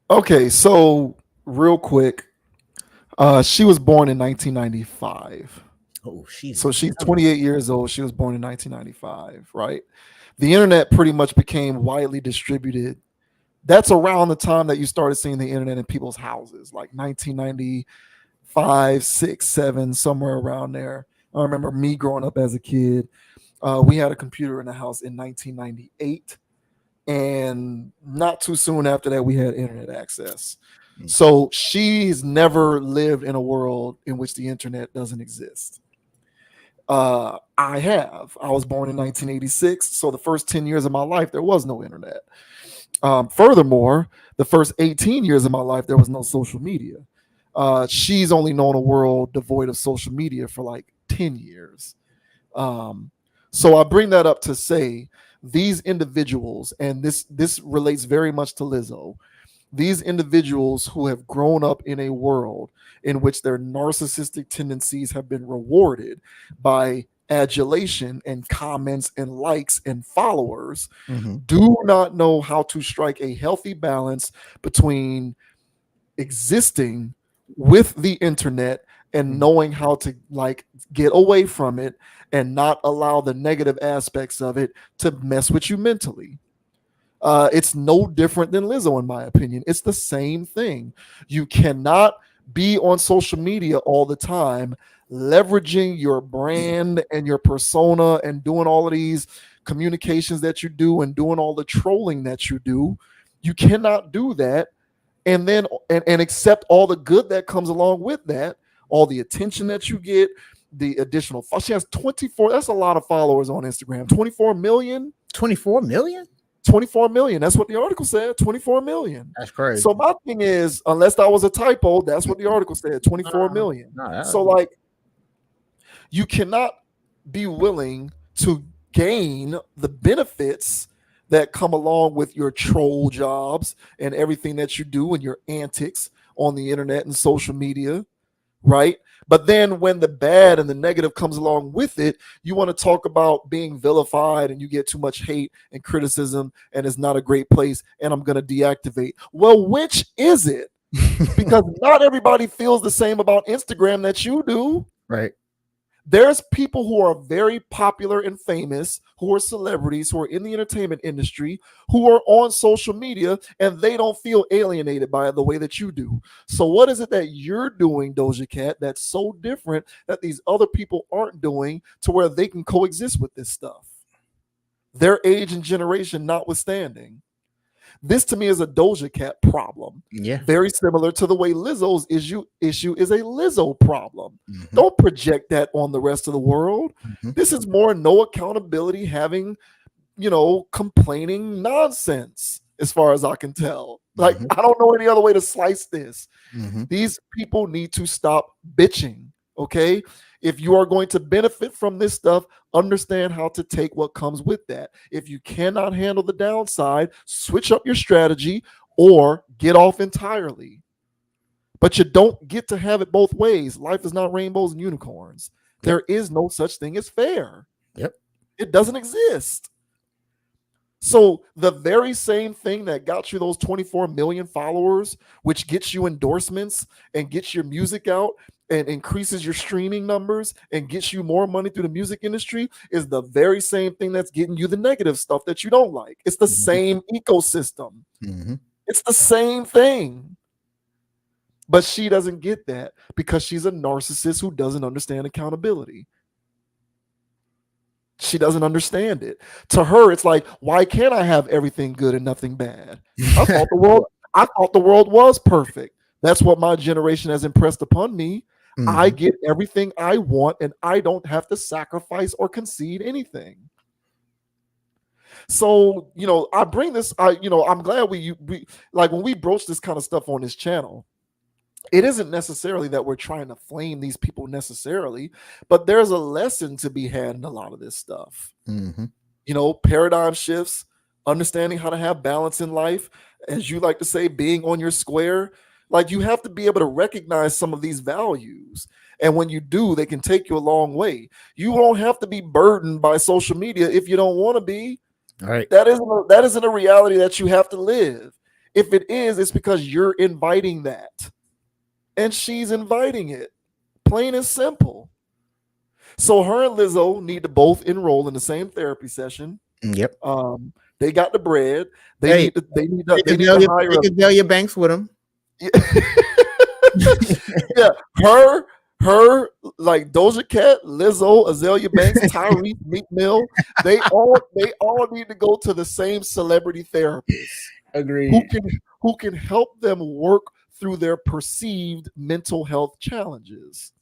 Okay, so real quick, she was born in 1995. Oh, she's 28 years old. She was born in 1995, right? The internet pretty much became widely distributed. That's around the time that you started seeing the internet in people's houses, like 1995, 6, 7, somewhere around there. I remember me growing up as a kid. We had a computer in the house in 1998. And not too soon after that, we had internet access. So she's never lived in a world in which the internet doesn't exist. I have. I was born in 1986. So the first 10 years of my life, there was no internet. Furthermore, the first 18 years of my life, there was no social media. She's only known a world devoid of social media for like 10 years. So I bring that up to say these individuals, and this relates very much to Lizzo, these individuals who have grown up in a world in which their narcissistic tendencies have been rewarded by adulation and comments and likes and followers, do not know how to strike a healthy balance between existing with the internet and knowing how to like get away from it and not allow the negative aspects of it to mess with you mentally. It's no different than Lizzo, in my opinion. It's the same thing. You cannot be on social media all the time, leveraging your brand and your persona and doing all of these communications that you do and doing all the trolling that you do. You cannot do that and then and accept all the good that comes along with that, all the attention that you get, the additional. She has 24. That's a lot of followers on Instagram. 24 million. 24 million. 24 million. That's what the article said. 24 million. That's crazy. So my thing is, unless that was a typo, that's what the article said. 24 million. So like, you cannot be willing to gain the benefits that come along with your troll jobs and everything that you do and your antics on the internet and social media, right? But then when the bad and the negative comes along with it, you want to talk about being vilified and you get too much hate and criticism and it's not a great place and I'm going to deactivate. Well, which is it? Because not everybody feels the same about Instagram that you do. Right. There's people who are very popular and famous, who are celebrities, who are in the entertainment industry, who are on social media, and they don't feel alienated by it the way that you do. So, what is it that you're doing, Doja Cat, that's so different that these other people aren't doing to where they can coexist with this stuff? Their age and generation notwithstanding. This to me is a Doja Cat problem. Yeah. Very similar to the way Lizzo's issue is a Lizzo problem. Mhm. Don't project that on the rest of the world. Mhm. This is more no accountability, having, complaining nonsense, as far as I can tell. Like, Mhm. I don't know any other way to slice this. Mhm. These people need to stop bitching. Okay. If you are going to benefit from this stuff, understand how to take what comes with that. If you cannot handle the downside, switch up your strategy or get off entirely. But you don't get to have it both ways. Life is not rainbows and unicorns. Yep. There is no such thing as fair. Yep. It doesn't exist. So the very same thing that got you those 24 million followers, which gets you endorsements and gets your music out and increases your streaming numbers and gets you more money through the music industry, is the very same thing that's getting you the negative stuff that you don't like. It's the same ecosystem. Mhm. It's the same thing. But she doesn't get that because she's a narcissist who doesn't understand accountability. She doesn't understand it. To her, it's like, why can't I have everything good and nothing bad? I thought the world was perfect. That's what my generation has impressed upon me. I Mhm. get everything I want and I don't have to sacrifice or concede anything. So, I bring this, I'm glad we like when we broach this kind of stuff on this channel. It isn't necessarily that we're trying to flame these people necessarily, but there's a lesson to be had in a lot of this stuff. Mhm. Paradigm shifts, understanding how to have balance in life, as you like to say, being on your square. Like, you have to be able to recognize some of these values. And when you do, they can take you a long way. You don't have to be burdened by social media if you don't want to be. All right. That isn't a reality that you have to live. If it is, it's because you're inviting that. And she's inviting it. Plain and simple. So her and Lizzo need to both enroll in the same therapy session. Yep. They got the bread. They Hey, need to Take hire Azalea Banks with them. yeah, her like Doja Cat, Lizzo, Azalea Banks, Tyrese, Meek Mill, they all need to go to the same celebrity therapist Agreed. who can help them work through their perceived mental health challenges.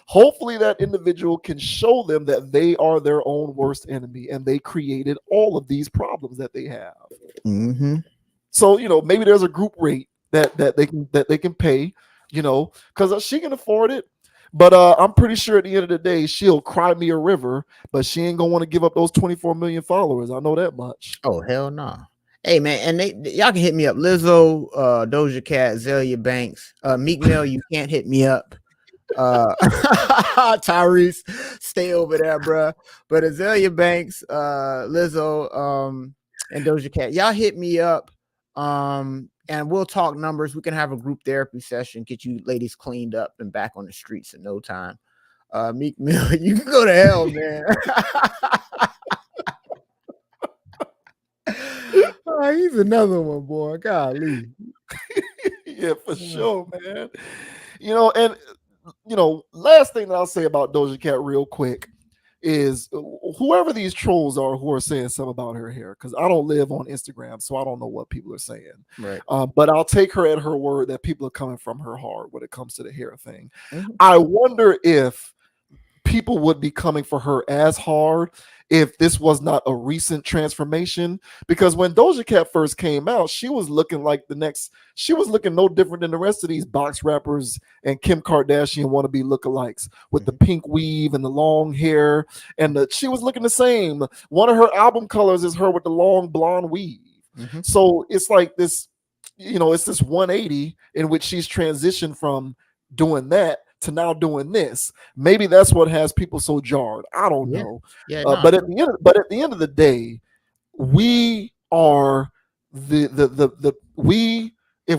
Hopefully that individual can show them that they are their own worst enemy and they created all of these problems that they have. Mm-hmm. So, maybe there's a group rate that they can pay, because she can afford it. But I'm pretty sure at the end of the day, she'll cry me a river, but she ain't gonna want to give up those 24 million followers. I know that much. Oh, hell no. Hey man, and y'all can hit me up. Lizzo, Doja Cat, Azalea Banks, Meek Mill, you can't hit me up. Tyrese, stay over there, bruh. But Azalea Banks, Lizzo, and Doja Cat, y'all hit me up. And we'll talk numbers. We can have a group therapy session, get you ladies cleaned up and back on the streets in no time. Meek Mill, you can go to hell, man. He's another one, boy. Golly. Yeah, for sure, man. And last thing that I'll say about Doja Cat real quick is whoever these trolls are who are saying something about her hair, because I don't live on Instagram, so I don't know what people are saying. Right. But I'll take her at her word that people are coming from her hard when it comes to the hair thing. Mm-hmm. I wonder if people would be coming for her as hard if this was not a recent transformation, because when Doja Cat first came out, she was looking no different than the rest of these box rappers and Kim Kardashian wannabe lookalikes with the pink weave and the long hair, and she was looking the same. One of her album colors is her with the long blonde weave. Mm-hmm. So it's like this, it's this 180 in which she's transitioned from doing that to now doing this. Maybe that's what has people so jarred. I don't know. Yeah, but at the end of the day, we are if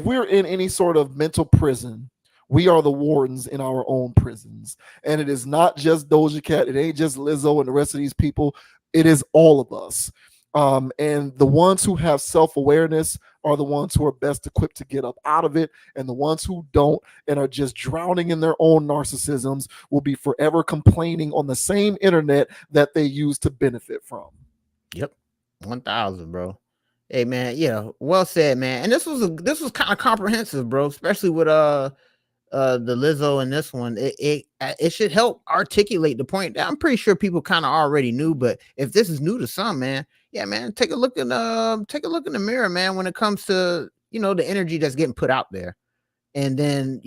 we're in any sort of mental prison, We are the wardens in our own prisons. And it is not just Doja Cat. It ain't just Lizzo and the rest of these people. It is all of us. And the ones who have self-awareness are the ones who are best equipped to get up out of it. And the ones who don't and are just drowning in their own narcissisms will be forever complaining on the same internet that they use to benefit from. Yep. 1,000, bro. Hey, man. Yeah. Well said, man. And this was kind of comprehensive, bro, especially with the Lizzo and this one. It should help articulate the point that I'm pretty sure people kind of already knew, but if this is new to some, man, yeah, man, take a look in the mirror, man, when it comes to, the energy that's getting put out there. And then,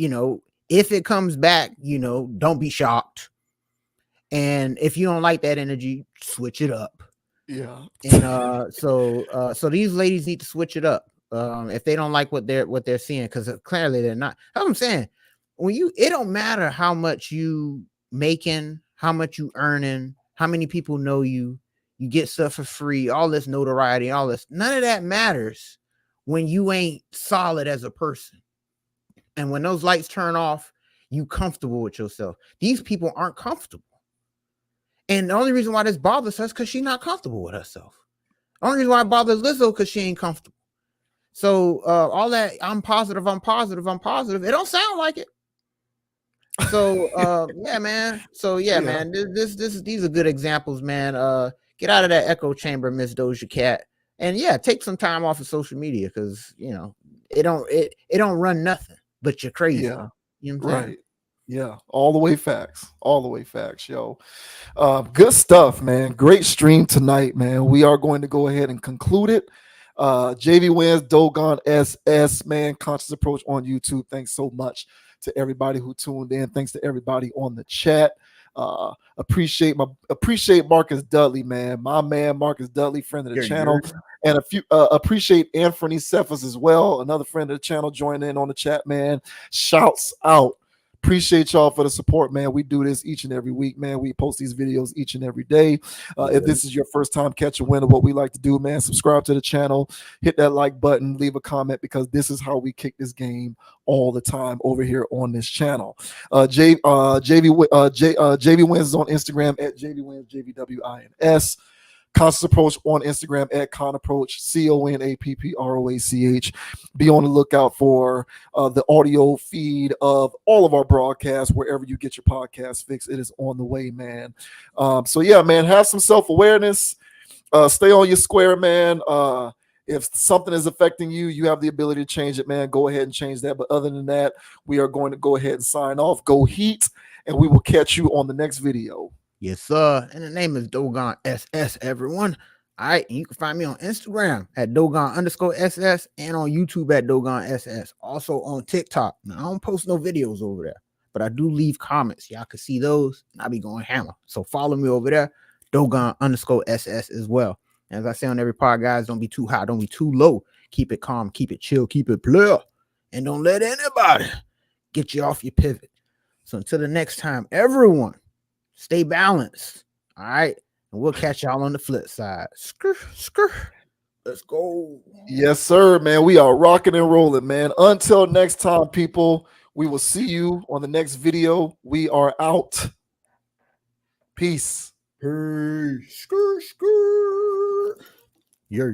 if it comes back, don't be shocked. And if you don't like that energy, switch it up. Yeah. And so these ladies need to switch it up. If they don't like what they're seeing, because clearly they're not. That's what I'm saying. It don't matter how much you making, how much you earning, how many people know you get stuff for free, all this notoriety, all this, none of that matters when you ain't solid as a person. And when those lights turn off, you comfortable with yourself. These people aren't comfortable. And the only reason why this bothers us because she's not comfortable with herself. The only reason why it bothers Lizzo because she ain't comfortable. So all that I'm positive, it don't sound like it. So yeah, man. So yeah, man. These are good examples, man. Get out of that echo chamber, Miss Doja Cat, and yeah, take some time off of social media because it don't run nothing but you're crazy. Yeah. You know what I'm saying? Right. Yeah. All the way facts. Yo. Good stuff, man. Great stream tonight, man. We are going to go ahead and conclude it. JV wins, Dogon SS, man. Conscious Approach on YouTube. Thanks so much to everybody who tuned in. Thanks to everybody on the chat. Appreciate Marcus Dudley, man. My man Marcus Dudley, friend of the channel. And appreciate Anthony Cephas as well, another friend of the channel, joining in on the chat, man. Shouts out. Appreciate y'all for the support, man. We do this each and every week, man. We post these videos each and every day. If this is your first time catching wind of what we like to do, man, subscribe to the channel, hit that like button, leave a comment, because this is how we kick this game all the time over here on this channel. JV Wins is on Instagram at JV Wins, JVWINS. Conscious Approach on Instagram at ConApproach, CONAPPROACH. Be on the lookout for the audio feed of all of our broadcasts wherever you get your podcast fix. It is on the way, man. So yeah, man, have some self-awareness. Stay on your square, man. If something is affecting you, you have the ability to change it, man. Go ahead and change that. But other than that, we are going to go ahead and sign off. Go Heat, and we will catch you on the next video. Yes, sir. And the name is Dogon SS, everyone. All right. And you can find me on Instagram at Dogon_SS and on YouTube at Dogon SS. Also on TikTok. Now, I don't post no videos over there, but I do leave comments. Y'all can see those, and I'll be going hammer. So follow me over there, Dogon_SS as well. As I say on every pod, guys, don't be too high, don't be too low. Keep it calm, keep it chill, keep it player. And don't let anybody get you off your pivot. So until the next time, everyone, stay balanced. All right. And we'll catch y'all on the flip side. Skr. Let's go. Yes, sir, man. We are rocking and rolling, man. Until next time, people, we will see you on the next video. We are out. Peace. Hey, skr. Yeah.